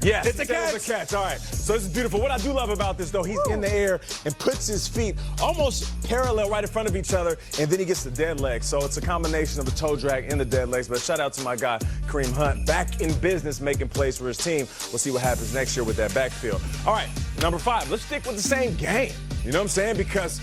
Yes,
it's a catch.
It's a catch. All right. So this is beautiful. What I do love about this, though, he's in the air and puts his feet almost parallel right in front of each other, and then he gets the dead leg. So it's a combination of a toe drag and the dead legs. But shout out to my guy, Kareem Hunt, back in business making plays for his team. We'll see what happens next year with that backfield. All right, number 5. Let's stick with the same game. You know what I'm saying? Because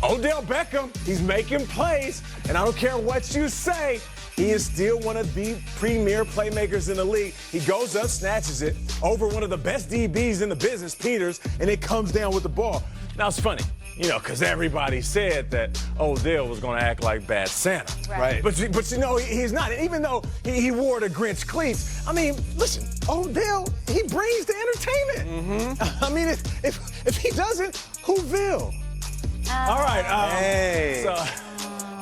Odell Beckham, he's making plays, and I don't care what you say, he is still one of the premier playmakers in the league. He goes up, snatches it over one of the best DBs in the business, Peters, and it comes down with the ball. Now, it's funny, because everybody said that Odell was going to act like Bad Santa.
Right.
But he's not. And even though he wore the Grinch cleats, I mean, listen, Odell, he brings the entertainment. I mean, if he doesn't, who will? All right.
Hey.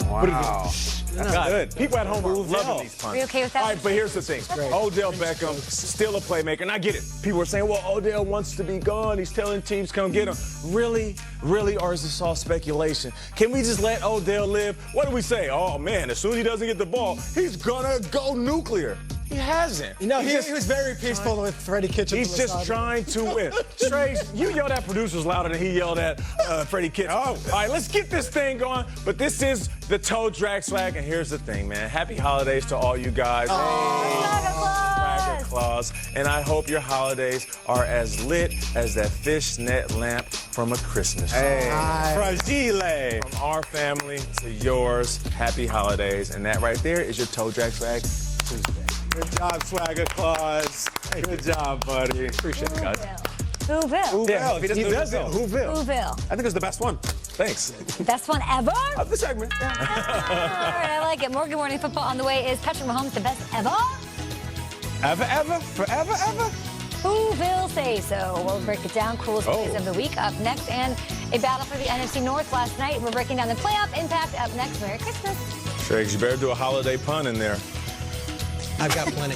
Wow.
That's good.
People at home are loving these punts.
Are you okay with that?
All right, but here's the thing. Odell Beckham, still a playmaker. And I get it. People are saying, well, Odell wants to be gone. He's telling teams, come get him. Really? Really? Or is this all speculation? Can we just let Odell live? What do we say? Oh, man, as soon as he doesn't get the ball, he's going to go nuclear. He hasn't.
He was very peaceful with Freddie Kitchens.
He's just trying to win. Trey, you yelled at producers louder than he yelled at Freddie Kitchens. Oh. All right, let's get this thing going. But this is the toe drag swag, and here's the thing, man. Happy holidays to all you guys. Swagger Claus. And I hope your holidays are as lit as that fishnet lamp from a Christmas song.
Hey, fragile.
From our family to yours, happy holidays. And that right there is your toe drag swag Tuesday.
Good job, Swagger Claus. Good job, buddy.
Appreciate it, guys.
Who will?
Yeah, if
he does it. Who will?
Who will?
I think it's the best one.
Thanks.
Best one ever?
Of the segment.
All right, I like it. More Good Morning Football on the way. Is Patrick Mahomes the best ever?
Ever? Forever, ever?
Who will say so? We'll break it down. Coolest plays of the week up next. And a battle for the NFC North last night. We're breaking down the playoff impact up next. Merry Christmas.
Triggs, you better do a holiday pun in there.
I've got plenty.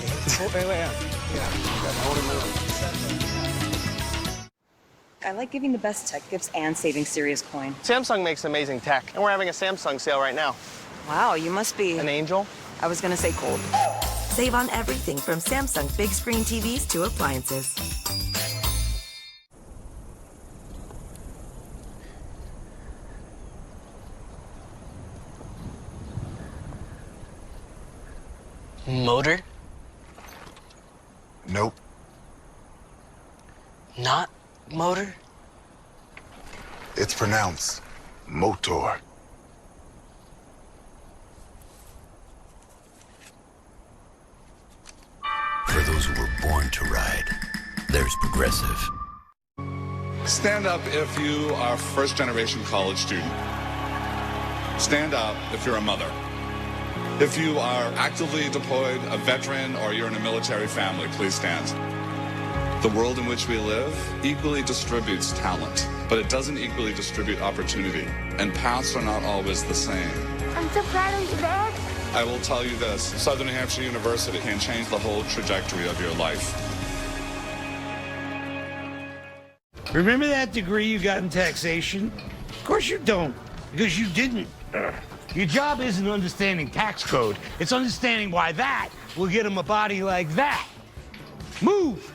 I like giving the best tech gifts and saving serious coin.
Samsung makes amazing tech, and we're having a Samsung sale right now.
Wow, you must be...
An angel?
I was gonna say cold.
Save on everything from Samsung big screen TVs to appliances.
Motor?
Nope.
Not motor?
It's pronounced motor.
For those who were born to ride, there's Progressive.
Stand up if you are a first-generation college student. Stand up if you're a mother. If you are actively deployed, a veteran, or you're in a military family, please stand. The world in which we live equally distributes talent, but it doesn't equally distribute opportunity, and paths are not always the same.
I'm so proud of you, Dad.
I will tell you this, Southern New Hampshire University can change the whole trajectory of your life.
Remember that degree you got in taxation? Of course you don't, because you didn't. Your job isn't understanding tax code. It's understanding why that will get him a body like that. Move.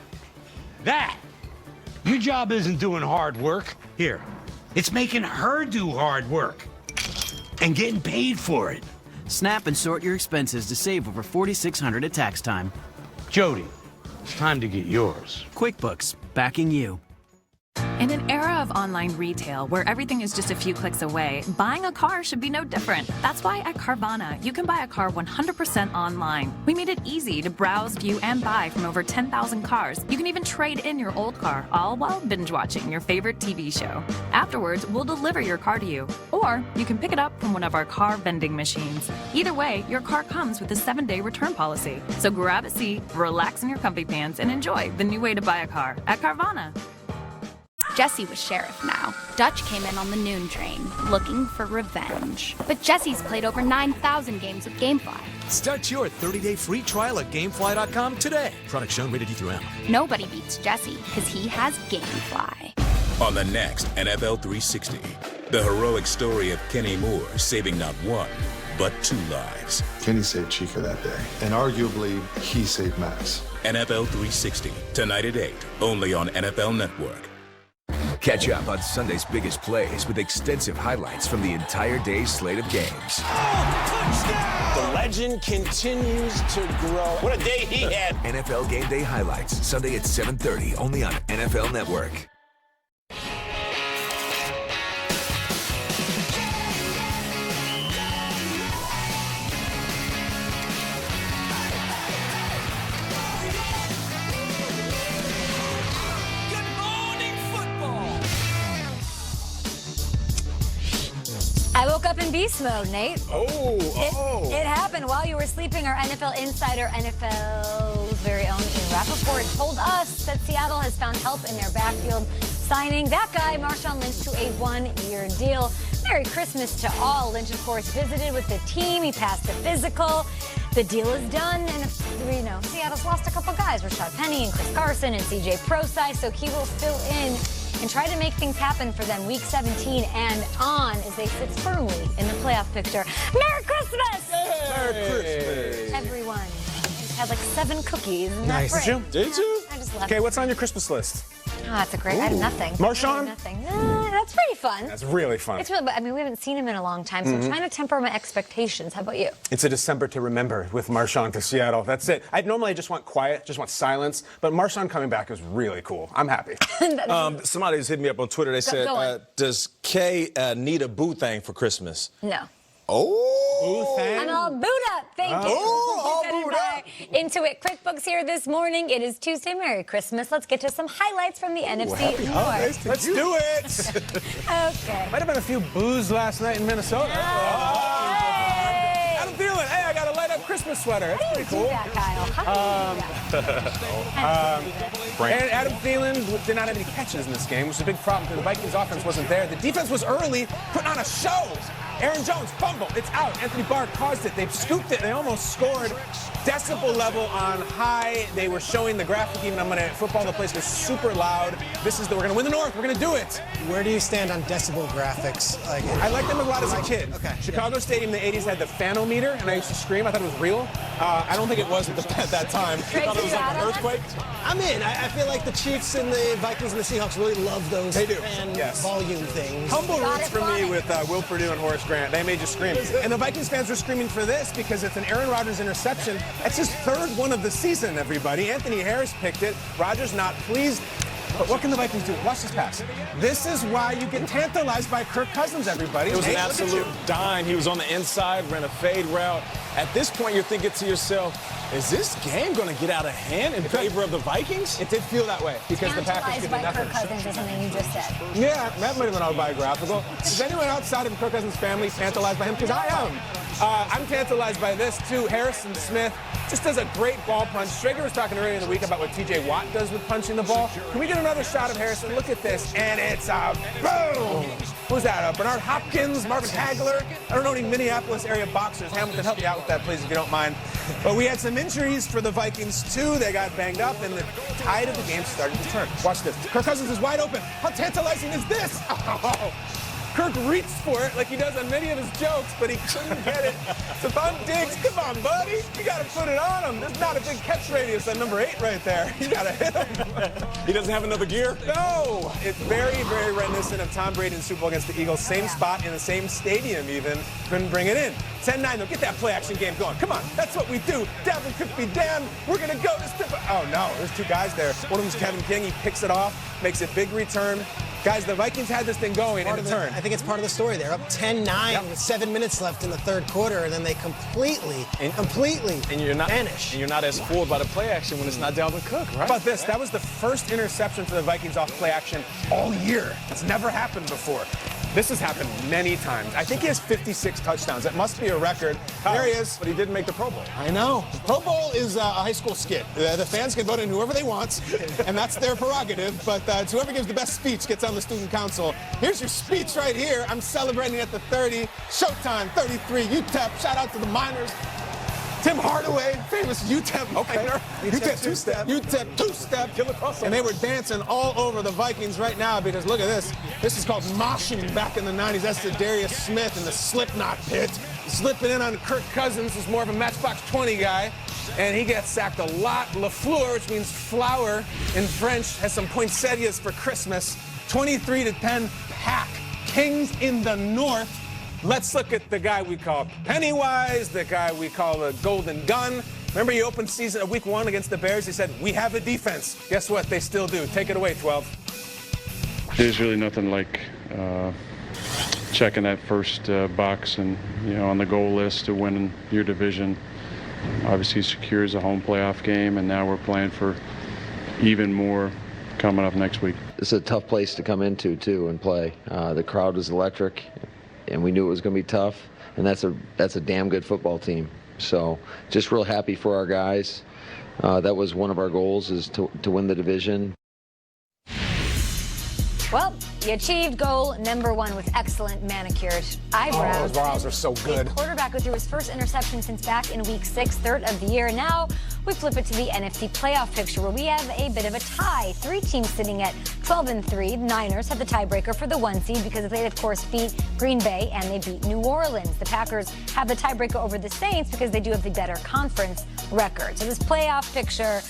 That. Your job isn't doing hard work. Here. It's making her do hard work. And getting paid for it.
Snap and sort your expenses to save over $4,600 at tax time.
Jody, it's time to get yours.
QuickBooks, backing you.
In an era of online retail where everything is just a few clicks away, buying a car should be no different. That's why at Carvana, you can buy a car 100% online. We made it easy to browse, view, and buy from over 10,000 cars. You can even trade in your old car, all while binge watching your favorite TV show. Afterwards, we'll deliver your car to you. Or you can pick it up from one of our car vending machines. Either way, your car comes with a 7-day return policy. So grab a seat, relax in your comfy pants, and enjoy the new way to buy a car at Carvana.
Jesse was sheriff now. Dutch came in on the noon train, looking for revenge. But Jesse's played over 9,000 games with Gamefly.
Start your 30-day free trial at Gamefly.com today. Product shown rated D through M.
Nobody beats Jesse, because he has Gamefly.
On the next NFL 360, the heroic story of Kenny Moore saving not one, but 2 lives.
Kenny saved Chica that day, and arguably, he saved Max.
NFL 360, tonight at 8, only on NFL Network.
Catch up on Sunday's biggest plays with extensive highlights from the entire day's slate of games.
The legend continues to grow. What a day he had.
NFL Game Day highlights, Sunday at 7:30, only on NFL Network.
I woke up in beast mode, Nate.
It
happened while you were sleeping. Our NFL insider, NFL's very own Ian Rappaport, told us that Seattle has found help in their backfield, signing that guy, Marshawn Lynch, to a 1-year deal. Merry Christmas to all. Lynch, of course, visited with the team. He passed the physical. The deal is done, and Seattle's lost a couple guys, Rashad Penny and Chris Carson and CJ Prosai, so he will fill in and try to make things happen for them week 17 and on as they sit firmly in the playoff picture. Merry Christmas!
Merry Christmas!
Everyone. I just had like 7 cookies. Isn't
Nice.
that great?
Did you?
I just left.
Okay, what's on your Christmas list?
Oh, that's a great. I have nothing.
Marshawn?
Nothing. That's pretty fun.
That's really fun.
It's really, but I mean, we haven't seen him in a long time, so I'm trying to temper my expectations. How about you?
It's a December to remember with Marshawn to Seattle. That's it. I normally just want quiet, just want silence, but Marshawn coming back is really cool. I'm happy.
Somebody just hit me up on Twitter. They said, does Kay need a boo thing for Christmas?
No.
Oh.
I'm all booed up. Thank you.
all booed up.
Intuit QuickBooks here this morning. It is Tuesday. Merry Christmas. Let's get to some highlights from the NFC North.
Let's do it.
Okay.
Might have been a few boos last night in Minnesota. How I'm feeling? Hey, I got a light up Christmas sweater. That's pretty cool. And Adam Thielen did not have any catches in this game, which is a big problem because the Vikings offense wasn't there. The defense was early, putting on a show. Aaron Jones, fumble, it's out. Anthony Barr caused it. They scooped it. They almost scored. Decibel level on high. They were showing the graphic even. I'm going to football. The place was super loud. We're going to win the North. We're going to do it.
Where do you stand on decibel graphics?
I liked them a lot as a kid.
Okay.
Chicago Stadium in the 80s had the Fanometer, and I used to scream. I thought it was real. I don't think it was at that time. I thought it was like an earthquake.
I'm in. I feel like the Chiefs and the Vikings and the Seahawks really love those fan volume things.
Humble roots for me with Will Perdue and Horace Grant. They made you scream. And the Vikings fans were screaming for this because it's an Aaron Rodgers interception. That's his 3rd one of the season, everybody. Anthony Harris picked it. Rodgers not pleased. But what can the Vikings do? Watch this pass. This is why you get tantalized by Kirk Cousins, everybody.
It was
Nate,
an absolute dime. He was on the inside, ran a fade route. At this point, you're thinking to yourself, is this game going to get out of hand in favor of the Vikings?
It did feel that way because the Packers
Tantalized
did
by
nothing.
Kirk Cousins is something you just said.
Yeah, that might have been autobiographical. Is anyone outside of Kirk Cousins' family tantalized by him? Because I am. I'm tantalized by this, too. Harrison Smith just does a great ball punch. Strager was talking earlier in the week about what T.J. Watt does with punching the ball. Can we get another shot of Harrison? Look at this, and it's a boom! Who's that? Bernard Hopkins, Marvin Hagler. I don't know any Minneapolis area boxers. Hamilton, help me out with that, please, if you don't mind. But we had some injuries for the Vikings, too. They got banged up, and the tide of the game started to turn. Watch this. Kirk Cousins is wide open. How tantalizing is this? Oh. Kirk reached for it like he does on many of his jokes, but he couldn't get it. Stephon Diggs, come on, buddy. You got to put it on him. There's not a big catch radius on number 8 right there. You got to hit him.
He doesn't have another gear?
No. It's very, very reminiscent of Tom Brady in the Super Bowl against the Eagles. Same spot in the same stadium even. Couldn't bring it in. 10-9, though. Get that play-action game going. Come on. That's what we do. Dalvin Cook be damned. We're going to go to strip. Oh, no. There's 2 guys there. One of them's Kevin King. He picks it off, makes a big return. Guys, the Vikings had this thing going in a turn.
I think it's part of the story. They're up 10-9 with 7 minutes left in the third quarter, and then they completely vanish.
And you're not as fooled by the play action when it's not Dalvin Cook, right?
How about this? That was the first interception for the Vikings off play action all year. It's never happened before. This has happened many times. I think he has 56 touchdowns. That must be a record. There he is.
But he didn't make the Pro Bowl.
I know. Pro Bowl is a high school skit. The fans can vote in whoever they want, and that's their prerogative. But it's whoever gives the best speech gets on the student council. Here's your speech right here. I'm celebrating at the 30. Showtime, 33. UTEP. Shout out to the Miners. Tim Hardaway, famous UTEP miner. UTEP two-step. UTEP two-step. And they were dancing all over the Vikings right now because look at this. This is called moshing back in the 90s. That's the Darius Smith in the Slipknot pit. Slipping in on Kirk Cousins, who's more of a Matchbox 20 guy. And he gets sacked a lot. LaFleur, which means flower in French, has some poinsettias for Christmas. 23-10 pack. Kings in the North. Let's look at the guy we call Pennywise, the guy we call the Golden Gun. Remember he opened season of week 1 against the Bears? He said, we have a defense. Guess what? They still do. Take it away, 12.
There's really nothing like checking that first box and, on the goal list to winning your division. Obviously secures a home playoff game, and now we're playing for even more coming up next week.
It's a tough place to come into, too, and play. The crowd was electric. And we knew it was going to be tough, and that's a damn good football team. So just real happy for our guys. That was one of our goals, is to win the division.
Well, you achieved goal number 1 with excellent manicured eyebrows.
Oh, those brows are so good.
The quarterback who threw his first interception since back in week 6, third of the year. Now we flip it to the NFC playoff picture where we have a bit of a tie. 3 teams sitting at 12-3. The Niners have the tiebreaker for the 1 seed because they, of course, beat Green Bay and they beat New Orleans. The Packers have the tiebreaker over the Saints because they do have the better conference record. So this playoff picture,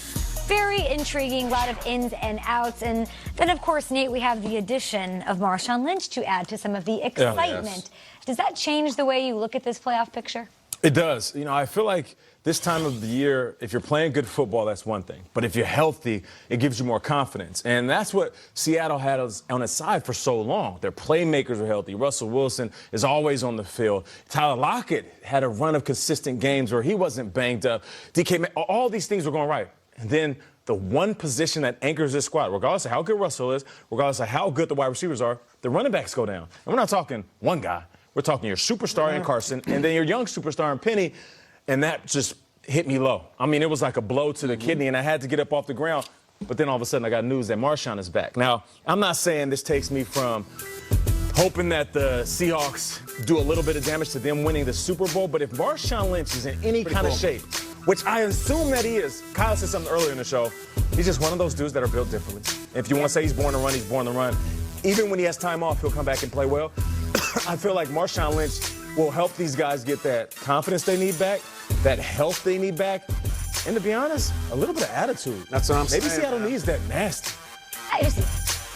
very intriguing, a lot of ins and outs. And then, of course, Nate, we have the addition of Marshawn Lynch to add to some of the excitement.
Yes.
Does that change the way you look at this playoff picture?
It does. I feel like this time of the year, if you're playing good football, that's one thing. But if you're healthy, it gives you more confidence. And that's what Seattle had on its side for so long. Their playmakers are healthy. Russell Wilson is always on the field. Tyler Lockett had a run of consistent games where he wasn't banged up. DK, all these things were going right. And then the one position that anchors this squad, regardless of how good Russell is, regardless of how good the wide receivers are, the running backs go down. And we're not talking one guy. We're talking your superstar in Carson and then your young superstar in Penny. And that just hit me low. I mean, it was like a blow to the kidney, and I had to get up off the ground. But then all of a sudden I got news that Marshawn is back. Now, I'm not saying this takes me from hoping that the Seahawks do a little bit of damage to them winning the Super Bowl, but if Marshawn Lynch is in any kind of shape, which I assume that he is. Kyle said something earlier in the show. He's just one of those dudes that are built differently. If you want to say he's born to run, he's born to run. Even when he has time off, he'll come back and play well. I feel like Marshawn Lynch will help these guys get that confidence they need back, that health they need back, and to be honest, a little bit of attitude.
That's what I'm saying.
Maybe Seattle needs that nasty.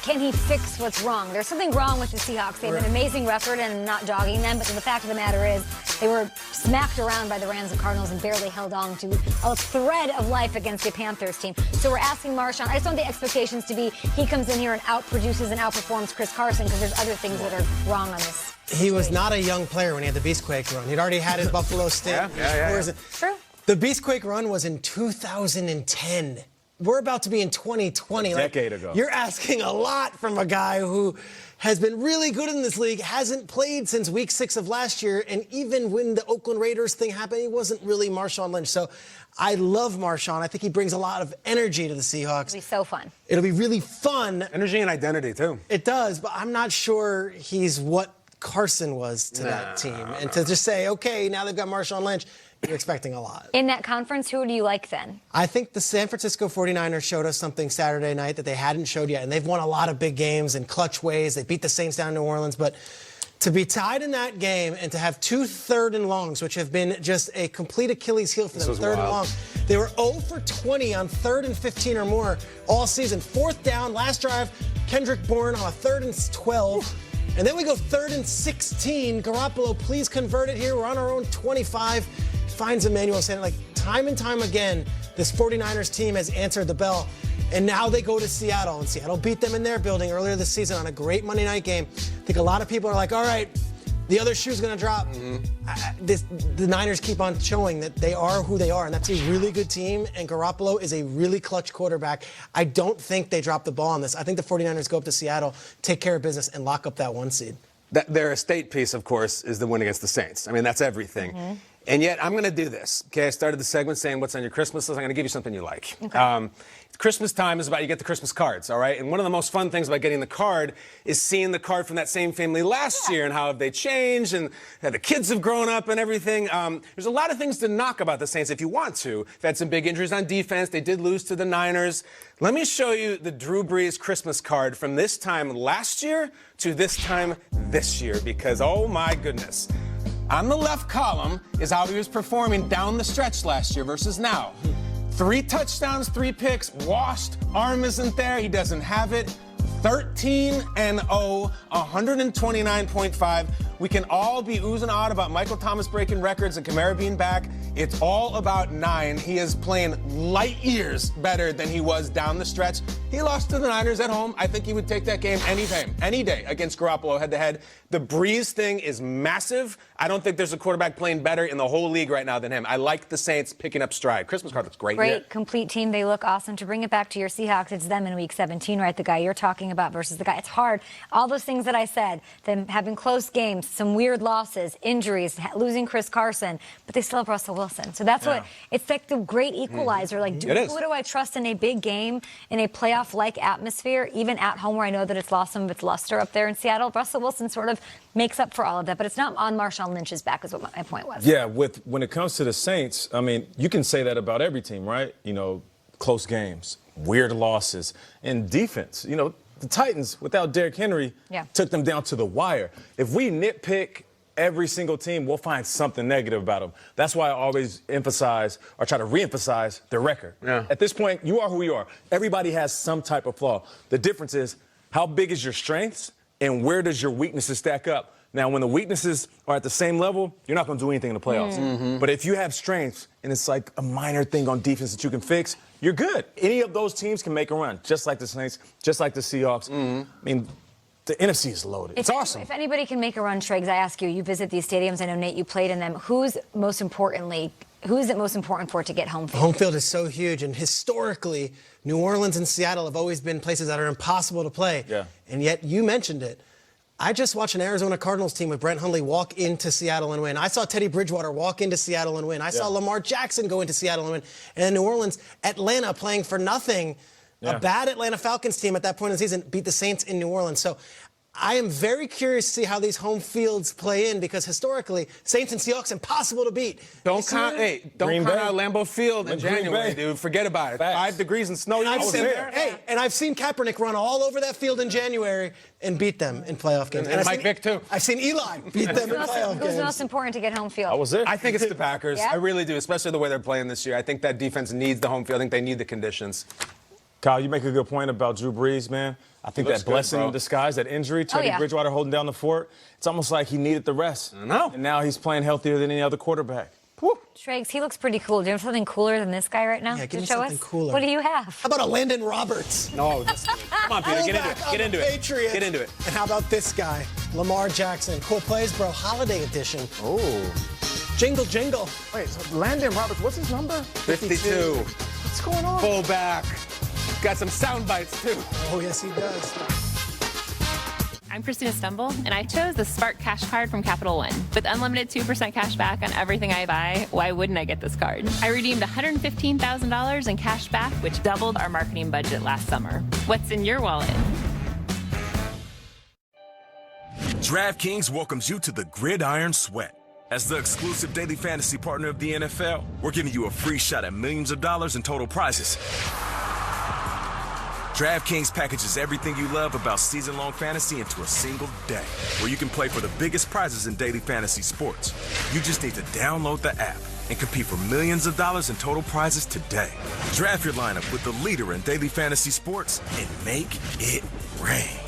Can he fix what's wrong? There's something wrong with the Seahawks. They have an amazing record, and I'm not dogging them, but the fact of the matter is they were smacked around by the Rams and Cardinals and barely held on to a thread of life against the Panthers team. So we're asking Marshawn, I just want the expectations to be he comes in here and outproduces and outperforms Chris Carson because there's other things that are wrong on this.
He was not a young player when he had the Beastquake run. He'd already had his Buffalo State.
True.
The Beastquake run was in 2010. We're about to be in 2020.
A decade ago.
You're asking a lot from a guy who has been really good in this league, hasn't played since week 6 of last year, and even when the Oakland Raiders thing happened, he wasn't really Marshawn Lynch. So I love Marshawn. I think he brings a lot of energy to the Seahawks.
It'll be so fun.
It'll be really fun.
Energy and identity, too.
It does, but I'm not sure he's what Carson was to that team. And to just say, okay, now they've got Marshawn Lynch, you're expecting a lot.
In that conference, who do you like then?
I think the San Francisco 49ers showed us something Saturday night that they hadn't showed yet, and they've won a lot of big games in clutch ways. They beat the Saints down in New Orleans, but to be tied in that game and to have 2 third and longs, which have been just a complete Achilles heel for them, third and long. They were 0 for 20 on 3rd and 15 or more all season. 4th down, last drive, Kendrick Bourne on a 3rd and 12. And then we go 3rd and 16. Garoppolo, please convert it here. We're on our own 25. Finds Emmanuel Sanders. Like, time and time again, this 49ers team has answered the bell. And now they go to Seattle, and Seattle beat them in their building earlier this season on a great Monday night game. I think a lot of people are like, all right, the other shoe's going to drop. The Niners keep on showing that they are who they are, and that's a really good team, and Garoppolo is a really clutch quarterback. I don't think they drop the ball on this. I think the 49ers go up to Seattle, take care of business, and lock up that 1 seed.
Their estate piece, of course, is the win against the Saints. I mean, that's everything. And yet, I'm going to do this. Okay, I started the segment saying, what's on your Christmas list? I'm going to give you something you like. Okay. Christmas time is about you get the Christmas cards, all right? And one of the most fun things about getting the card is seeing the card from that same family last year and how have they changed and how the kids have grown up and everything. There's a lot of things to knock about the Saints if you want to. They've had some big injuries on defense. They did lose to the Niners. Let me show you the Drew Brees Christmas card from this time last year to this time this year because, oh my goodness. On the left column is how he was performing down the stretch last year versus now. 3 touchdowns, 3 picks, washed, arm isn't there, he doesn't have it. 13-0, 129.5. We can all be oohs and ahs about Michael Thomas breaking records and Kamara being back. It's all about 9. He is playing light years better than he was down the stretch. He lost to the Niners at home. I think he would take that game any day against Garoppolo head-to-head. The Breeze thing is massive. I don't think there's a quarterback playing better in the whole league right now than him. I like the Saints picking up stride. Christmas card looks great.
Great, complete team. They look awesome. To bring it back to your Seahawks, it's them in Week 17, right? The guy you're talking about versus the guy. It's hard. All those things that I said, them having close games, some weird losses, injuries, losing Chris Carson, but they still have Russell Wilson. So that's what, it's like the great equalizer. Like, who do I trust in a big game, in a playoff-like atmosphere, even at home where I know that it's lost some of its luster up there in Seattle? Russell Wilson sort of makes up for all of that, but it's not on Marshawn Lynch's back is what my point was.
Yeah, when it comes to the Saints, I mean, you can say that about every team, right? You know, close games, weird losses, and defense. You know, the Titans, without Derrick Henry, took them down to the wire. If we nitpick every single team, we'll find something negative about them. That's why I always emphasize or try to reemphasize their record. At this point, you are who you are. Everybody has some type of flaw. The difference is how big is your strengths and where does your weaknesses stack up? Now, when the weaknesses are at the same level, you're not going to do anything in the playoffs. But if you have strengths and it's like a minor thing on defense that you can fix, you're good. Any of those teams can make a run, just like the Saints, just like the Seahawks. I mean, the NFC is loaded. It's awesome.
If anybody can make a run, Triggs, I ask you visit these stadiums. I know, Nate, you played in them. Who is it most important for to get home field?
Home field is so huge, and historically, New Orleans and Seattle have always been places that are impossible to play. And yet, you mentioned it. I just watched an Arizona Cardinals team with Brent Hundley walk into Seattle and win. I saw Teddy Bridgewater walk into Seattle and win. I saw Lamar Jackson go into Seattle and win. And then New Orleans, Atlanta playing for nothing. A bad Atlanta Falcons team at that point in the season beat the Saints in New Orleans. So I am very curious to see how these home fields play in because historically, Saints and Seahawks impossible to beat.
Don't count out Lambeau Field in January, dude. Forget about it. 5 degrees and snow.
And I've seen Kaepernick run all over that field in January and beat them in playoff games.
And Mike Vick, too.
I've seen Eli beat them in playoff games.
Who's most important to get home field?
I was there.
I think it's the Packers. I really do, especially the way they're playing this year. I think that defense needs the home field. I think they need the conditions.
Kyle, you make a good point about Drew Brees, man. I think that blessing in disguise, that injury, Teddy Bridgewater holding down the fort, it's almost like he needed the rest.
I know.
And now he's playing healthier than any other quarterback.
Triggs, he looks pretty cool. Do you have something cooler than this guy right now?
Yeah, give me
show
something
us?
cooler.
What do you have?
How about a Landon Roberts?
No, come on, Peter, get into it. Get into it.
Patriots.
Get into it.
And how about this guy, Lamar Jackson? Cool plays, bro. Holiday edition.
Oh.
Jingle, jingle.
Wait, so Landon Roberts, what's his number?
52.
What's going on?
Fullback. Got some sound bites, too.
Oh, yes, he does.
I'm Christina Stumble, and I chose the Spark Cash Card from Capital One. With unlimited 2% cash back on everything I buy, why wouldn't I get this card? I redeemed $115,000 in cash back, which doubled our marketing budget last summer. What's in your wallet?
DraftKings welcomes you to the Gridiron Sweat. As the exclusive daily fantasy partner of the NFL, we're giving you a free shot at millions of dollars in total prizes. DraftKings packages everything you love about season-long fantasy into a single day, where you can play for the biggest prizes in daily fantasy sports. You just need to download the app and compete for millions of dollars in total prizes today. Draft your lineup with the leader in daily fantasy sports and make it rain.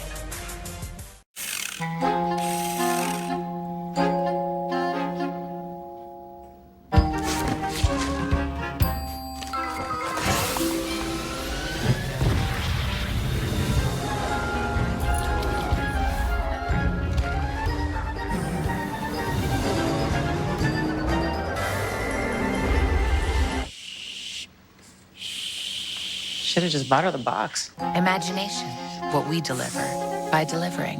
Should have just bought her the box.
Imagination, what we deliver by delivering.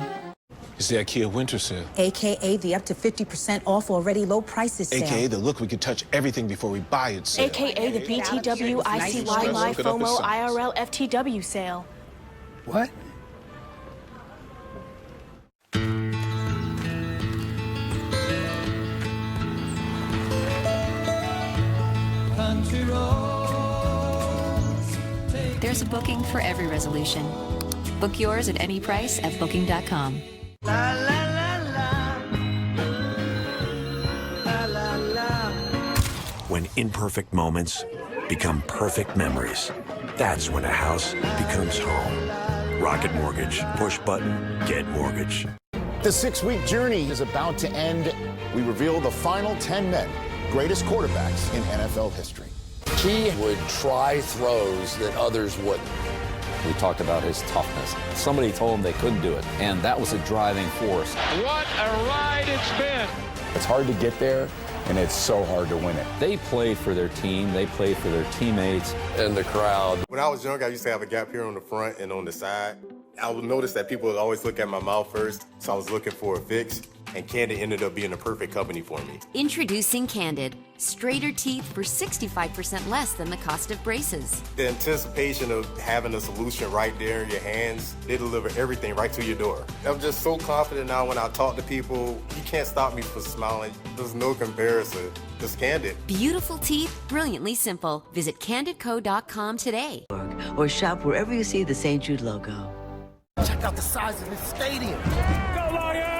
It's the IKEA winter sale.
AKA the up to 50% off already low prices sale.
AKA the look we can touch everything before we buy it sale.
AKA the BTW ICY Live FOMO IRL FTW sale.
What?
There's a booking for every resolution. Book yours at any price at Booking.com.
When imperfect moments become perfect memories, that's when a house becomes home. Rocket Mortgage. Push button, get mortgage.
The 6-week journey is about to end. We reveal the final 10 men, greatest quarterbacks in NFL history.
He would try throws that others wouldn't.
We talked about his toughness. Somebody told him they couldn't do it, and that was a driving force.
What a ride it's been.
It's hard to get there, and it's so hard to win it. They play for their team. They play for their teammates.
And the crowd.
When I was young, I used to have a gap here on the front and on the side. I would notice that people would always look at my mouth first, so I was looking for a fix, and Candid ended up being a perfect company for me.
Introducing Candid. Straighter teeth for 65% less than the cost of braces.
The anticipation of having a solution right there in your hands, they deliver everything right to your door. I'm just so confident now when I talk to people, you can't stop me from smiling. There's no comparison. It's Candid.
Beautiful teeth, brilliantly simple. Visit CandidCo.com today.
Or shop wherever you see the St. Jude logo.
Check out the size of this stadium. Go Lions!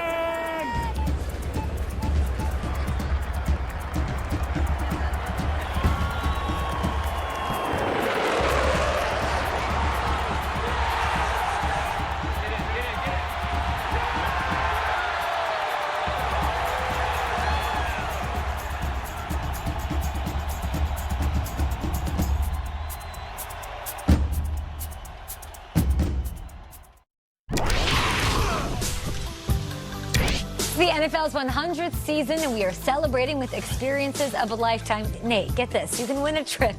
The NFL's 100th season, and we are celebrating with experiences of a lifetime. Nate, get this. You can win a trip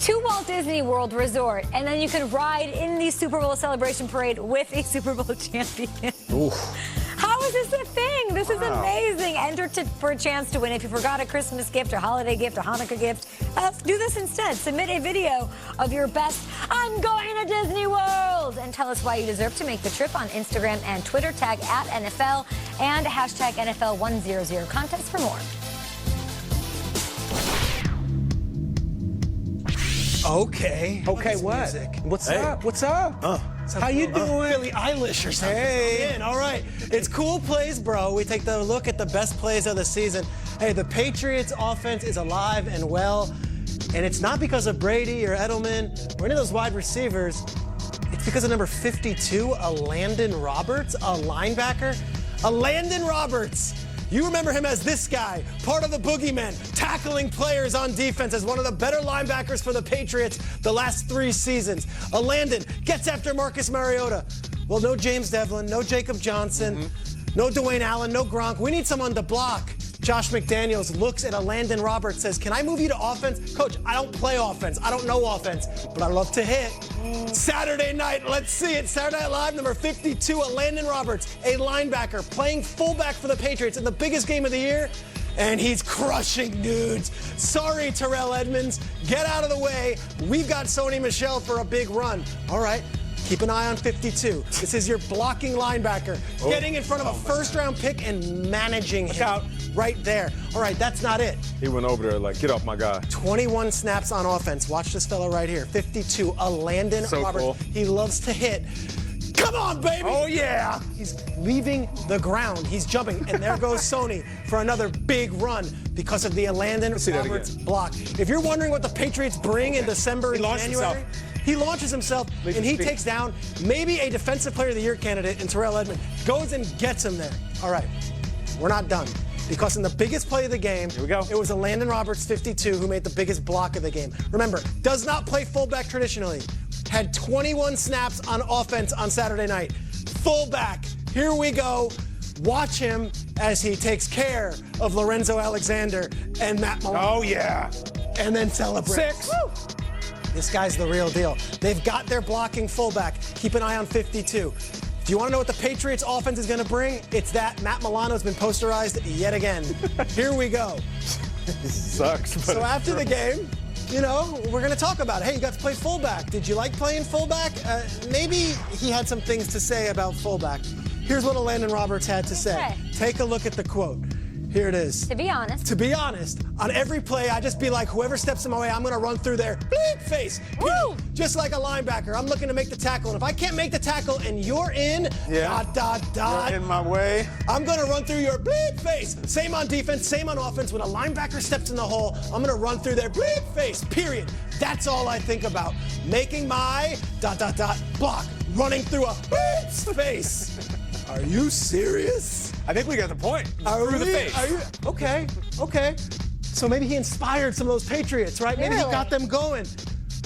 to Walt Disney World Resort, and then you can ride in the Super Bowl celebration parade with a Super Bowl champion.
Oof.
How is this a thing? This is amazing. Enter for a chance to win. If you forgot a Christmas gift, or holiday gift, or Hanukkah gift, do this instead. Submit a video of your best "I'm going to Disney World" and tell us why you deserve to make the trip on Instagram and Twitter. Tag @NFL and hashtag NFL100 contest for more.
Okay.
Okay, what?
Music.
What's up? What's up?
How you doing? Billie Eilish or something. Hey. All right. It's cool plays, bro. We take the look at the best plays of the season. Hey, the Patriots offense is alive and well, and it's not because of Brady or Edelman or any of those wide receivers. It's because of number 52, a Landon Roberts, a linebacker. A Landon Roberts. You remember him as this guy, part of the boogeymen, tackling players on defense as one of the better linebackers for the Patriots the last 3 seasons. A Landon gets after Marcus Mariota. Well, no James Devlin, no Jacob Johnson, no Dwayne Allen, no Gronk. We need someone to block. Josh McDaniels looks at a Landon Roberts, says, can I move you to offense? Coach, I don't play offense. I don't know offense, but I love to hit. Saturday night, let's see it. Saturday Night Live, number 52, a Landon Roberts, a linebacker, playing fullback for the Patriots in the biggest game of the year. And he's crushing dudes. Sorry, Terrell Edmonds. Get out of the way. We've got Sony Michel for a big run. All right. Keep an eye on 52. This is your blocking linebacker. Getting in front of a first-round pick and managing him right there. All right, that's not it.
He went over there like, get off my guy.
21 snaps on offense. Watch this fellow right here. 52, a Landon Roberts. Cool. He loves to hit. Come on, baby!
Oh, yeah!
He's leaving the ground. He's jumping, and there goes Sony for another big run because of the Landon Roberts block. If you're wondering what the Patriots bring in December and January, he launches himself, and he takes down maybe a Defensive Player of the Year candidate in Terrell Edmonds. Goes and gets him there. All right, we're not done. Because in the biggest play of the game,
here we go.
It was a Landon Roberts 52 who made the biggest block of the game. Remember, does not play fullback traditionally. Had 21 snaps on offense on Saturday night. Fullback, here we go. Watch him as he takes care of Lorenzo Alexander and Matt Milano.
Oh, yeah.
And then celebrate.
6.
Woo! This guy's the real deal. They've got their blocking fullback. Keep an eye on 52. Do you want to know what the Patriots offense is going to bring? It's that Matt Milano's been posterized yet again. Here we go.
Sucks. But
so after the game, you know, we're going to talk about it. Hey, you got to play fullback. Did you like playing fullback? Maybe he had some things to say about fullback. Here's what Landon Roberts had to say.
Okay.
Take a look at the quote. Here it is.
To be honest.
To be honest, on every play, I just be like, whoever steps in my way, I'm going to run through their bleep face.
Woo!
Just like a linebacker. I'm looking to make the tackle. And if I can't make the tackle and you're in,
you're in my way,
I'm going to run through your bleep face. Same on defense, same on offense. When a linebacker steps in the hole, I'm going to run through their bleep face, period. That's all I think about. Making my ... block. Running through a bleep face. Are you serious?
I think we got the point.
Through
the face.
Are you? Okay. So maybe he inspired some of those Patriots, right? Maybe he got them going.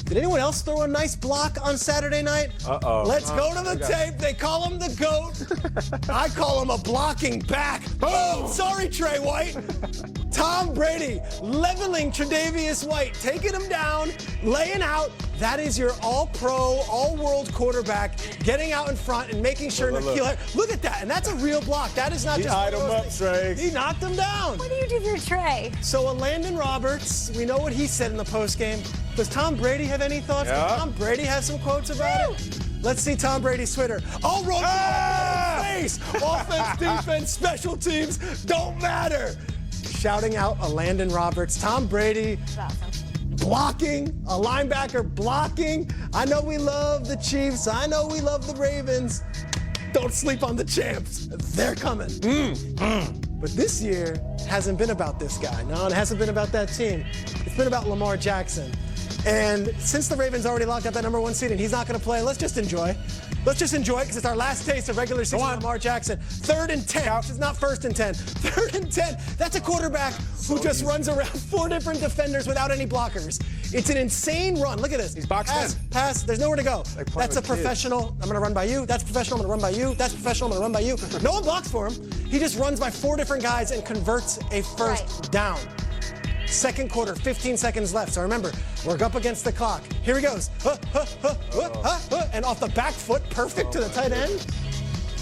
Did anyone else throw a nice block on Saturday night?
Uh-oh.
Let's go to the tape. They call him the GOAT. I call him a blocking back. Boom! Sorry, Trey White. Tom Brady leveling Tre'Davious White, taking him down, laying out. That is your all-pro, all-world quarterback getting out in front and making sure look at that, and that's a real block. That is not just...
He eyed him up, Trey.
He knocked him down.
What do you do for Trey?
So a Landon Roberts, we know what he said in the postgame. Does Tom Brady have any thoughts?
Yeah.
Does Tom Brady have some quotes about it? Let's see Tom Brady's Twitter. I'll roll face. Offense, defense, special teams, don't matter. Shouting out a Landon Roberts. Tom Brady blocking, a linebacker blocking. I know we love the Chiefs. I know we love the Ravens. Don't sleep on the champs. They're coming. But this year hasn't been about this guy. No, it hasn't been about that team. It's been about Lamar Jackson. And since the Ravens already locked up that #1 seed and he's not going to play, let's just enjoy. Let's just enjoy it because it's our last taste of regular season Lamar Jackson. 3rd and 10. This is not 1st and 10. 3rd and 10. That's a quarterback who just runs around 4 different defenders without any blockers. It's an insane run. Look at this.
He's boxed in.
Pass. There's nowhere to go. That's a professional. I'm going to run by you. That's professional. I'm going to run by you. That's professional. I'm going to run by you. No one blocks for him. He just runs by 4 different guys and converts a first down. Second quarter, 15 seconds left. So remember, we're up against the clock. Here he goes. And off the back foot, perfect to the tight end.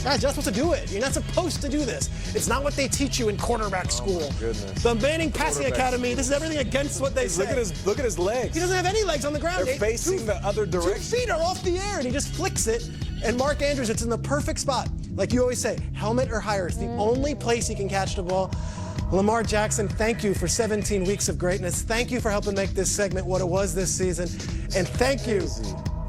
Guys, you're not supposed to do it. You're not supposed to do this. It's not what they teach you in quarterback school.
Goodness.
The Manning Passing Academy, this is everything against what they say.
Look at his legs.
He doesn't have any legs on the ground.
They're facing the other direction.
2 feet are off the air, and he just flicks it. And Mark Andrews, it's in the perfect spot. Like you always say, helmet or higher. It's the only place he can catch the ball. Lamar Jackson, thank you for 17 weeks of greatness. Thank you for helping make this segment what it was this season. And thank you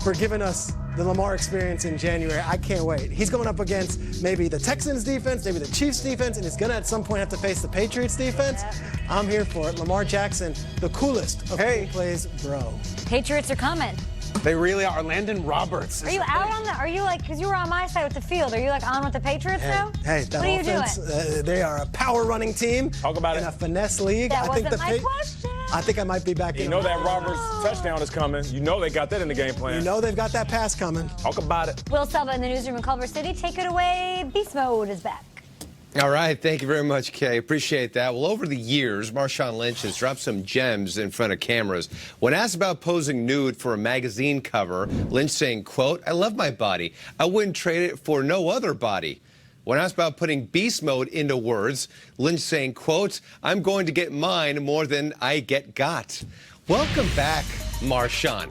for giving us the Lamar experience in January. I can't wait. He's going up against maybe the Texans defense, maybe the Chiefs defense, and he's going to at some point have to face the Patriots defense. I'm here for it. Lamar Jackson, the coolest of cool plays, bro.
Patriots are coming.
They really are. Landon Roberts.
Are you out on the, are you like, because you were on my side with the field, are you like on with the Patriots now?
Hey, that
what are
offense,
you doing?
They are a power running team.
Talk about
in
it.
a finesse league.
That
I think
wasn't my question.
I think I might be back in.
You know that Roberts touchdown is coming. You know they got that in the game plan.
You know they've got that pass coming.
Talk about it.
Will Selva in the newsroom in Culver City. Take it away. Beast Mode is back.
All right, thank you very much, Kay. Appreciate that. Well, over the years, Marshawn Lynch has dropped some gems in front of cameras. When asked about posing nude for a magazine cover, Lynch saying, quote, "I love my body. I wouldn't trade it for no other body." When asked about putting beast mode into words, Lynch saying, quote, "I'm going to get mine more than I get got." Welcome back, Marshawn.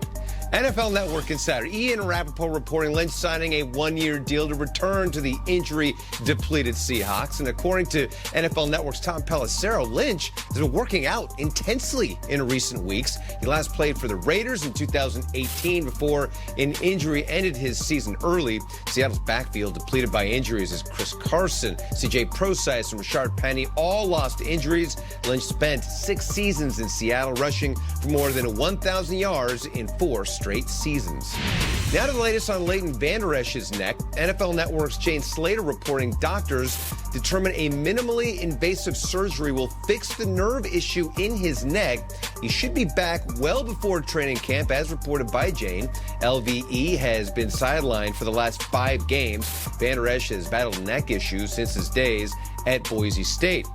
NFL Network insider Ian Rappaport reporting Lynch signing a one-year deal to return to the injury-depleted Seahawks. And according to NFL Network's Tom Pelissero, Lynch has been working out intensely in recent weeks. He last played for the Raiders in 2018 before an injury ended his season early. Seattle's backfield depleted by injuries as Chris Carson, C.J. Prosise, and Rashard Penny all lost to injuries. Lynch spent 6 seasons in Seattle, rushing for more than 1,000 yards in 4 straight seasons. Now to the latest on Leighton Vander Esch's neck. NFL Network's Jane Slater reporting doctors determine a minimally invasive surgery will fix the nerve issue in his neck. He should be back well before training camp, as reported by Jane. LVE has been sidelined for the last 5 games. Vander Esch has battled neck issues since his days at Boise State.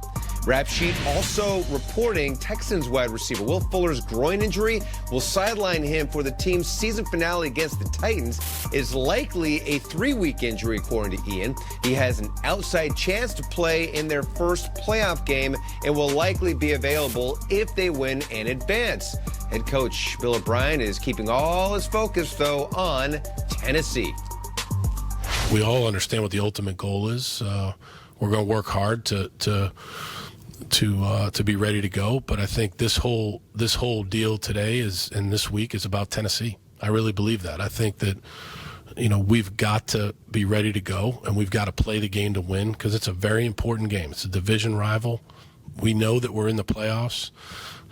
Rap Sheet also reporting Texans wide receiver Will Fuller's groin injury will sideline him for the team's season finale against the Titans. It is likely a 3-week injury, according to Ian. He has an outside chance to play in their first playoff game and will likely be available if they win and advance. Head coach Bill O'Brien is keeping all his focus, though, on Tennessee.
We all understand what the ultimate goal is. We're going to work hard to be ready to go, but I think this whole deal today and this week is about Tennessee. I really believe that. I think that we've got to be ready to go, and we've got to play the game to win, because it's a very important game. It's a division rival. We know that we're in the playoffs.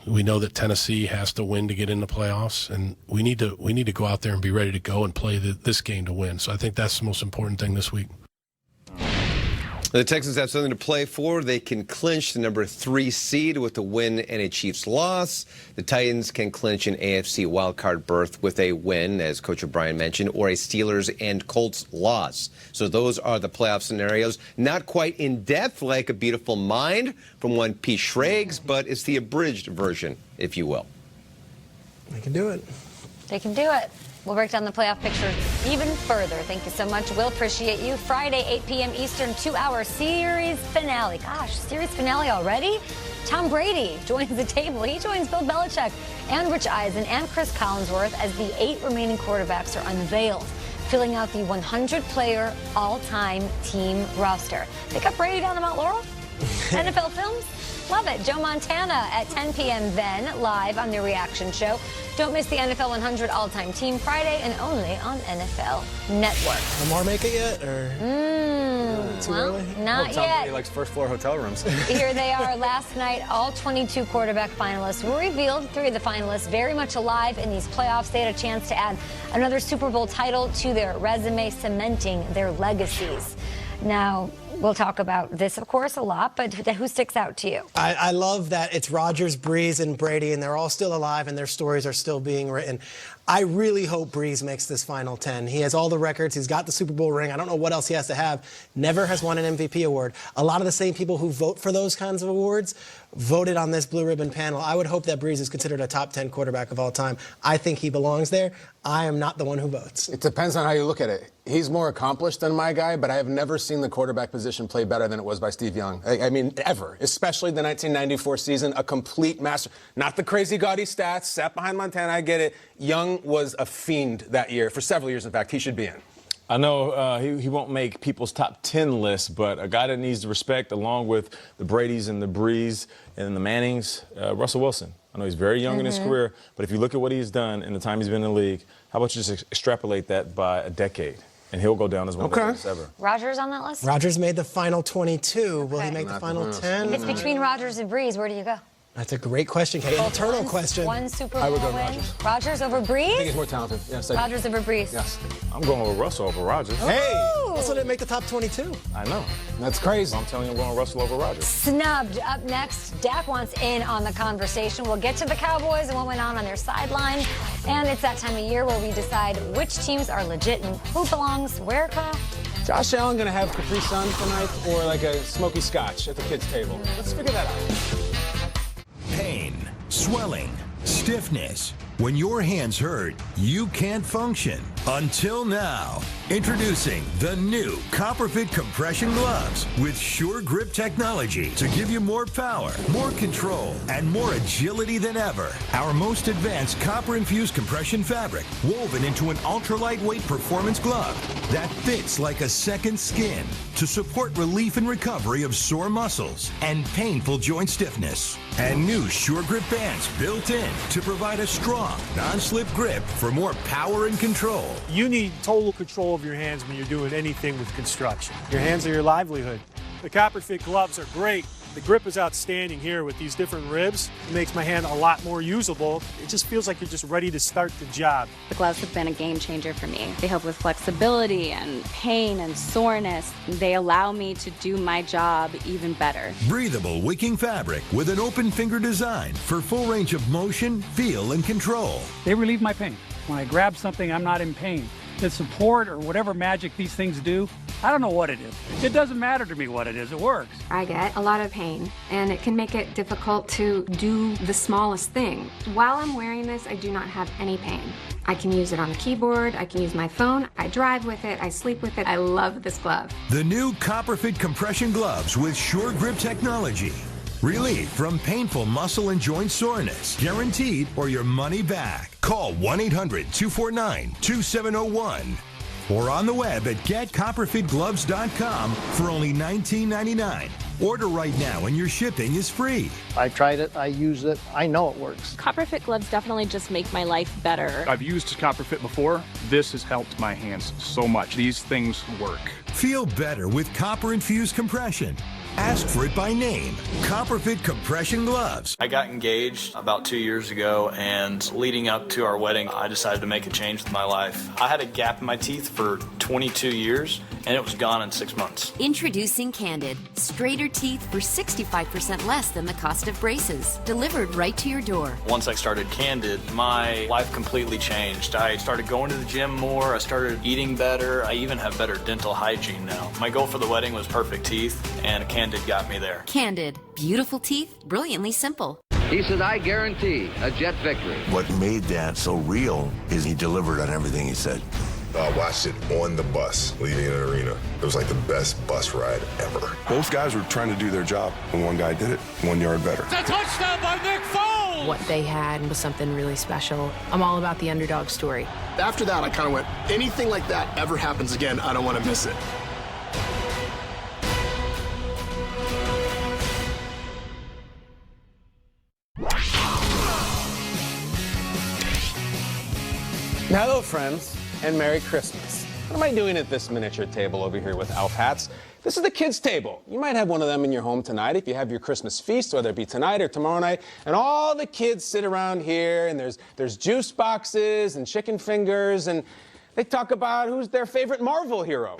We know that Tennessee has to win to get in the playoffs, and we need to go out there and be ready to go and play this game to win. So I think that's the most important thing this week.
The Texans have something to play for. They can clinch the number 3 seed with a win and a Chiefs loss. The Titans can clinch an AFC wildcard berth with a win, as Coach O'Brien mentioned, or a Steelers and Colts loss. So those are the playoff scenarios. Not quite in depth like A Beautiful Mind from one P. Schrags, but it's the abridged version, if you will.
They can do it.
They can do it. We'll break down the playoff picture even further. Thank you so much. We'll appreciate you. Friday, 8 p.m. Eastern, 2-hour series finale. Gosh, series finale already? Tom Brady joins the table. He joins Bill Belichick and Rich Eisen and Chris Collinsworth as the 8 remaining quarterbacks are unveiled, filling out the 100-player all-time team roster. They got Brady down to Mount Laurel? NFL Films? Love it. Joe Montana at 10 p.m. then, live on the Reaction Show. Don't miss the NFL 100 All-Time Team Friday and only on NFL Network.
Lamar make it yet? Or too early?
Not
Tom
yet.
Brady likes first-floor hotel rooms.
Here they are. Last night, all 22 quarterback finalists were revealed. 3 of the finalists very much alive in these playoffs. They had a chance to add another Super Bowl title to their resume, cementing their legacies. Now, we'll talk about this, of course, a lot, but who sticks out to you?
I love that it's Rodgers, Breeze, and Brady, and they're all still alive, and their stories are still being written. I really hope Breeze makes this final 10. He has all the records. He's got the Super Bowl ring. I don't know what else he has to have. Never has won an MVP award. A lot of the same people who vote for those kinds of awards voted on this blue ribbon panel. I would hope that Breeze is considered a top 10 quarterback of all time. I think he belongs there. I am not the one who votes.
It depends on how you look at it. He's more accomplished than my guy, but I have never seen the quarterback position play better than it was by Steve Young. I mean, ever. Especially the 1994 season, a complete master. Not the crazy gaudy stats, sat behind Montana, I get it. Young was a fiend that year. For several years, in fact, he should be in.
I know he won't make people's top 10 lists, but a guy that needs the respect, along with the Bradys and the Breeze and the Mannings, Russell Wilson. I know he's very young in his career, but if you look at what he's done in the time he's been in the league, how about you just extrapolate that by a decade? And he'll go down as one of the greatest ever.
Rodgers on that list?
Rodgers made the final 22. Will he make the final 10?
If it's between Rodgers and Breeze, where do you go?
That's a great question, Kate. An eternal question.
One Super Bowl
I would go
win.
Rodgers.
Rodgers over Breeze?
I think he's more talented. Yes,
Rodgers over Breeze.
Yes.
I'm going with Russell over Rodgers.
Hey! Russell didn't make the top 22.
I know.
That's crazy.
I'm telling you, I'm going Russell over Rodgers.
Snubbed. Up next, Dak wants in on the conversation. We'll get to the Cowboys and what went on their sideline. And it's that time of year where we decide which teams are legit and who belongs where, Kyle?
Josh Allen gonna have Capri Sun tonight or like a smoky scotch at the kids' table? Let's figure that out.
Pain, swelling, stiffness. When your hands hurt, you can't function. Until now. Introducing the new Copperfit compression gloves with sure grip technology to give you more power, more control, and more agility than ever. Our most advanced copper-infused compression fabric woven into an ultra-lightweight performance glove that fits like a second skin to support relief and recovery of sore muscles and painful joint stiffness. And new Sure Grip bands built in to provide a strong, non-slip grip for more power and control.
You need total control of your hands when you're doing anything with construction. Your hands are your livelihood. The Copperfit gloves are great. The grip is outstanding here with these different ribs. It makes my hand a lot more usable. It just feels like you're just ready to start the job.
The gloves have been a game changer for me. They help with flexibility and pain and soreness. They allow me to do my job even better.
Breathable wicking fabric with an open finger design for full range of motion, feel, and control.
They relieve my pain. When I grab something, I'm not in pain. The support or whatever magic these things do, I don't know what it is. It doesn't matter to me what it is, it works.
I get a lot of pain, and it can make it difficult to do the smallest thing. While I'm wearing this, I do not have any pain. I can use it on the keyboard, I can use my phone, I drive with it, I sleep with it. I love this glove.
The new Copperfit compression gloves with Sure Grip technology. Relief from painful muscle and joint soreness. Guaranteed or your money back. Call 1-800-249-2701 or on the web at getcopperfitgloves.com for only $19.99. Order right now and your shipping is free.
I tried it, I use it, I know it works.
Copperfit gloves definitely just make my life better.
I've used Copperfit before. This has helped my hands so much. These things work.
Feel better with copper-infused compression. Ask for it by name. Copperfit compression gloves.
I got engaged about 2 years ago, and leading up to our wedding, I decided to make a change with my life. I had a gap in my teeth for 22 years, and it was gone in 6 months.
Introducing Candid. Straighter teeth for 65% less than the cost of braces. Delivered right to your door.
Once I started Candid, my life completely changed. I started going to the gym more. I started eating better. I even have better dental hygiene now. My goal for the wedding was perfect teeth, and Candid got me there.
Candid. Beautiful teeth, brilliantly simple.
He said, I guarantee a Jet victory.
What made that so real is he delivered on everything he said.
I watched it on the bus leaving an arena. It was like the best bus ride ever. Both guys were trying to do their job, and one guy did it 1 yard better.
It's a touchdown by Nick Foles!
What they had was something really special. I'm all about the underdog story.
After that, I kind of went, anything like that ever happens again, I don't want to miss it.
Hello, friends, and Merry Christmas. What am I doing at this miniature table over here with elf hats? This is the kids' table. You might have one of them in your home tonight if you have your Christmas feast, whether it be tonight or tomorrow night. And all the kids sit around here, and there's juice boxes and chicken fingers, and they talk about who's their favorite Marvel hero.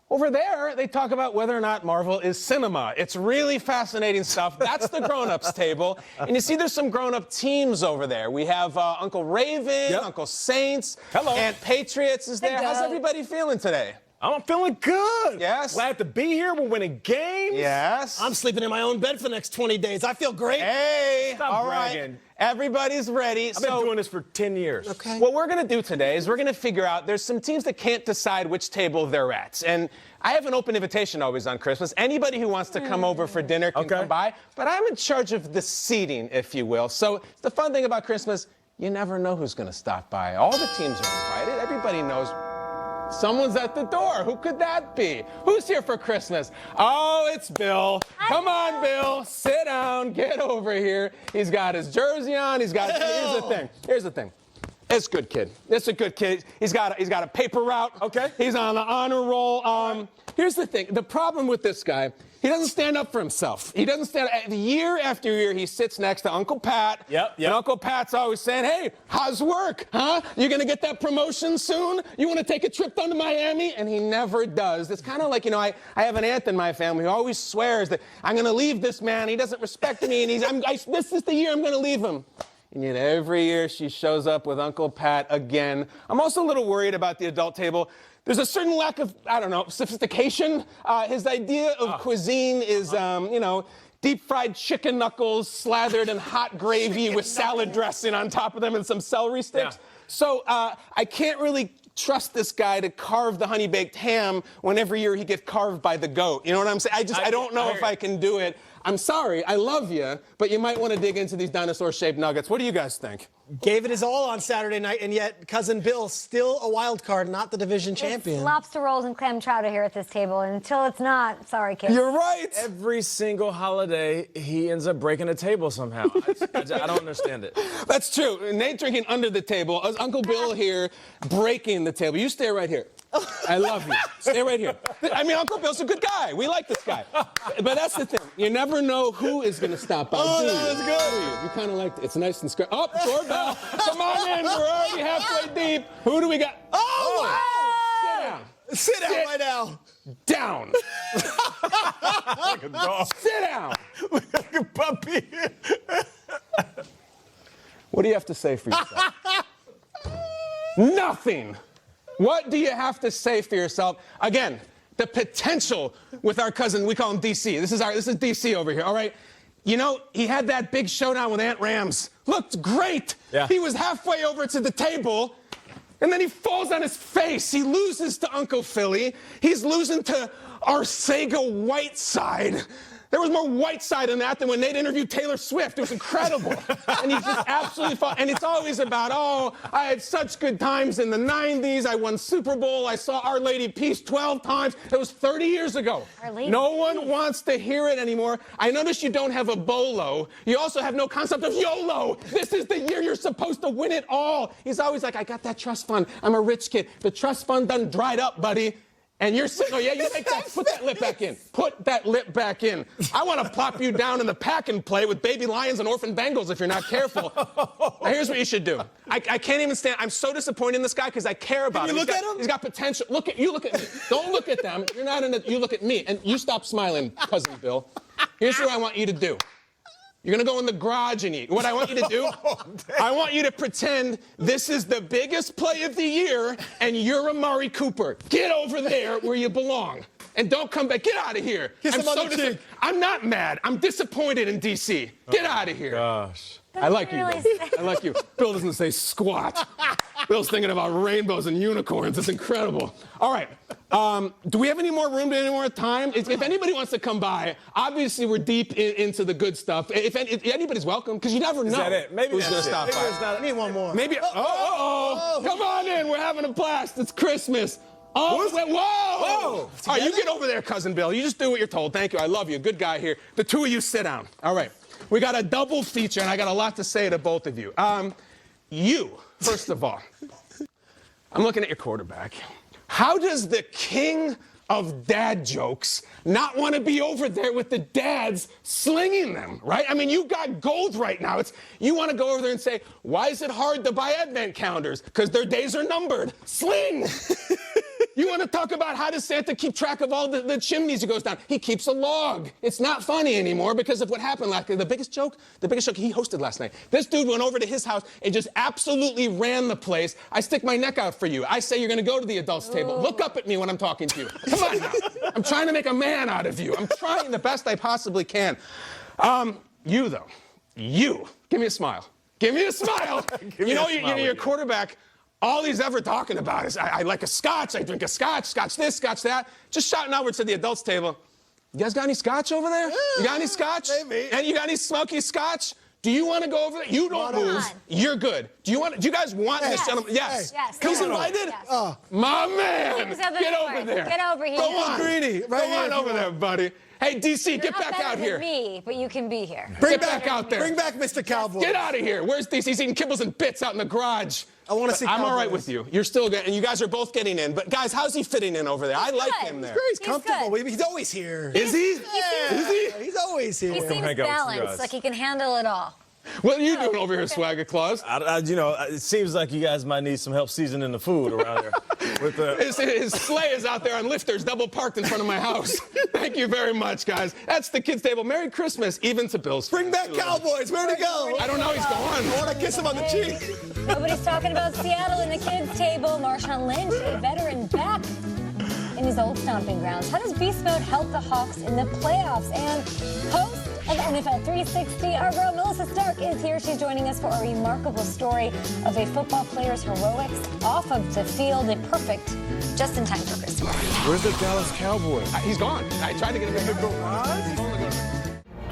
Over there, they talk about whether or not Marvel is cinema. It's really fascinating stuff. That's the grown-ups table. And you see there's some grown-up teams over there. We have Uncle Raven, Uncle Saints, Aunt Patriots is there. How's everybody feeling today?
I'm feeling good.
Yes.
Glad to be here. We're winning games.
Yes.
I'm sleeping in my own bed for the next 20 days. I feel great.
Hey,
Stop
all
bragging.
right. Everybody's ready.
I've been doing this for 10 years.
Okay. What we're going to do today is we're going to figure out there's some teams that can't decide which table they're at. And I have an open invitation always on Christmas. Anybody who wants to come over for dinner can come by. But I'm in charge of the seating, if you will. So the fun thing about Christmas, you never know who's going to stop by. All the teams are invited. Everybody knows. Someone's at the door. Who could that be? Who's here for Christmas? Oh, it's Bill. Come on, Bill. Sit down. Get over here. He's got his jersey on. Here's the thing. It's a good kid. It's a good kid. He's got a paper route. Okay. He's on the honor roll. Here's the thing. The problem with this guy, he doesn't stand up for himself. He doesn't stand up. Year after year, he sits next to Uncle Pat. Yep. And Uncle Pat's always saying, hey, how's work? Huh? You going to get that promotion soon? You want to take a trip down to Miami? And he never does. It's kind of like, I have an aunt in my family who always swears that I'm going to leave this man. He doesn't respect me. And this is the year I'm going to leave him. And yet every year she shows up with Uncle Pat again. I'm also a little worried about the adult table. There's a certain lack of, I don't know, sophistication. His idea of cuisine is, you know, deep-fried chicken knuckles slathered in hot gravy with salad dressing on top of them and some celery sticks. Yeah. So I can't really trust this guy to carve the honey-baked ham when every year he gets carved by the goat. You know what I'm saying? I don't know if I can do it. I'm sorry, I love you, but you might want to dig into these dinosaur-shaped nuggets. What do you guys think?
Gave it his all on Saturday night, and yet Cousin Bill still a wild card, not the division champion.
It's lobster rolls and clam chowder here at this table, and until it's not, sorry, kids.
You're right.
Every single holiday, he ends up breaking a table somehow. I don't understand it.
That's true. Nate drinking under the table. Uncle Bill here breaking the table. You stay right here. I love you. Stay right here. I mean, Uncle Bill's a good guy. We like this guy. But that's the thing. You never know who is going to stop by.
Oh, that was good.
You kind of like it. It's nice and square. Oh, doorbell. Come on in. We're already halfway deep. Who do we got?
Oh, wow.
Sit down.
Sit down right now.
Down.
Like a dog.
Sit down.
Like a puppy.
What do you have to say for yourself? Nothing. What do you have to say for yourself? Again, the potential with our cousin, we call him DC. This is DC over here, all right? You know, he had that big showdown with Aunt Rams. Looked great. Yeah. He was halfway over to the table, and then he falls on his face. He loses to Uncle Philly. He's losing to our Sega Whiteside. There was more Whiteside in that than when Nate interviewed Taylor Swift. It was incredible. And he just absolutely fought. And it's always about, oh, I had such good times in the 90s. I won Super Bowl. I saw Our Lady Peace 12 times. It was 30 years ago. No one wants to hear it anymore. I notice you don't have a bolo. You also have no concept of YOLO. This is the year you're supposed to win it all. He's always like, I got that trust fund. I'm a rich kid. The trust fund done dried up, buddy. And you're sitting, oh yeah, you take that, put that lip back in. Put that lip back in. I want to plop you down in the pack and play with baby lions and orphan Bengals if you're not careful. Now here's what you should do. I can't even stand, I'm so disappointed in this guy because I care about him.
Look at him?
He's got potential. Look at me. Don't look at them. You're not in it, you look at me. And you stop smiling, Cousin Bill. Here's what I want you to do. You're going to go in the garage and eat. What I want you to do, I want you to pretend this is the biggest play of the year and you're Amari Cooper. Get over there where you belong. And don't come back. Get out of here. I'm not mad. I'm disappointed in DC. Get out of here.
Gosh.
I like you, Bill. I like you. Bill doesn't say squat. Bill's thinking about rainbows and unicorns. It's incredible. All right. Do we have any more room, any more time? If anybody wants to come by, obviously we're deep into the good stuff. If anybody's welcome, because you never know.
Is that it? Maybe
who's going to stop by.
I need one more.
Maybe. Come on in. We're having a blast. It's Christmas. Oh, whoa! All right, you get over there, Cousin Bill. You just do what you're told. Thank you. I love you. Good guy here. The two of you sit down. All right. We got a double feature, and I got a lot to say to both of you. You, first of all, I'm looking at your quarterback. How does the king of dad jokes not want to be over there with the dads slinging them, right? I mean, you got gold right now. You want to go over there and say, why is it hard to buy advent calendars? Because their days are numbered. Sling! You want to talk about how does Santa keep track of all the chimneys he goes down? He keeps a log. It's not funny anymore because of what happened last night. The biggest joke he hosted last night. This dude went over to his house and just absolutely ran the place. I stick my neck out for you. I say you're going to go to the adults table. Look up at me when I'm talking to you. Come on now. I'm trying to make a man out of you. I'm trying the best I possibly can. You, though. You. Give me a smile. Give me a smile. Your quarterback, all he's ever talking about is, I like a scotch, I drink a scotch this, scotch that. Just shouting outward to the adults table. You guys got any scotch over there? You got any scotch? Maybe. And you got any smoky scotch? Do you want to go over there? You don't move. You're good. Do you guys want this gentleman? Yes.
Yes.
He's invited?
Yes.
My man. Get over there.
Get over here.
Go on.
Greedy.
Go on over there, buddy. Hey, DC, get back out here.
You're not better than me, but you can be here.
Get back out there.
Bring back Mr. Cowboy.
Get out of here. Where's DC? He's eating kibbles and bits out in the garage.
I want to see
I'm
Cowboys.
all right with you. You're still good, and you guys are both getting in. But, guys, how's he fitting in over there? I like him there.
He's comfortable. He's always here.
Is he?
Is he? He's always here.
He seems balanced, like he can handle it all.
What are you doing over here, Swagger Claus?
It seems like you guys might need some help seasoning the food around here.
His sleigh is out there on lifters, double parked in front of my house. Thank you very much, guys. That's the kids' table. Merry Christmas, even to Bill's.
Bring back Cowboys. Where'd he go?
I don't know. He's gone.
I want to kiss him on the cheek.
Nobody's talking about Seattle in the kids' table. Marshawn Lynch, a veteran, back in his old stomping grounds. How does Beast Mode help the Hawks in the playoffs? And host of NFL 360, our girl Melissa Stark is here. She's joining us for a remarkable story of a football player's heroics off of the field. A perfect, just in time for Christmas.
Where's the Dallas Cowboy? He's gone. I tried to get him in the garage.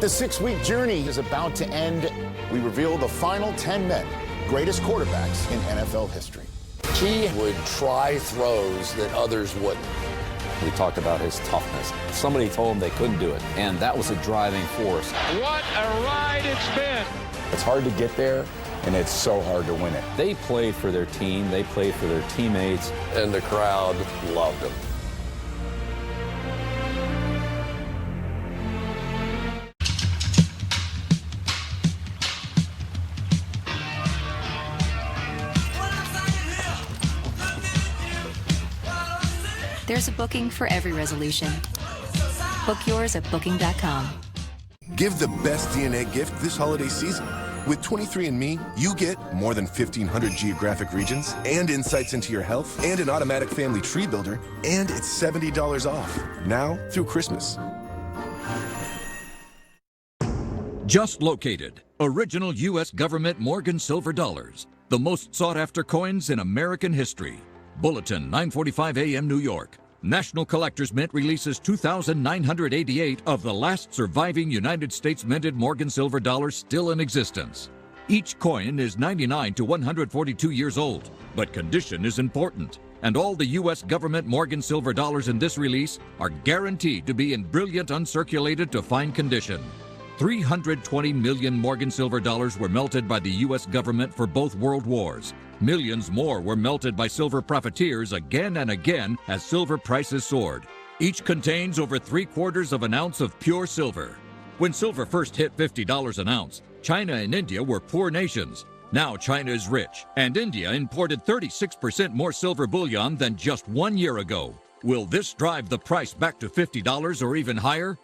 The 6-week journey is about to end. We reveal the final 10 men, greatest quarterbacks in NFL history.
He would try throws that others wouldn't.
We talked about his toughness. Somebody told him they couldn't do it, and that was a driving force.
What a ride it's been.
It's hard to get there, and it's so hard to win it. They played for their team. They played for their teammates.
And the crowd loved him.
There's a booking for every resolution. Book yours at Booking.com.
Give the best DNA gift this holiday season. With 23andMe, you get more than 1,500 geographic regions and insights into your health and an automatic family tree builder, and it's $70 off, now through Christmas.
Just located. Original U.S. government Morgan silver dollars. The most sought-after coins in American history. Bulletin, 9:45 a.m. New York. National Collectors Mint releases 2,988 of the last surviving United States minted Morgan silver dollars still in existence. Each coin is 99 to 142 years old, but condition is important. And all the U.S. government Morgan silver dollars in this release are guaranteed to be in brilliant uncirculated to fine condition. 320 million Morgan silver dollars were melted by the U.S. government for both world wars. Millions more were melted by silver profiteers again and again as silver prices soared. Each contains over 3/4 of an ounce of pure silver. When silver first hit $50 an ounce, China and India were poor nations. Now China is rich, and India imported 36% more silver bullion than just 1 year ago. Will this drive the price back to $50 or even higher?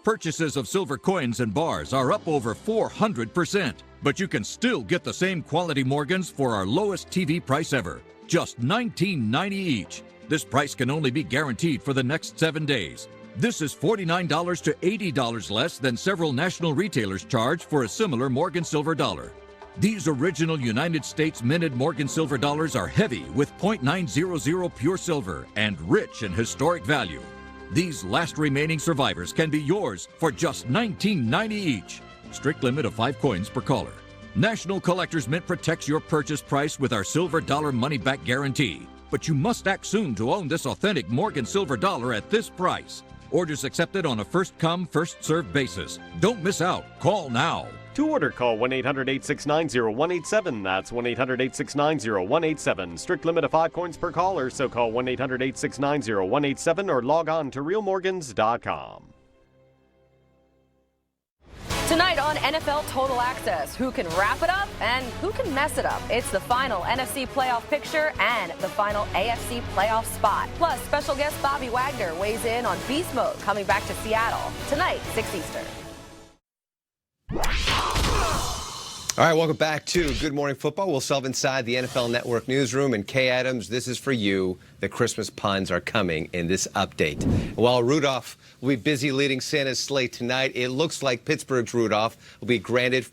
Purchases of silver coins and bars are up over 400%, but you can still get the same quality Morgans for our lowest TV price ever, just $19.90 each. This price can only be guaranteed for the next 7 days. This is $49 to $80 less than several national retailers charge for a similar Morgan silver dollar. These original United States minted Morgan silver dollars are heavy with .900 pure silver and rich in historic value. These last remaining survivors can be yours for just $19.90 each. Strict limit of 5 coins per caller. National Collectors Mint protects your purchase price with our silver dollar money-back guarantee. But you must act soon to own this authentic Morgan silver dollar at this price. Orders accepted on a first-come, first-served basis. Don't miss out. Call now.
To order, call 1-800-869-0187. That's 1-800-869-0187. Strict limit of 5 coins per caller, so call 1-800-869-0187 or log on to realmorgans.com.
Tonight on NFL Total Access, who can wrap it up and who can mess it up? It's the final NFC playoff picture and the final AFC playoff spot. Plus, special guest Bobby Wagner weighs in on Beast Mode coming back to Seattle. Tonight, 6 Eastern.
All right, welcome back to Good Morning Football. We'll solve inside the NFL Network newsroom. And Kay Adams, this is for you. The Christmas puns are coming in this update. While Rudolph will be busy leading Santa's sleigh tonight, it looks like Pittsburgh's Rudolph will be grounded,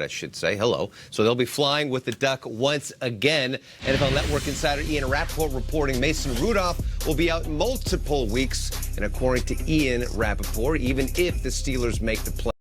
I should say. Hello. So they'll be flying with the duck once again. NFL Network insider Ian Rappaport reporting Mason Rudolph will be out multiple weeks. And according to Ian Rappaport, even if the Steelers make the play.